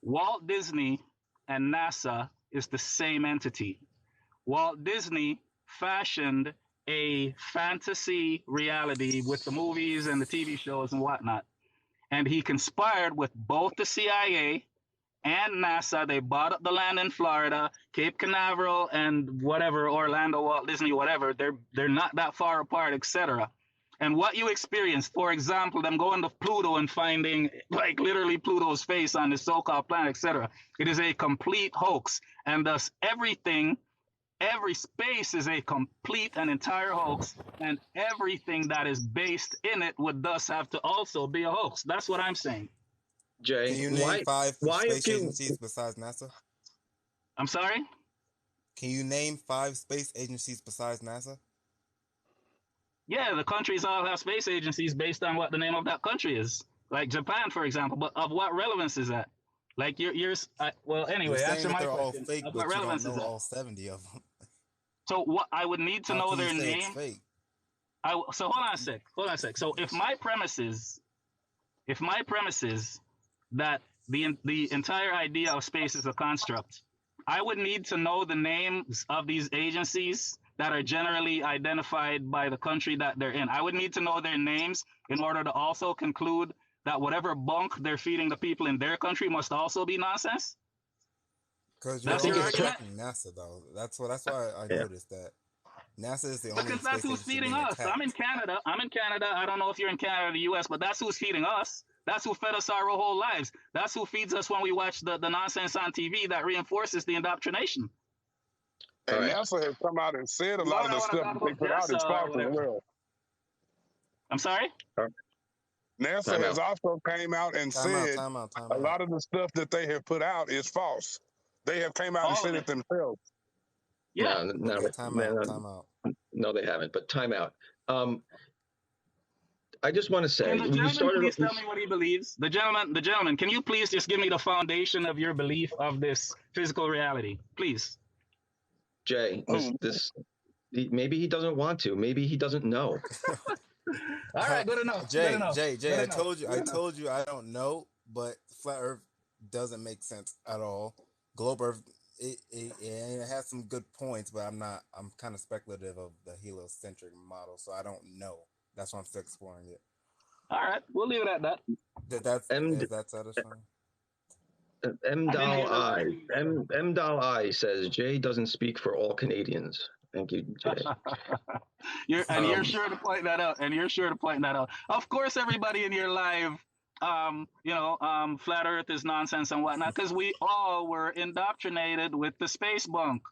Walt Disney and NASA is the same entity. Walt Disney fashioned a fantasy reality with the movies and the TV shows and whatnot. And he conspired with both the CIA and NASA. They bought up the land in Florida, Cape Canaveral, and whatever, Orlando, Walt Disney, whatever. They're not that far apart, etc. And what you experienced, for example, them going to Pluto and finding like literally Pluto's face on the so-called planet, etc. It is a complete hoax, and thus every space is a complete and entire hoax, and everything that is based in it would thus have to also be a hoax. That's what I'm saying. Jay, Can you name five why space agencies besides NASA? I'm sorry? Can you name 5 space agencies besides NASA? Yeah, the countries all have space agencies based on what the name of that country is. Like Japan, for example. But of what relevance is that? Like well, anyway, You're saying answer that my they're all question. fake, Of what but you don't relevance is know that? all 70 of them. So what I would need to How know can you their say it's name. fake? So hold on a sec. So if my premise is that the entire idea of space is a construct, I would need to know the names of these agencies that are generally identified by the country that they're in. I would need to know their names in order to also conclude that whatever bunk they're feeding the people in their country must also be nonsense. Because you're always attacking NASA, though. That's why I noticed that NASA is the only because space that's who's agency feeding being us. attacked. I'm in Canada. I don't know if you're in Canada or the US, but that's who's feeding us. That's who fed us our whole lives. That's who feeds us when we watch the nonsense on TV that reinforces the indoctrination. And NASA has come out and said a lot of the stuff that they put out is false as well. I'm sorry? NASA has also came out and said a lot of the stuff that they have put out is false. They have came out and said it themselves. Yeah. Time out. No, they haven't. But time out. I just want to say, can the gentleman please tell me what he believes? The gentleman, can you please just give me the foundation of your belief of this physical reality, please? Jay, maybe he doesn't want to. Maybe he doesn't know. All right, good enough. Jay, I told you I don't know, but flat Earth doesn't make sense at all. Globe Earth, it has some good points, but I'm kind of speculative of the heliocentric model, so I don't know. That's why I'm still exploring it. All right, we'll leave it at that. Is that satisfying? M. I says Jay doesn't speak for all Canadians. Thank you, Jay. You're sure to point that out. Of course, everybody in your live, flat Earth is nonsense and whatnot, because we all were indoctrinated with the space bunk.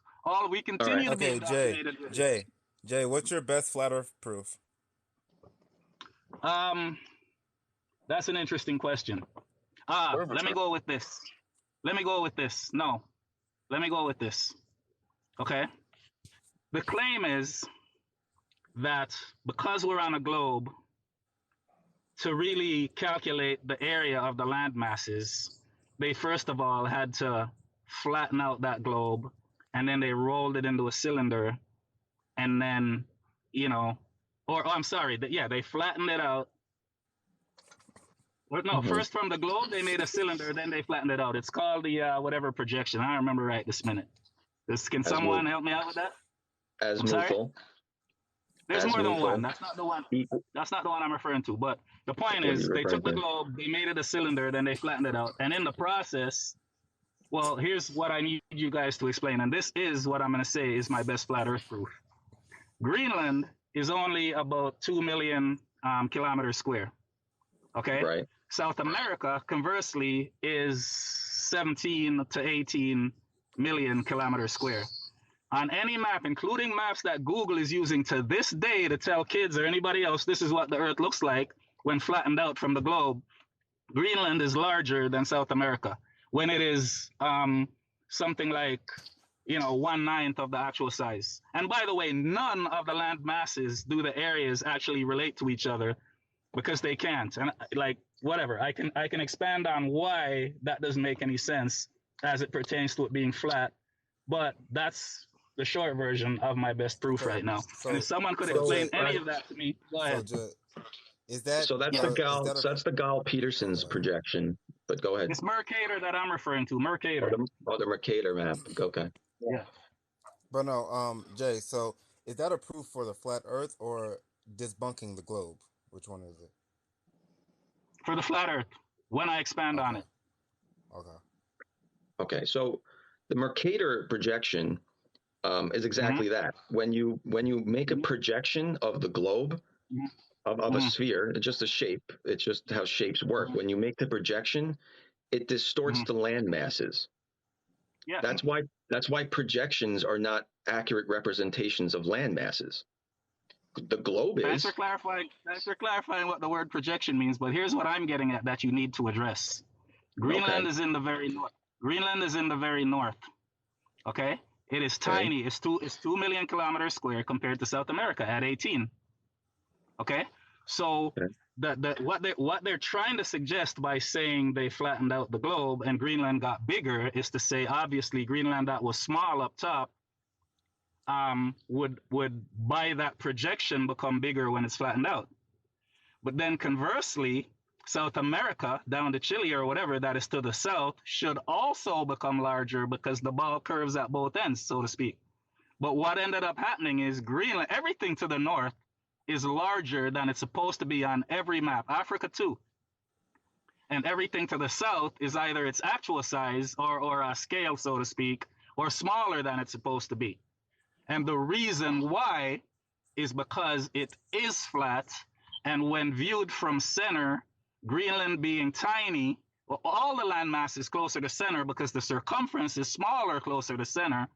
We continue to be indoctrinated with it. Jay, what's your best flat Earth proof? That's an interesting question. Let me go with this. No, let me go with this. Okay. The claim is that because we're on a globe, to really calculate the area of the land masses, they first of all had to flatten out that globe, and then they rolled it into a cylinder, and then, they flattened it out. First from the globe, they made a cylinder, then they flattened it out. It's called the whatever projection. I don't remember right this minute. Can someone help me out with that? There's more than one. That's not the one. That's not the one I'm referring to. But the point is, they took the globe, they made it a cylinder, then they flattened it out. And in the process, well, here's what I need you guys to explain. And this is what I'm going to say is my best flat Earth proof. Greenland is only about 2 million kilometers square. Okay. Right. South America, conversely, is 17 to 18 million kilometers square. On any map, including maps that Google is using to this day to tell kids or anybody else this is what the Earth looks like when flattened out from the globe, Greenland is larger than South America when it is something like, 1/9 of the actual size. And by the way, none of the land masses do the areas actually relate to each other because they can't. And whatever, I can expand on why that doesn't make any sense as it pertains to it being flat, but that's the short version of my best proof right now. And if someone could explain any of that to me, go ahead. That's the Gall-Peterson's projection. But go ahead. It's Mercator that I'm referring to. Mercator. The Mercator map. Okay. Yeah. But no, Jay. So is that a proof for the flat Earth or disbunking the globe? Which one is it? For the flat Earth. When I expand on it. Okay. Okay. So the Mercator projection is exactly that. When you make a projection of the globe, of a sphere, it's just a shape. It's just how shapes work. When you make the projection, it distorts the land masses. Yeah. That's why projections are not accurate representations of land masses. The globe is. Thanks for clarifying what the word projection means, but here's what I'm getting at that you need to address. Greenland is in the very north. Greenland is in the very north. Okay? It is tiny. It's 2 million kilometers square compared to South America at 18. Okay, so what they're trying to suggest by saying they flattened out the globe and Greenland got bigger is to say obviously Greenland that was small up top would by that projection become bigger when it's flattened out. But then conversely, South America down to Chile or whatever that is to the south should also become larger because the ball curves at both ends, so to speak. But what ended up happening is Greenland, everything to the north is larger than it's supposed to be on every map, Africa too. And everything to the south is either its actual size or a scale, so to speak, or smaller than it's supposed to be. And the reason why is because it is flat, and when viewed from center, Greenland being tiny, well, all the landmass is closer to center because the circumference is smaller closer to center.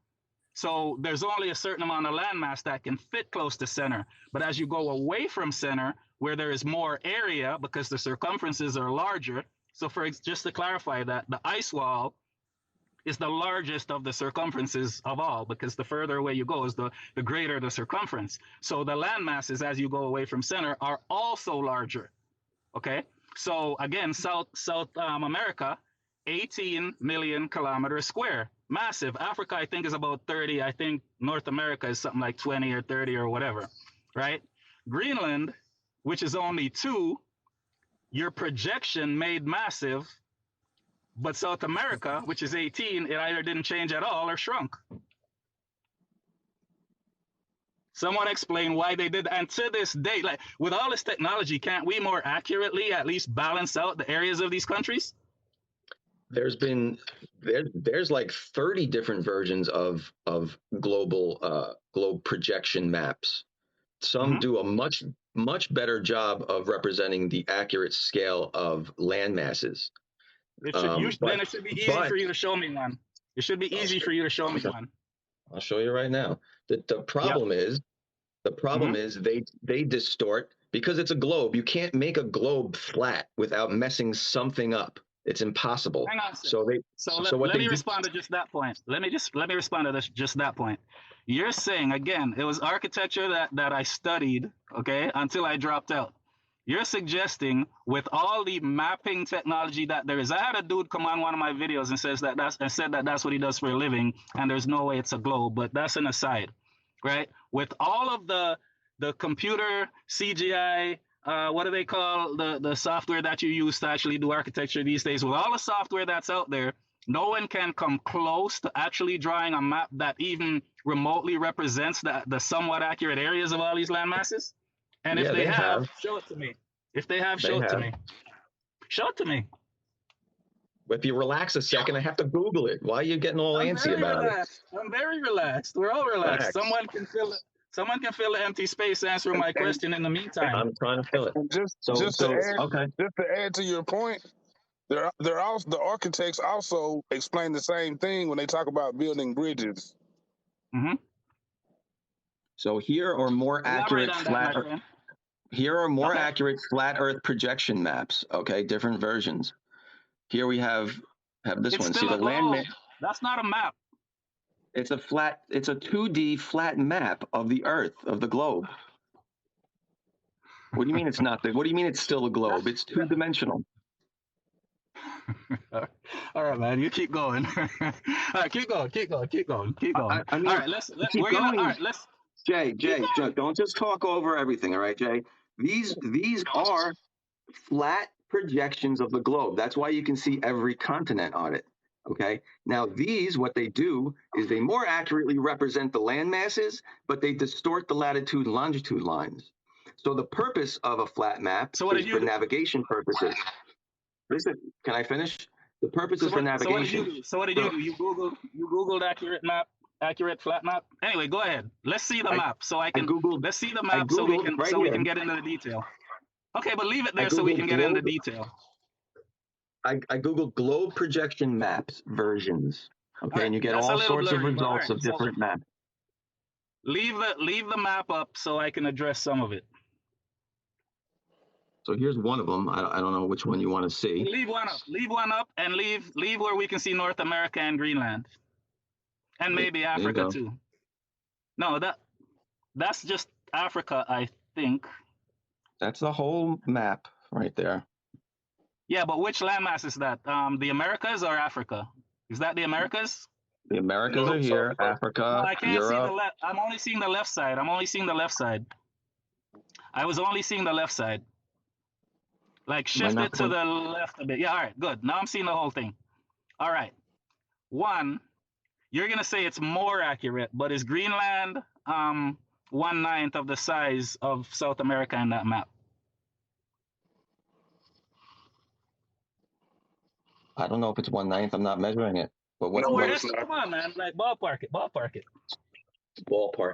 So there's only a certain amount of landmass that can fit close to center. But as you go away from center, where there is more area because the circumferences are larger. So just to clarify that, the ice wall is the largest of the circumferences of all because the further away you go is the greater the circumference. So the landmasses as you go away from center are also larger. Okay. So again, South America, 18 million kilometers square. Massive. Africa, I think, is about 30. I think North America is something like 20 or 30 or whatever, right? Greenland, which is only 2, your projection made massive, but South America, which is 18, it either didn't change at all or shrunk. Someone explain why they did. And to this day, like with all this technology, can't we more accurately at least balance out the areas of these countries? There's like 30 different versions of globe projection maps. Some do a much better job of representing the accurate scale of land masses. Then it should be easy for you to show me one. It should be easy for you to show me one. I'll show you right now. The problem is they distort because it's a globe. You can't make a globe flat without messing something up. It's impossible. Hang on. Let me respond to just that point. Let me respond to just that point. You're saying again, it was architecture that I studied, okay, until I dropped out. You're suggesting with all the mapping technology that there is. I had a dude come on one of my videos and said that that's what he does for a living, and there's no way it's a globe, but that's an aside, right? With all of the computer CGI. What do they call the software that you use to actually do architecture these days? With all the software that's out there, no one can come close to actually drawing a map that even remotely represents the somewhat accurate areas of all these land masses. And if they have, show it to me. If they have, show it to me. Show it to me. If you relax a second, I have to Google it. Why are you getting all antsy about it? I'm very relaxed. We're all relaxed. Someone can Someone can fill the empty space, answer my question in the meantime. I'm trying to fill it. And just to add to your point, they're also the architects also explain the same thing when they talk about building bridges. Mm-hmm. So here are more accurate flat Earth projection maps. Okay, different versions. Here we have this one. See the land. That's not a map. It's a 2D flat map of the Earth, of the globe. What do you mean it's not? What do you mean it's still a globe? It's two-dimensional. All right, man. You keep going. All right, keep going. I mean, all right, let's. Jay, don't just talk over everything. All right, Jay. These are flat projections of the globe. That's why you can see every continent on it. Okay. Now what they do is they more accurately represent the land masses, but they distort the latitude and longitude lines. So the purpose of a flat map is for navigation purposes. Listen, can I finish? The purpose is for navigation. So what did you do? You Googled accurate flat map? Anyway, go ahead. Let's see the map let's see the map so we can get into the detail. Okay, but leave it there so we can get into detail. I Googled globe projection maps versions. Okay, and you get all sorts of results of different maps. Leave the map up so I can address some of it. So here's one of them. I don't know which one you want to see. Leave one up, and leave where we can see North America and Greenland, and maybe Africa too. No, that's just Africa, I think. That's the whole map right there. Yeah, but which landmass is that? The Americas or Africa? Is that the Americas? The Americas are here. Africa, I can't Europe. see the left. I'm only seeing the left side. I was only seeing the left side. Like shift it to the left a bit. Yeah, all right, good. Now I'm seeing the whole thing. All right. One, you're gonna say it's more accurate, but is Greenland 1/9 of the size of South America in that map? I don't know if it's 1/9. I'm not measuring it. But what? Come on, man! Like ballpark it. Ballpark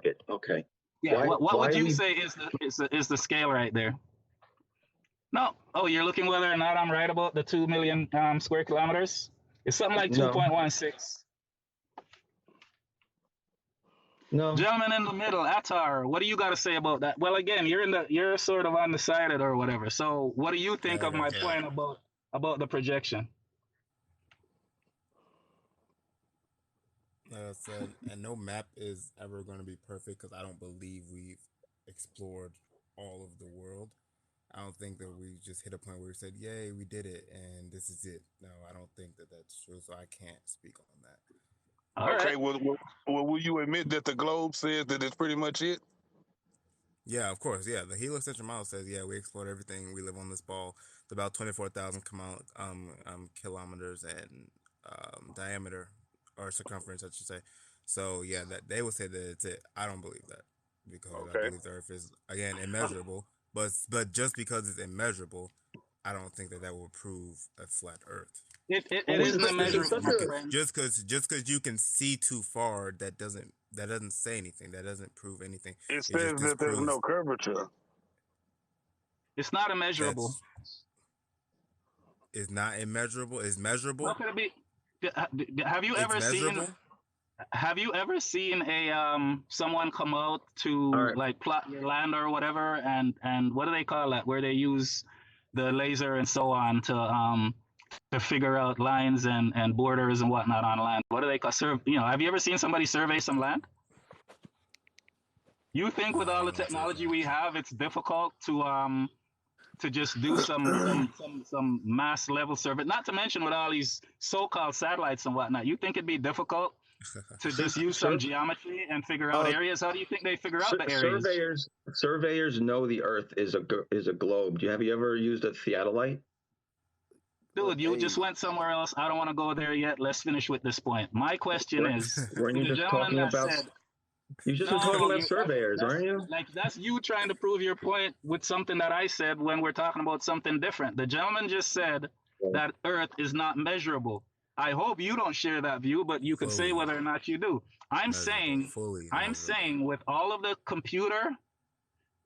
it. Okay. Yeah. What would you say is the scale right there? No. Oh, you're looking whether or not I'm right about the 2 million square kilometers? It's something like 2.16. No. Gentleman in the middle, Attar, what do you got to say about that? Well, again, you're sort of undecided or whatever. So, what do you think of my point about the projection? Like I said, and no map is ever going to be perfect because I don't believe we've explored all of the world. I don't think that we just hit a point where we said, yay, we did it, and this is it. No, I don't think that that's true, so I can't speak on that. Okay, well, will you admit that the globe says that it's pretty much it? Yeah, of course, yeah. The heliocentric model says, yeah, we explored everything. We live on this ball. It's about 24,000 kilometers and diameter, or circumference, I should say. So, yeah, that they would say that it's it. I don't believe that because I believe the Earth is, again, immeasurable. But just because it's immeasurable, I don't think that will prove a flat Earth. It is immeasurable. Just because you can see too far, that doesn't say anything. That doesn't prove anything. It says that there's no curvature. It's not immeasurable. It's not immeasurable. It's measurable. How could it be? Have you ever seen? Have you ever seen a someone come out to like plot your land or whatever, and what do they call that? Where they use the laser and so on to figure out lines and borders and whatnot on land. What do they call have you ever seen somebody survey some land? You think with all the technology we have, it's difficult to just do some mass level survey? Not to mention with all these so-called satellites and whatnot. You think it'd be difficult to just use some geometry and figure out areas? How do you think they figure out the areas? Surveyors know the Earth is a globe. Have you ever used a theodolite? Dude, you just went somewhere else. I don't want to go there yet. Let's finish with this point. My question is, weren't you just talking about? You just were talking about surveyors, aren't you? Like that's you trying to prove your point with something that I said when we're talking about something different. The gentleman just said that Earth is not measurable. I hope you don't share that view, but you could say Fully whether or not you do. I'm measurable. saying, Fully I'm measurable. saying with all of the computer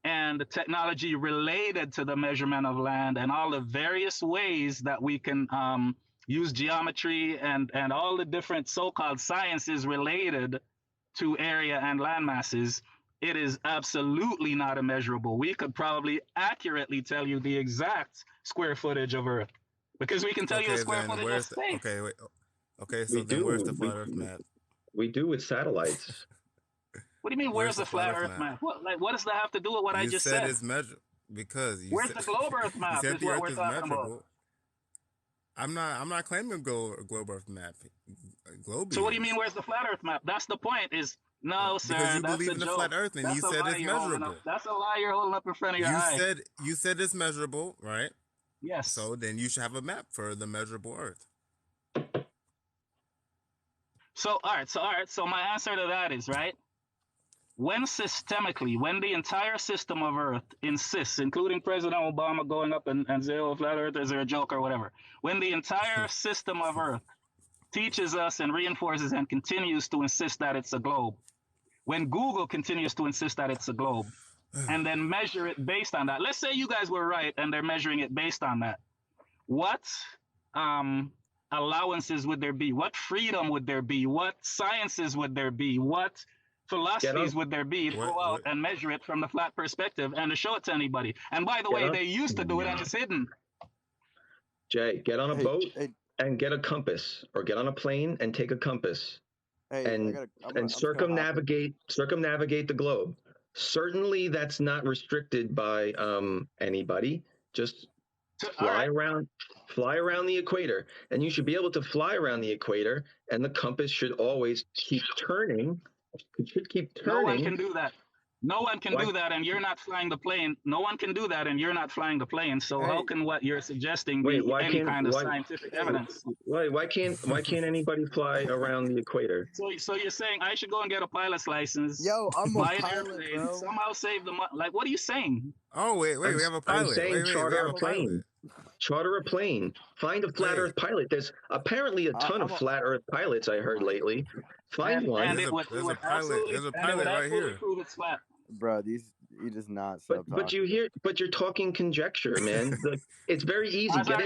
and the technology related to the measurement of land and all the various ways that we can use geometry and all the different so-called sciences related to area and land masses, it is absolutely not immeasurable. We could probably accurately tell you the exact square footage of Earth because we can tell you the Okay, square then footage of where's the space. okay? Wait. Okay, so We then where's do. the flat Earth map? We do with satellites. What do you mean? Where's Where's the the flat flat Earth Earth map? map? What does that have to do with what I You just said said? it's measure because you Where's said the globe Earth you map? said Is the what Earth we're is talking about. measurable. I'm not claiming a globe Earth map. Globe So what do you is mean? Where's the flat Earth map? That's the point. Is no, because sir. you That's believe a in the joke. flat Earth and you That's a said lie it's you're holding up. measurable. That's a lie you're holding up in front of your You eye. said it's measurable, right? Yes. So then you should have a map for the measurable Earth. So all right. So my answer to that is right. When systemically, when the entire system of Earth insists, including President Obama going up and say, "Oh, flat Earth is a joke" or whatever, when the entire system of Earth teaches us and reinforces and continues to insist that it's a globe, when Google continues to insist that it's a globe, and then measure it based on that. Let's say you guys were right and they're measuring it based on that. What allowances would there be? What freedom would there be? What sciences would there be? What philosophies would there be to go out and measure it from the flat perspective and to show it to anybody? And by the way, they used to do it and it's hidden. Jay, get on a boat and get a compass, or get on a plane and take a compass, and circumnavigate the globe. Certainly, that's not restricted by anybody. Just fly around the equator, and you should be able to fly around the equator, and the compass should always keep turning. It should keep turning. No one can do that. No one can do that, and you're not flying the plane. No one can do that, and you're not flying the plane. So how can what you're suggesting be any kind of scientific evidence? Why can't anybody fly around the equator? So you're saying I should go and get a pilot's license? Yo, I'm a buy an pilot, airplane, bro. somehow save the money. Like, what are you saying? Oh wait, we have a pilot. I'm saying wait, charter we have a plane. Charter a plane. Find a flat Earth pilot. There's apparently a ton of flat Earth pilots I heard lately. Find one. There's a pilot right here. Prove it's flat. Bro, you just not stop But you're talking conjecture, man. It's very easy. Get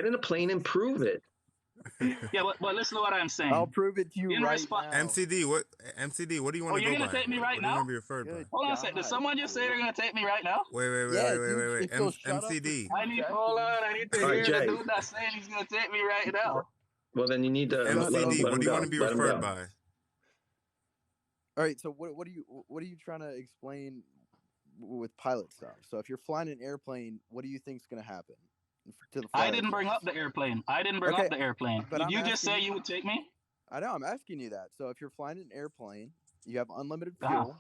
in a plane and prove it. Yeah, but listen to what I'm saying. I'll prove it to you right now. MCD, what do you want to go by? You're gonna take me right now? What do you want to be referred by? Hold on a second. Did someone just say they're gonna take me right now? Wait. MCD. Hold on. I need to hear the dude that's saying he's gonna take me right now. Well, then you need to. MCD, what do you want to be referred by? All right. So what are you trying to explain with pilot stuff? So if you're flying an airplane, what do you think's gonna happen? I didn't bring up the airplane. But Did you just say you would take me? I know. I'm asking you that. So if you're flying an airplane, you have unlimited fuel.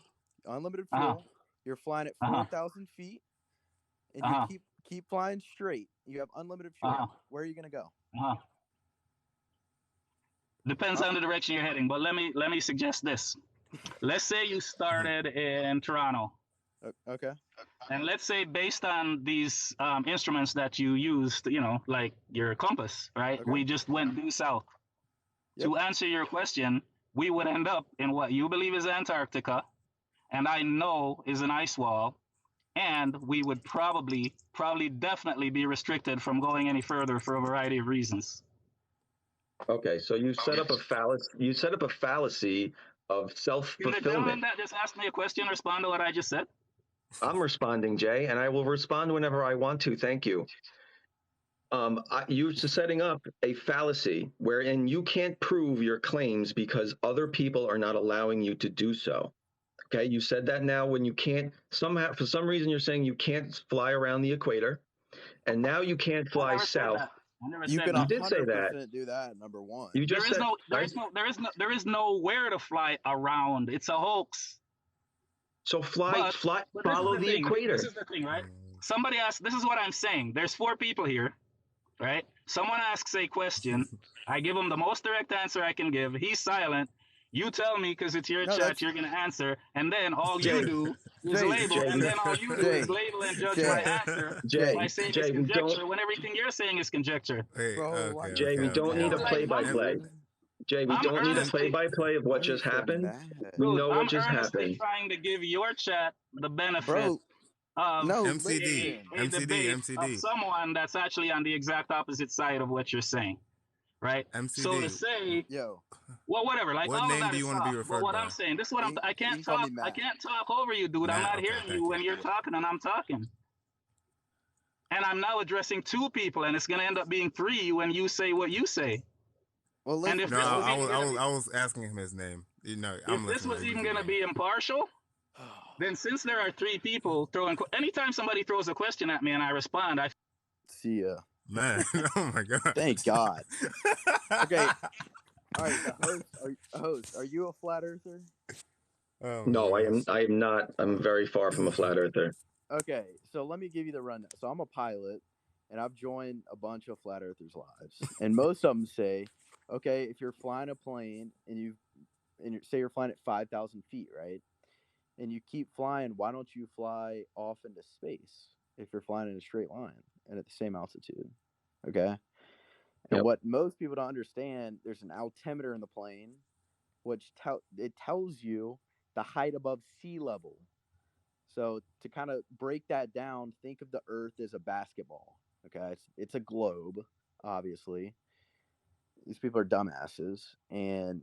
You're flying at 4,000 feet, and you keep flying straight. You have unlimited fuel. Where are you gonna go? Depends on the direction you're heading. But let me suggest this. Let's say you started in Toronto. Okay. And let's say based on these instruments that you used, like your compass, right? Okay. We just went due south. Yep. To answer your question, we would end up in what you believe is Antarctica, and I know is an ice wall, and we would probably definitely be restricted from going any further for a variety of reasons. Okay, so you set up a fallacy. You set up a fallacy of self-fulfillment. Can the gentleman that just asked me a question respond to what I just said? I'm responding, Jay, and I will respond whenever I want to. Thank you. You're setting up a fallacy wherein you can't prove your claims because other people are not allowing you to do so. Okay, you said that now when you can't, somehow, for some reason, you're saying you can't fly around the equator, and now you can't fly south. You did say that. Do that, number one. You just there is nowhere to fly around. It's a hoax. So follow the equator. This is the thing, right? Somebody asked, this is what I'm saying. There's 4 people here, right? Someone asks a question. I give him the most direct answer I can give. He's silent. You tell me, because it's your chat, you're going to answer. And then all you do is Jay, label, and then all you do Jay, is label and judge my Jay, answer Jay, by saying it's Jay, we don't. conjecture when everything you're saying is conjecture. Wait, bro, why okay, you Jay, we okay, so don't okay, need a Dude, like, okay. play-by-play. mad? Jay, we I'm don't need a earnestly, play-by-play of Why what are you just so happened. mad? We dude, know what I'm just earnestly happened. trying to give your chat the benefit Bro, of no, MCD, listen. a debate of MCD, someone that's actually on the exact opposite side of what you're saying, right? So to MCD. say, Yo, well, whatever, like What all of name that do you is want to be soft. But referred what I'm by? saying, this is what you, I you can't can call me talk. I Matt. can't talk over you, dude. I'm Matt. not Okay, hearing thank you you. when you're talking and I'm talking. And I'm now addressing two people, and it's gonna end up being three when you say what you say. Well, And listen, if No, this bro. was even gonna be, I was asking him his name. You know, I'm if this listening. was You even keep gonna going. be impartial, then since there are three people throwing, anytime somebody throws a question at me and I respond, I See ya. Man, oh my god. Thank God. Okay. All right. The host. Are you a flat earther? Oh my No, I gosh. am not. I'm very far from a flat earther. Okay. So let me give you the rundown. So I'm a pilot, and I've joined a bunch of flat earthers' lives, and most of them say, okay, if you're flying a plane and say you're flying at 5,000 feet, right? And you keep flying, why don't you fly off into space if you're flying in a straight line and at the same altitude? Okay. And Yep. what most people don't understand, there's an altimeter in the plane, which it tells you the height above sea level. So to kind of break that down, think of the Earth as a basketball. Okay, it's a globe, obviously. These people are dumbasses, and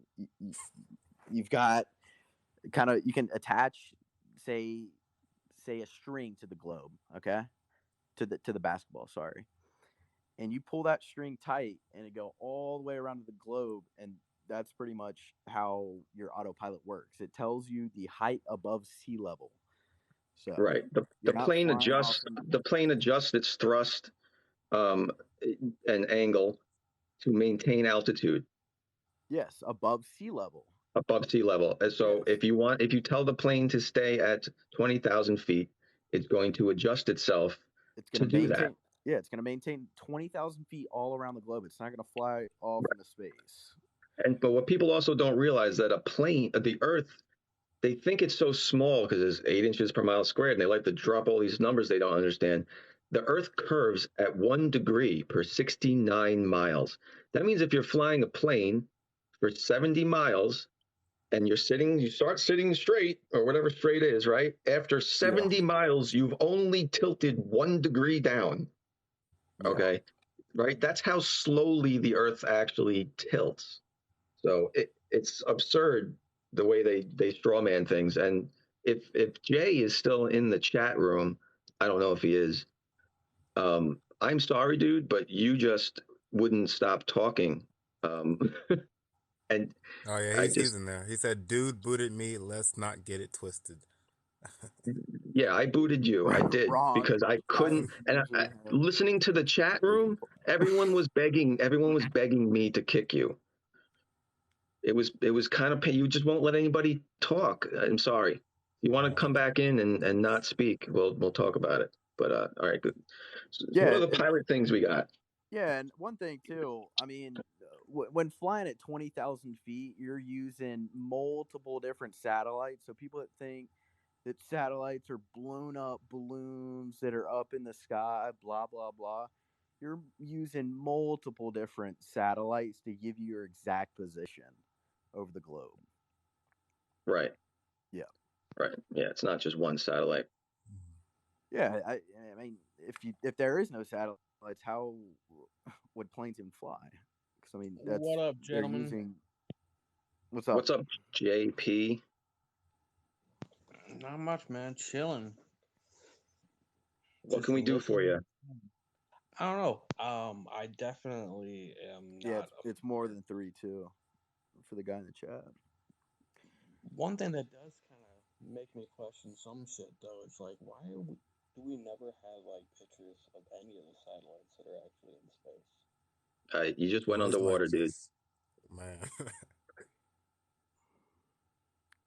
you've got you can attach, say a string to the globe, okay, to the basketball. Sorry, and you pull that string tight, and it go all the way around to the globe, and that's pretty much how your autopilot works. It tells you the height above sea level. So Right. you're not flying off. The plane adjusts its thrust and angle to maintain altitude Yes, above sea level. above sea level. And so Yes, if you tell the plane to stay at 20,000 feet, it's going to adjust itself it's going to to do that. maintain. Yeah, it's going to maintain 20,000 feet all around the globe. It's not going to fly off into space. But what people also don't realize that a plane, the Earth, they think it's so small because it's 8 inches per mile squared, and they like to drop all these numbers they don't understand. The Earth curves at 1 degree per 69 miles. That means if you're flying a plane for 70 miles and you start sitting straight or whatever straight is, right? After 70 miles, you've only tilted 1 degree down. Okay. Right. That's how slowly the Earth actually tilts. So it's absurd the way they straw man things. And if Jay is still in the chat room, I don't know if he is. I'm sorry, dude, but you just wouldn't stop talking. And Oh yeah, he's in there. He said, "Dude booted me. Let's not get it twisted." yeah, I booted you. I did Wrong. because I couldn't. And listening to the chat room, everyone was begging me to kick you. It was kind of you just won't let anybody talk. I'm sorry. You want to come back in and not speak? We'll talk about it. But all right, good. So what are the pilot things we got? Yeah, and one thing too. I mean, when flying at 20,000 feet, you're using multiple different satellites. So people that think that satellites are blown up balloons that are up in the sky, blah blah blah. You're using multiple different satellites to give you your exact position over the globe. Right. Yeah. Right. Yeah, it's not just one satellite. Yeah, I mean, if there is no satellites, how would planes even fly? Because I mean, that's what up, gentlemen? What's up? What's up, JP? Not much, man. Chilling. What can we do for you? I don't know. I definitely am not. Yeah, it's more than 3 too, for the guy in the chat. One thing that does kind of make me question some shit though, it's like, why do we never have like pictures of any of the satellites that are actually in space? You just went underwater, dude. Man.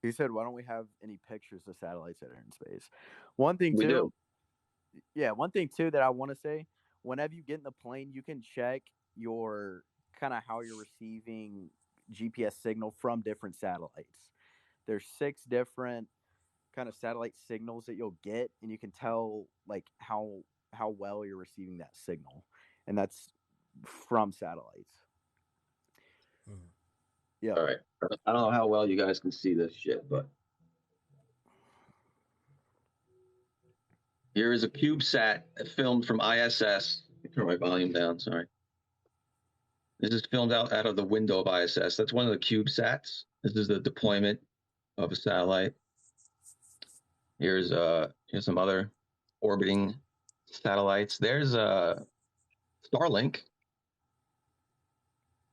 He said, "Why don't we have any pictures of satellites that are in space?" One thing we too. Do. Yeah, one thing too that I want to say: whenever you get in the plane, you can check your kind of how you're receiving GPS signal from different satellites. There's 6 different kind of satellite signals that you'll get, and you can tell like how well you're receiving that signal, and that's from satellites. Yeah. All right. I don't know how well you guys can see this shit, but here is a CubeSat filmed from ISS. Let me turn my volume down. Sorry. This is filmed out of the window of ISS. That's one of the CubeSats. This is the deployment of a satellite. Here's some other orbiting satellites. There's Starlink.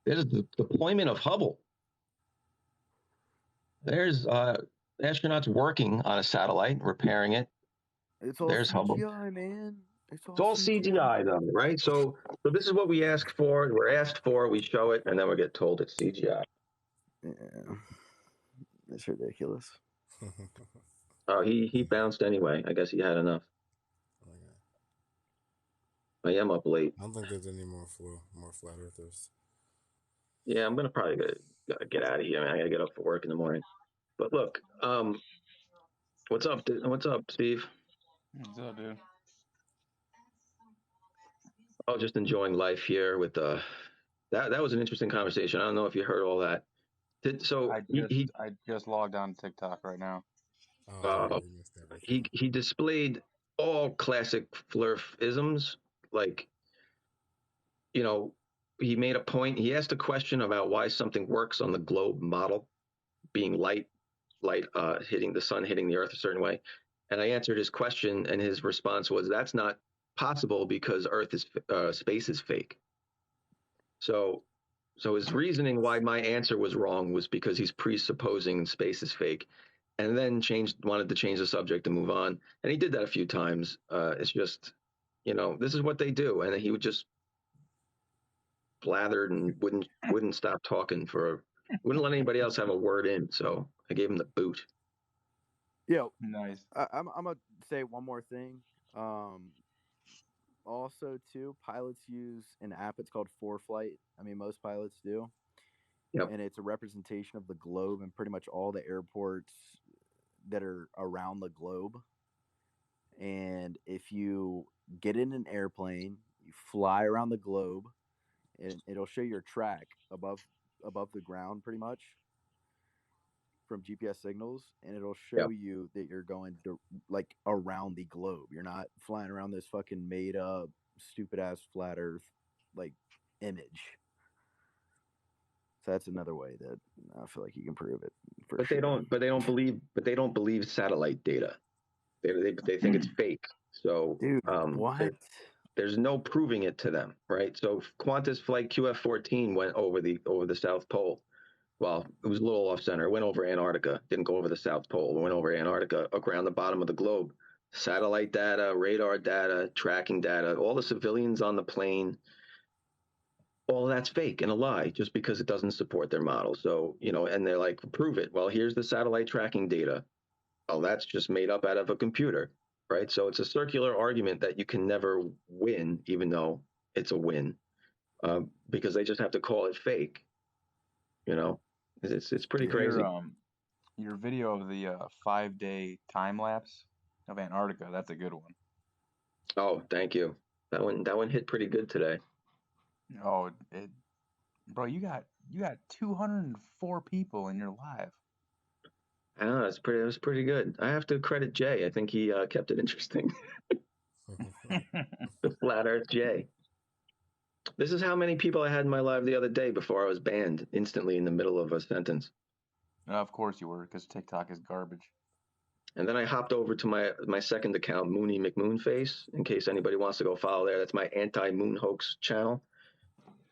There's the deployment of Hubble. There's astronauts working on a satellite, repairing it. It's all There's CGI, Hubble. man. It's all CGI though, right? So this is what we ask for. We're asked for, we show it, and then we get told it's CGI. Yeah. It's ridiculous. Oh, he bounced anyway. I guess he had enough. I am up late. I don't think there's any more flat earthers. Yeah, I'm gonna probably get out of here. Man. I gotta get up for work in the morning. But look, what's up? What's up, Steve? What's up, dude? Oh, just enjoying life here with that was an interesting conversation. I don't know if you heard all that. I just logged on TikTok right now. He displayed all classic flerf-isms, like, you know, he made a point. He asked a question about why something works on the globe model, being light hitting the sun, hitting the earth a certain way. And I answered his question, and his response was, that's not possible because space is fake. So his reasoning why my answer was wrong was because he's presupposing space is fake, and then wanted to change the subject and move on. And he did that a few times. It's just, this is what they do. And he would just blathered and wouldn't stop talking wouldn't let anybody else have a word in. So I gave him the boot. Yeah, nice. I'm gonna say one more thing. Also, too, pilots use an app. It's called ForeFlight. I mean, most pilots do. Yep. And it's a representation of the globe and pretty much all the airports that are around the globe. And if you get in an airplane, you fly around the globe, and it'll show your track above the ground pretty much from GPS signals, and it'll show you that you're going like around the globe. You're not flying around this fucking made up stupid ass flat earth like image. So that's another way that I feel like you can prove it. They don't believe satellite data. They think it's fake. So dude, what? There's no proving it to them, right? So Qantas flight QF-14 went over the South Pole. Well, it was a little off center. It went over Antarctica. Didn't go over the South Pole. It went over Antarctica, around the bottom of the globe. Satellite data, radar data, tracking data, all the civilians on the plane, all of that's fake and a lie just because it doesn't support their model. So, and they're like, prove it. Well, here's the satellite tracking data. Oh, that's just made up out of a computer, right? So it's a circular argument that you can never win, even though it's a win, because they just have to call it fake. It's pretty crazy. Your video of the 5-day time lapse of Antarctica, that's a good one. Oh, thank you. That one hit pretty good today. Oh, bro, you got 204 people in your live. I know, it was pretty good. I have to credit Jay. I think he kept it interesting. The Flat Earth Jay. This is how many people I had in my live the other day before I was banned instantly in the middle of a sentence. Of course you were, because TikTok is garbage. And then I hopped over to my second account, Mooney McMoonface, in case anybody wants to go follow there. That's my anti-moon hoax channel.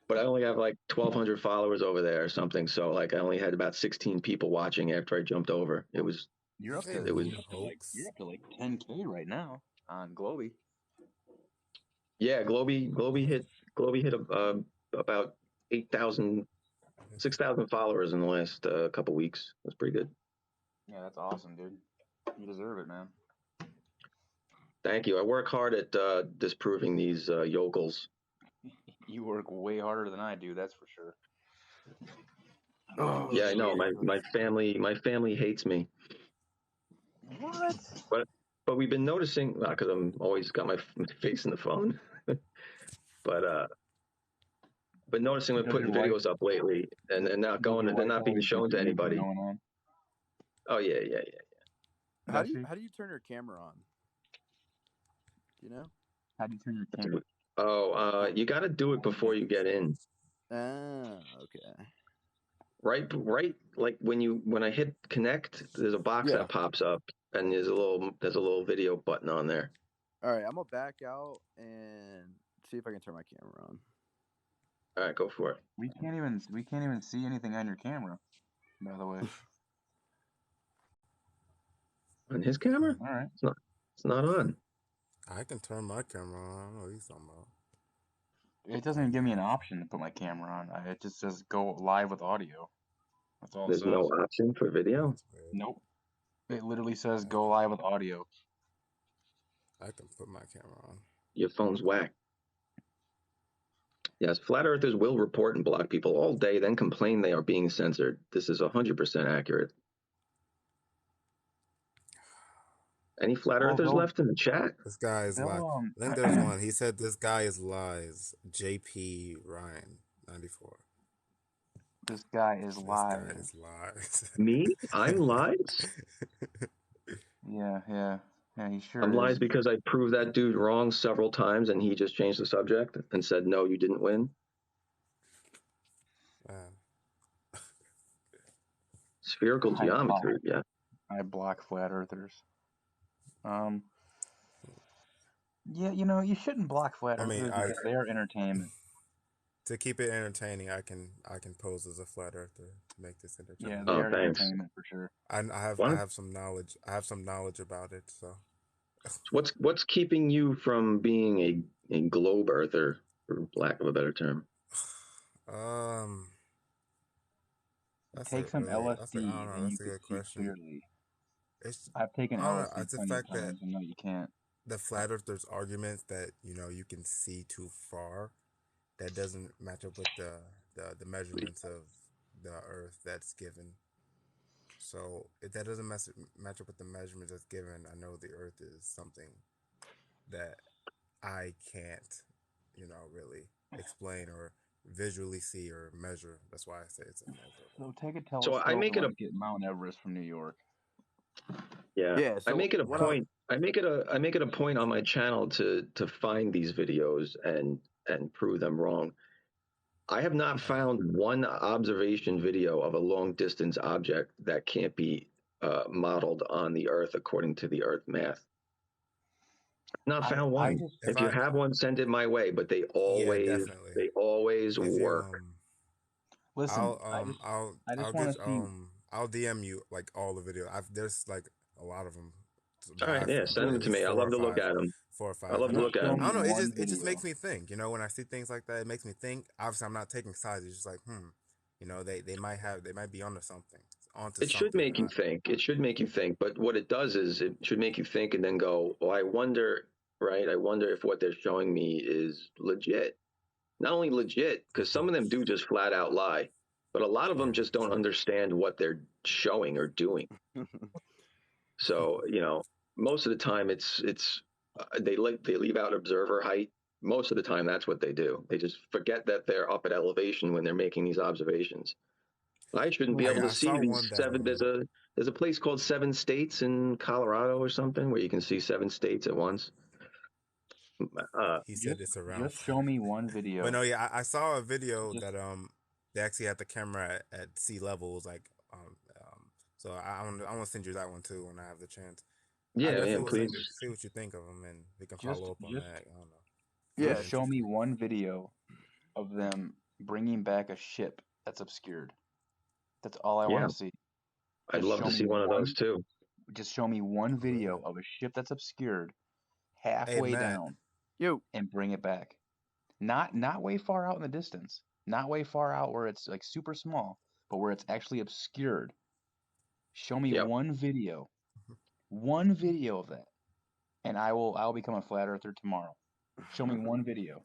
But I only have like 1,200 followers over there or something. So like I only had about 16 people watching after I jumped over. You're up to like 10K right now on Globy. Yeah, Globy hit about 6,000 followers in the last couple weeks. That's pretty good. Yeah, that's awesome, dude. You deserve it, man. Thank you. I work hard at disproving these yokels. You work way harder than I do, that's for sure. Oh, yeah, I know. My family hates me. What? But we've been noticing, because I'm always got my face in the phone, but noticing we're putting videos up lately and not going, they're not being shown to anybody. Oh yeah. How do you turn your camera on? Do you know? How do you turn your camera? Oh, you got to do it before you get in. Ah, okay. Right. Like when I hit connect, there's a box that pops up, and there's a little video button on there. All right, I'm gonna back out and see if I can turn my camera on. All right, go for it. We can't even see anything on your camera, by the way. On his camera? All right. It's not on. I can turn my camera on. I don't know what he's talking about. It doesn't even give me an option to put my camera on. It just says go live with audio. That's all. There's no option for video? Nope. It literally says go live with audio. I can put my camera on. Your phone's whack. Yes, flat earthers will report and block people all day, then complain they are being censored. This is 100% accurate. Any flat earthers left in the chat? This guy is lies. I think there's one. He said this guy is lies. JP Ryan, 94. This guy is lies. This guy is lies. Me? I'm lies? Yeah, he sure I'm is. lies because I proved that dude wrong several times and he just changed the subject and said, no, you didn't win. Spherical geometry, yeah. I block flat earthers. Yeah, you shouldn't block flat earthers because they are entertainment. To keep it entertaining, I can pose as a flat earther to make this entertaining. Yeah, they are entertainment for sure. I have some knowledge. I have some knowledge about it. So, what's keeping you from being a globe earther, for lack of a better term? Take some LSD and you can see clearly. I've taken LSD it's the plenty of fact that times and no, you can't. The flat earthers' arguments that you can see too far, that doesn't match up with the measurements of the Earth that's given. So if that doesn't match up with the measurements that's given, I know the Earth is something that I can't, really explain or visually see or measure. That's why I say it's immeasurable. So take a telescope. So I make it get Mount Everest from New York. Yeah. So I make it a point. I make it a point on my channel to find these videos and prove them wrong. I have not found one observation video of a long distance object that can't be modeled on the Earth according to the Earth math. Not found one. If you have one, send it my way. But they always work. Listen, I'll DM you like all the videos. There's like a lot of them. All right, yeah, send them to me. I love to look at them. 4 or 5. I love to look at them. I don't know. It just makes me think. When I see things like that, it makes me think. Obviously, I'm not taking sides. It's just like, they might be onto something. It should make you think. It should make you think. But what it does is it should make you think and then go, well, I wonder, right? I wonder if what they're showing me is legit. Not only legit, because some of them do just flat out lie, but a lot of them just don't understand what they're showing or doing. So, most of the time they leave out observer height. Most of the time that's what they do. They just forget that they're up at elevation when they're making these observations. I shouldn't be able to see these seven. There's a place called 7 States in Colorado or something where you can see 7 states at once. He said it's around. Just show me one video. But no, yeah, I saw a video that they actually had the camera at sea level. It was like so I want to send you that one too when I have the chance. Yeah, please. See what you think of them, and we can follow up on that. I don't know. Yeah, show me one video of them bringing back a ship that's obscured. That's all I want to see. I'd love to see one of those too. Just show me one video of a ship that's obscured halfway down, and bring it back. Not way far out in the distance. Not way far out where it's like super small, but where it's actually obscured. Show me one video of that, and I'll become a flat earther tomorrow. Show me one video.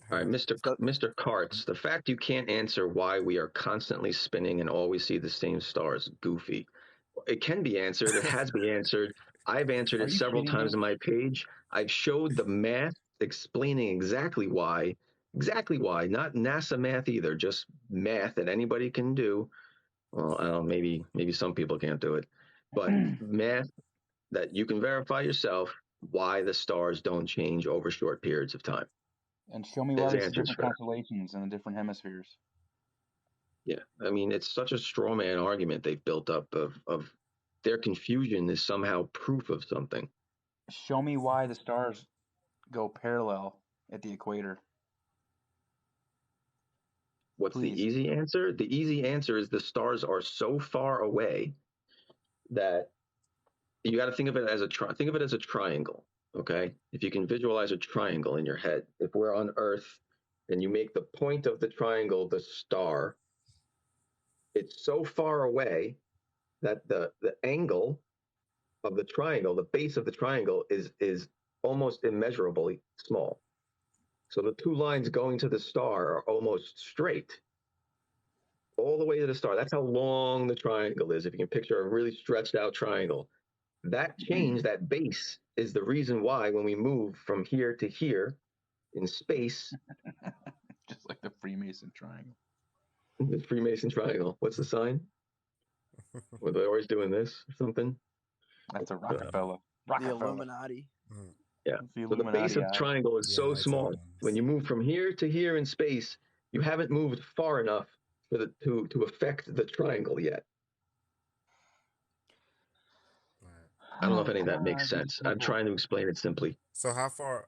All right, Mr. Karts, the fact you can't answer why we are constantly spinning and always see the same stars, goofy. It can be answered. It has been answered. I've answered it several times on my page. I've showed the math explaining exactly why, not NASA math either, just math that anybody can do. Well, I don't know, maybe some people can't do it, but math that you can verify yourself why the stars don't change over short periods of time. And show me There's why there's answers different for that. constellations in the different hemispheres. Yeah, I mean, it's such a straw man argument they've built up of their confusion is somehow proof of something. Show me why the stars go parallel at the equator. What's Please. the easy answer? The easy answer is the stars are so far away that you got to think of it as a triangle. Okay, if you can visualize a triangle in your head, if we're on Earth and you make the point of the triangle the star, it's so far away that the angle of the triangle, the base of the triangle, is almost immeasurably small. So the two lines going to the star are almost straight, all the way to the star. That's how long the triangle is. If you can picture a really stretched out triangle, that change, that base, is the reason why when we move from here to here in space, just like the Freemason triangle. The Freemason triangle. What's the sign? Were they always doing this or something? That's a Rockefeller. The Illuminati. Yeah. So the base of the triangle is so small. When you move from here to here in space, you haven't moved far enough for to affect the triangle yet. I don't know if any of that makes sense. I'm trying to explain it simply. So how far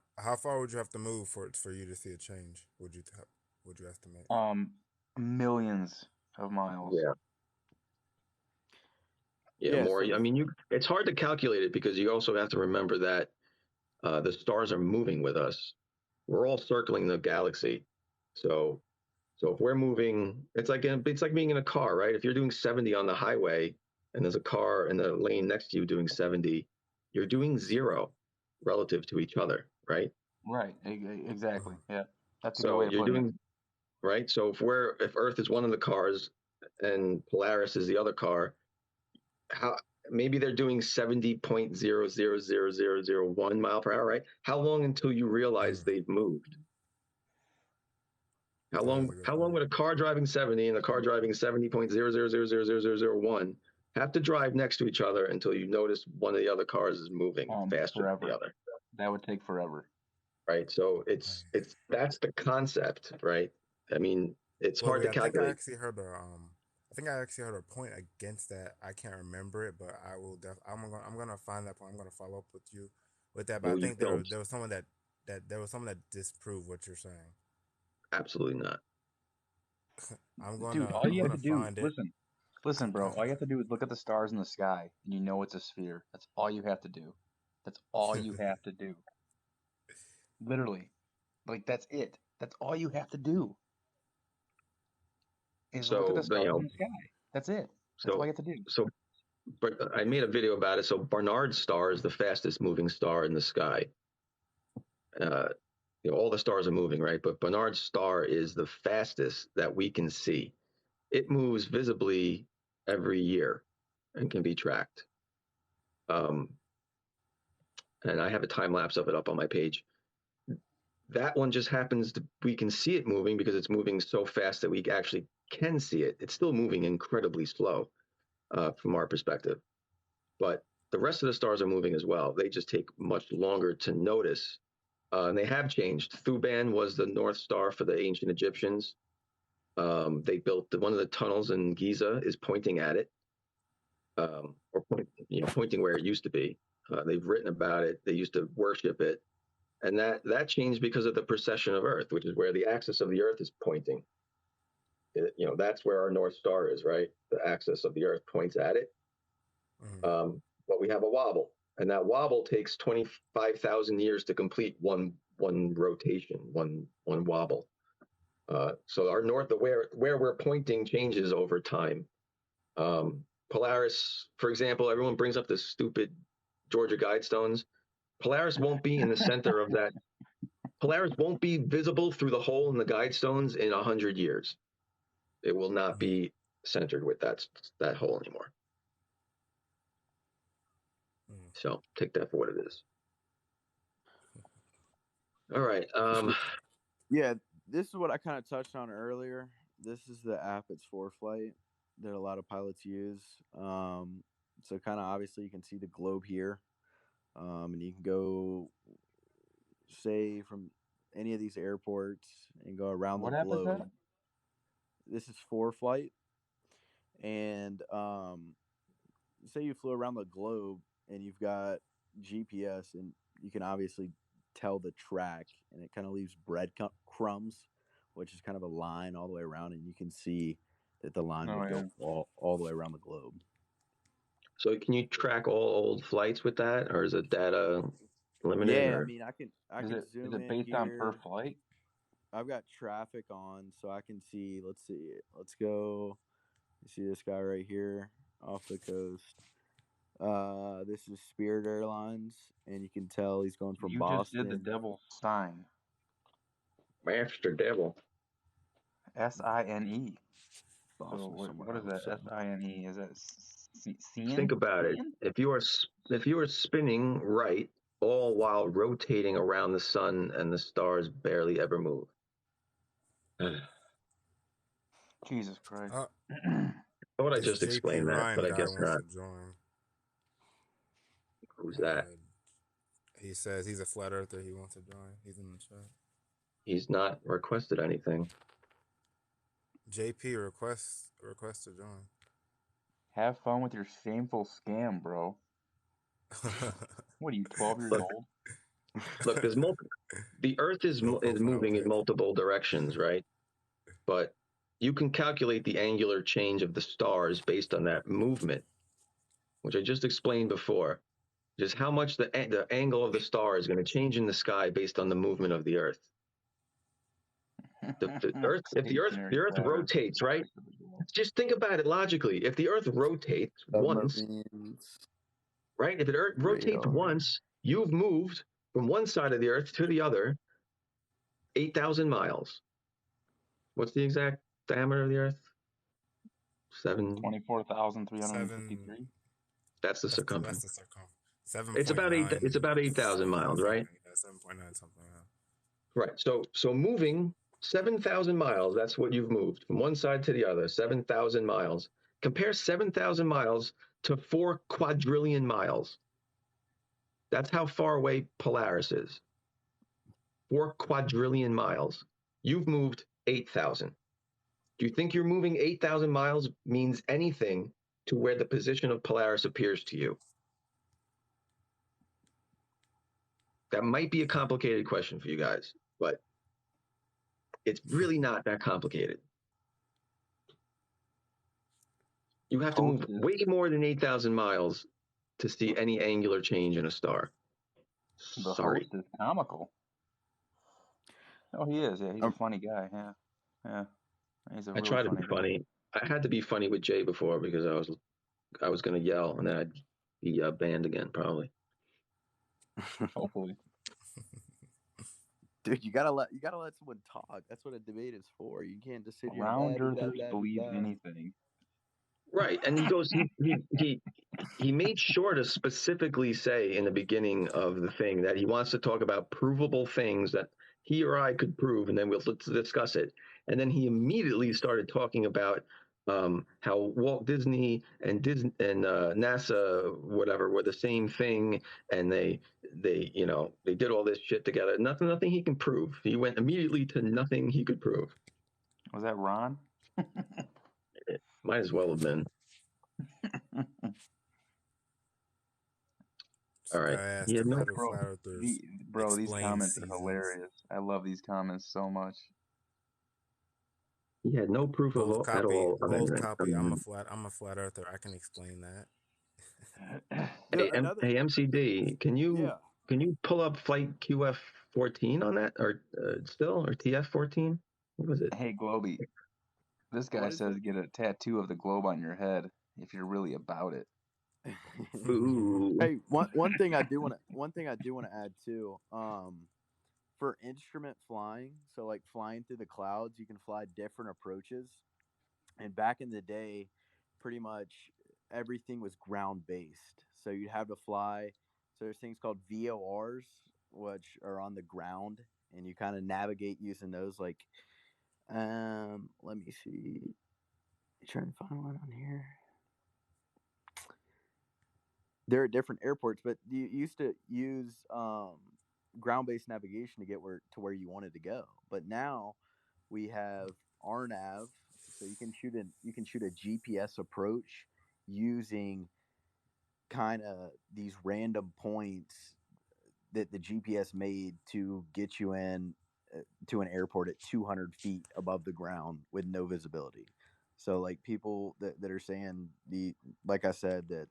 would you have to move for you to see a change? Would you estimate? Millions of miles. Yeah, more. I mean, it's hard to calculate it because you also have to remember that the stars are moving with us. We're all circling the galaxy. So if we're moving, it's like being in a car, right? If you're doing 70 on the highway and there's a car in the lane next to you doing 70, you're doing 0 relative to each other, right? Right. Exactly. Yeah. That's a So good way to you're put doing it. right. So if Earth is one of the cars and Polaris is the other car, maybe they're doing 70.000001 mile per hour, right? How long until you realize they've moved? How long would a car driving 70 and a car driving 70.00000001 have to drive next to each other until you notice one of the other cars is moving faster than the other? That would take forever. Right. So that's the concept, right? I mean, it's hard to calculate. I think I actually heard a point against that. I can't remember it, but I will. I'm gonna find that point. I'm gonna follow up with you with that. But I think there was someone that disproved what you're saying. Absolutely not. Dude, all you have to do, listen, bro. All you have to do is look at the stars in the sky, and you know it's a sphere. That's all you have to do. That's all you have to do. Literally, like that's it. That's all you have to do. Is look at the stars in the sky. That's it. That's all you have to do. So, but I made a video about it. So Barnard's star is the fastest moving star in the sky. All the stars are moving, right? But Barnard's star is the fastest that we can see. It moves visibly every year and can be tracked. And I have a time lapse of it up on my page. That one just we can see it moving because it's moving so fast that we actually can see it. It's still moving incredibly slow from our perspective. But the rest of the stars are moving as well. They just take much longer to notice. And they have changed. Thuban was the North Star for the ancient Egyptians. They built one of the tunnels in Giza is pointing at it, or pointing where it used to be. They've written about it. They used to worship it. And that changed because of the precession of Earth, which is where the axis of the Earth is pointing. That's where our North Star is, right? The axis of the Earth points at it. But we have a wobble, and that wobble takes 25,000 years to complete one rotation, one wobble. So our north, where we're pointing, changes over time. Polaris, for example, everyone brings up the stupid Georgia Guidestones. Polaris won't be in the center of that. Polaris won't be visible through the hole in the Guidestones in 100 years. It will not be centered with that hole anymore. So take that for what it is. All right. Yeah, this is what I kind of touched on earlier. This is the app. It's ForeFlight that a lot of pilots use. So kind of obviously you can see the globe here, and you can go, say, from any of these airports and go around What the app is that? globe. This is ForeFlight, and say you flew around the globe and you've got GPS, and you can obviously tell the track, and it kind of leaves breadcrumbs, which is kind of a line all the way around, and you can see that the line would go all the way around the globe. So can you track all old flights with that, or is it data limited? Yeah, or? I mean, I can zoom Is it in based here. on per flight? I've got traffic on, so I can see. Let's see. Let's go. You see this guy right here off the coast. This is Spirit Airlines, and you can tell he's going from Boston. You just did the devil sign. Master Devil. SINE. Boston, So somewhere what is that? SINE? Is that seeing? Think about it. If you are spinning right, all while rotating around the sun, and the stars barely ever move. Jesus Christ. I thought I This just JP explained that, Ryan but I guy guess wants not. to join. Who's that? He says he's a flat earther. He wants to join. He's in the chat. He's not requested anything. JP request to join. Have fun with your shameful scam, bro. What are you, 12 years old? Look, there's the Earth is moving in multiple directions, right? But you can calculate the angular change of the stars based on that movement, which I just explained before. Just how much the angle of the star is going to change in the sky based on the movement of the Earth. The Earth, if the Earth rotates, right? Just think about it logically. If the Earth rotates once, right? If the Earth rotates once, you've moved from one side of the Earth to the other 8,000 miles. What's the exact diameter of the Earth? 24,353. That's the circumference. That's the circumference. It's about 8,000 miles, right? 7.9 something. Right. So moving 7,000 miles, that's what you've moved from one side to the other, 7,000 miles. Compare 7,000 miles to 4 quadrillion miles. That's how far away Polaris is. 4 quadrillion miles. You've moved 8,000. Do you think you're moving 8,000 miles means anything to where the position of Polaris appears to you? That might be a complicated question for you guys, but it's really not that complicated. You have to move way more than 8,000 miles to see any angular change in a star. The Sorry. host is comical. Oh, he is. Yeah, he's a funny guy. Yeah. He's a I really try to funny be guy. funny. I had to be funny with Jay before because I was going to yell and then I'd be banned again probably. Hopefully. Dude, you gotta let someone talk. That's what a debate is for. You can't just sit here. Round earthers believe anything. Right, and he goes. He made sure to specifically say in the beginning of the thing that he wants to talk about provable things that he or I could prove, and then let's discuss it. And then he immediately started talking about how Walt Disney and NASA, whatever, were the same thing, and they did all this shit together. Nothing he can prove. He went immediately to nothing he could prove. Was that Ron? It might as well have been. All right. Yeah, no, bro, these comments are hilarious. I love these comments so much. He had no proof at all. Bold copy. I'm a flat earther. I can explain that. Hey, MCD, can you pull up flight QF14 on that, or still, or TF14? What was it? Hey, Globy, this guy says get a tattoo of the globe on your head if you're really about it. Ooh. Hey, one thing I do want to add too. For instrument flying, so like flying through the clouds, you can fly different approaches. And back in the day, pretty much everything was ground based. So you'd have to fly. So there's things called VORs, which are on the ground, and you kind of navigate using those. Like, let me see. Trying to find one on here. There are different airports, but you used to use ground-based navigation to get where you wanted to go. But now we have RNAV, so you can shoot a GPS approach using kind of these random points that the GPS made to get you in to an airport at 200 feet above the ground with no visibility. So like people that are saying like I said, that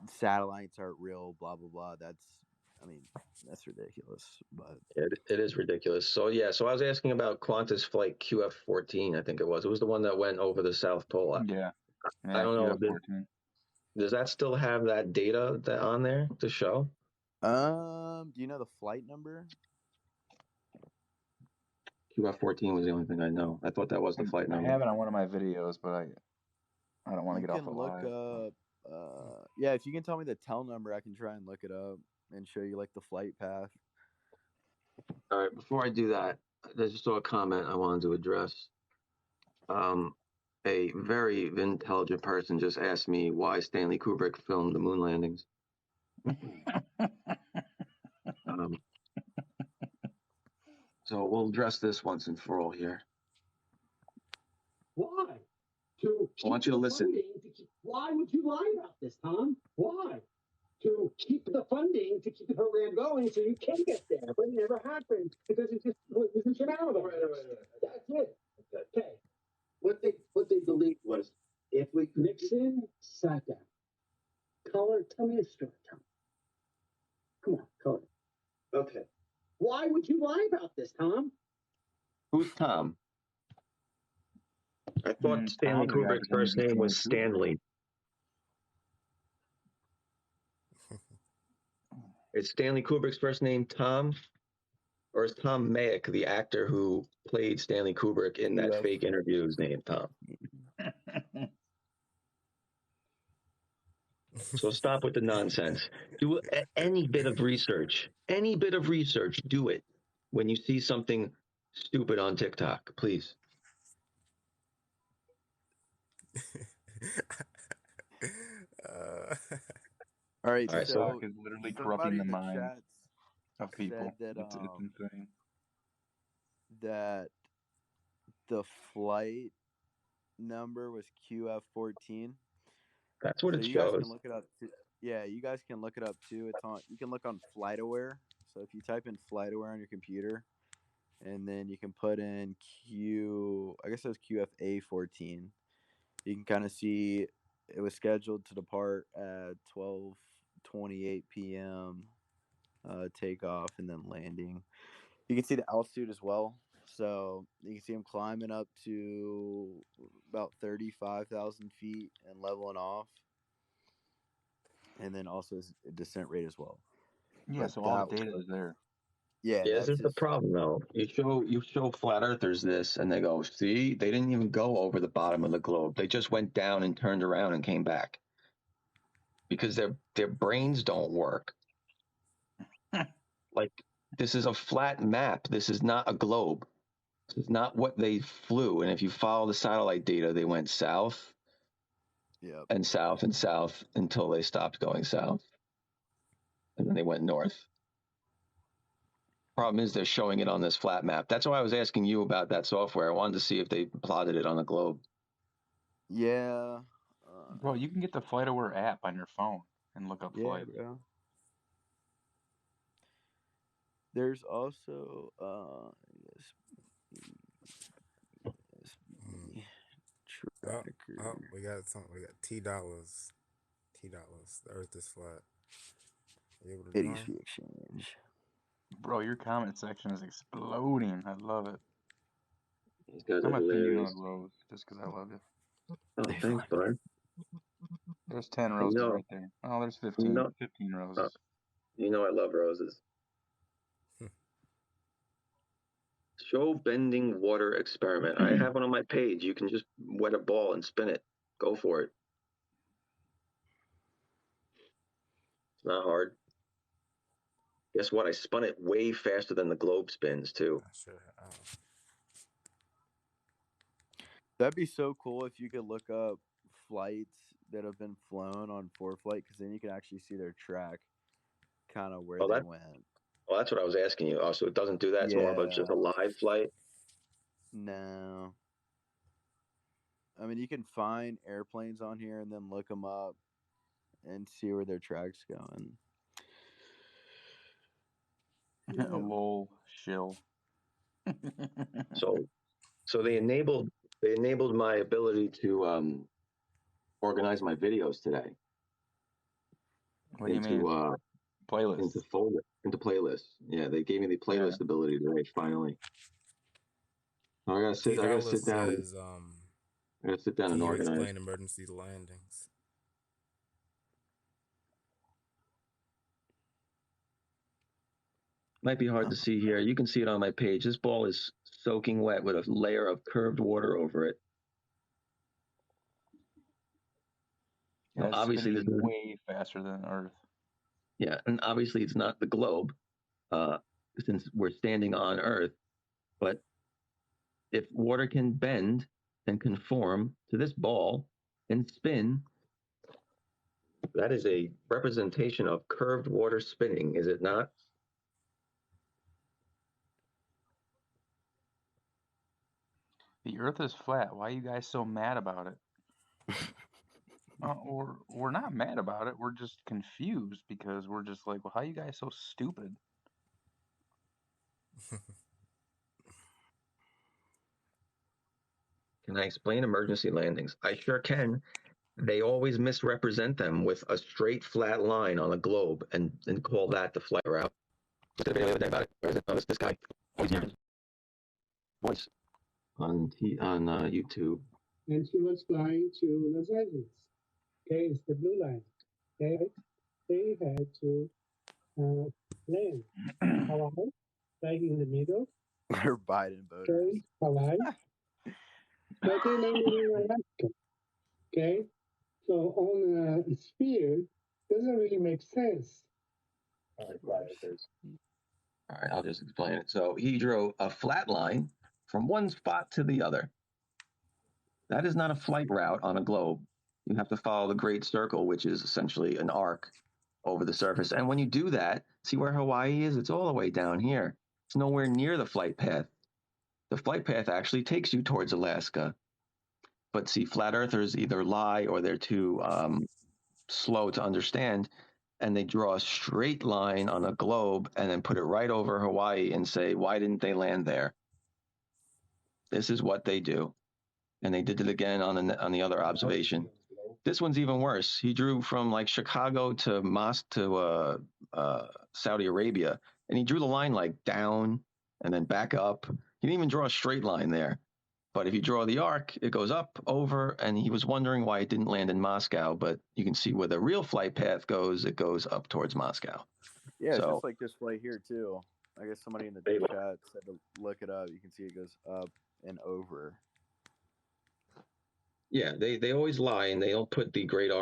satellites aren't real, blah blah blah. That's ridiculous. But it is ridiculous. So yeah, so I was asking about Qantas flight QF14. I think it was. It was the one that went over the South Pole. Yeah. I don't know. QF14. Does that still have that data on there to show? Do you know the flight number? QF14 was the only thing I know. I thought that was the flight number. I have it on one of my videos, but I don't want to get off the live. Up. Yeah, if you can tell me the tel number, I can try and look it up and show you like the flight path. All right. Before I do that, there's just a comment I wanted to address. A very intelligent person just asked me why Stanley Kubrick filmed the moon landings. So we'll address this once and for all here. Why? I want you to listen. Why would you lie about this, Tom? Why? To keep the funding to keep the program going so you can get there, but it never happened because it's insurmountable. Right. That's it. Okay. What they believed was if Nixon sat down, Color, tell me a story, Tom. Come on, Color. Okay. Why would you lie about this, Tom? Who's Tom? I thought Stanley Kubrick's first name was Stanley. Is Stanley Kubrick's first name Tom? Or is Tom Mayick, the actor who played Stanley Kubrick in that fake interview, his name Tom? So stop with the nonsense. Do any bit of research. Any bit of research, do it when you see something stupid on TikTok, please. All right, so TikTok is literally corrupting the mind of people. That, it's insane. That the flight number was QF14. That's what it you shows. Guys can look it up too. Yeah, you guys can look it up too. It's on. You can look on FlightAware. So if you type in FlightAware on your computer, and then you can put in I guess it was QFA14. You can kind of see it was scheduled to depart at 12:28 p.m. Takeoff and then landing. You can see the altitude as well. So you can see them climbing up to about 35,000 feet and leveling off. And then also descent rate as well. Yeah, so all the data is there. Yeah, this is the problem though. You show flat earthers this and they go, see, they didn't even go over the bottom of the globe. They just went down and turned around and came back. Because their brains don't work. Like, this is a flat map. This is not a globe. This is not what they flew. And if you follow the satellite data, they went south and south and south until they stopped going south. And then they went north. Problem is they're showing it on this flat map. That's why I was asking you about that software. I wanted to see if they plotted it on a globe. Yeah. Bro, you can get the FlightAware app on your phone and look up flights. Bro. There's also tracker. We got something. We got $T. The Earth is flat. You able to ADC exchange. Bro, your comment section is exploding. I love it. These guys I'm are gonna send you hilarious. another rose just because I love you. Oh, thanks, bud. There's 10 roses right there. Oh, there's 15. 15 roses. You know I love roses. Show bending water experiment. I have one on my page. You can just wet a ball and spin it. Go for it. It's not hard. Guess what? I spun it way faster than the globe spins, too. Sure. That'd be so cool if you could look up flights that have been flown on ForeFlight, because then you can actually see their track, kind of where they went. Well, that's what I was asking you. Oh, so it doesn't do that? It's more about just a live flight? No. I mean, you can find airplanes on here and then look them up and see where their track's going. Lol, shill. So they enabled my ability to organize my videos today. What do you mean? Playlists. Into playlists. Yeah, they gave me the playlist ability today. Finally. I gotta sit down. I gotta sit down and organize. Explain emergency landings. Might be hard to see here. You can see it on my page. This ball is soaking wet with a layer of curved water over it. Yeah, now, obviously, this is way faster than Earth. Yeah, and obviously it's not the globe, since we're standing on Earth. But if water can bend and conform to this ball and spin, that is a representation of curved water spinning, is it not? The Earth is flat. Why are you guys so mad about it? We're not mad about it. We're just confused because we're just like, well, how are you guys so stupid? Can I explain emergency landings? I sure can. They always misrepresent them with a straight flat line on a globe and call that the flight route. About it. This guy always hears voice on YouTube. And she was flying to Los Angeles. Okay, it's the blue line. Okay, they had to land Hawaii, right in the middle. They're Biden voters. Okay, Hawaii. But they landed in Alaska. Okay, so on a sphere, doesn't really make sense. All right, I'll just explain it. So he drew a flat line from one spot to the other. That is not a flight route on a globe. You have to follow the Great Circle, which is essentially an arc over the surface. And when you do that, see where Hawaii is? It's all the way down here. It's nowhere near the flight path. The flight path actually takes you towards Alaska. But see, flat earthers either lie or they're too slow to understand, and they draw a straight line on a globe and then put it right over Hawaii and say, why didn't they land there? This is what they do. And they did it again on the other observation. This one's even worse. He drew from like Chicago to Saudi Arabia, and he drew the line like down and then back up. He didn't even draw a straight line there. But if you draw the arc, it goes up, over, and he was wondering why it didn't land in Moscow. But you can see where the real flight path goes. It goes up towards Moscow. Yeah, it's just like this flight here, too. I guess somebody in the chat said to look it up. You can see it goes up and over. Yeah, they always lie, and they don't put the great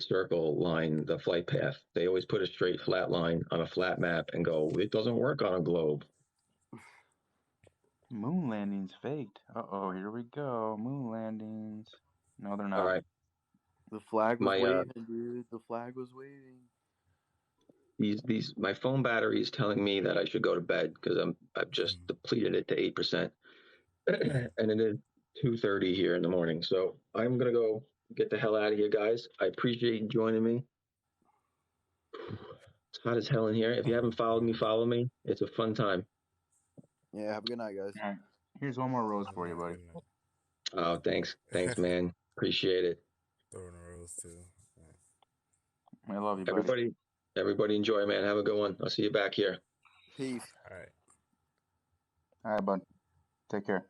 circle line, the flight path. They always put a straight flat line on a flat map and go, it doesn't work on a globe. Moon landings faked. Uh-oh, here we go. Moon landings. No, they're not. All right. The flag was waving, dude. The flag was waving. My phone battery is telling me that I should go to bed because I've just depleted it to 8%, and it is 2:30 here in the morning. So I'm gonna go get the hell out of here, guys. I appreciate you joining me. It's hot as hell in here. If you haven't followed me, follow me. It's a fun time. Yeah, have a good night, guys. All right. Here's one more rose for you, buddy. Oh, thanks, man. Appreciate it. Throwing a rose too. I love you, buddy. Everybody enjoy, man. Have a good one. I'll see you back here. Peace. All right. All right, bud. Take care.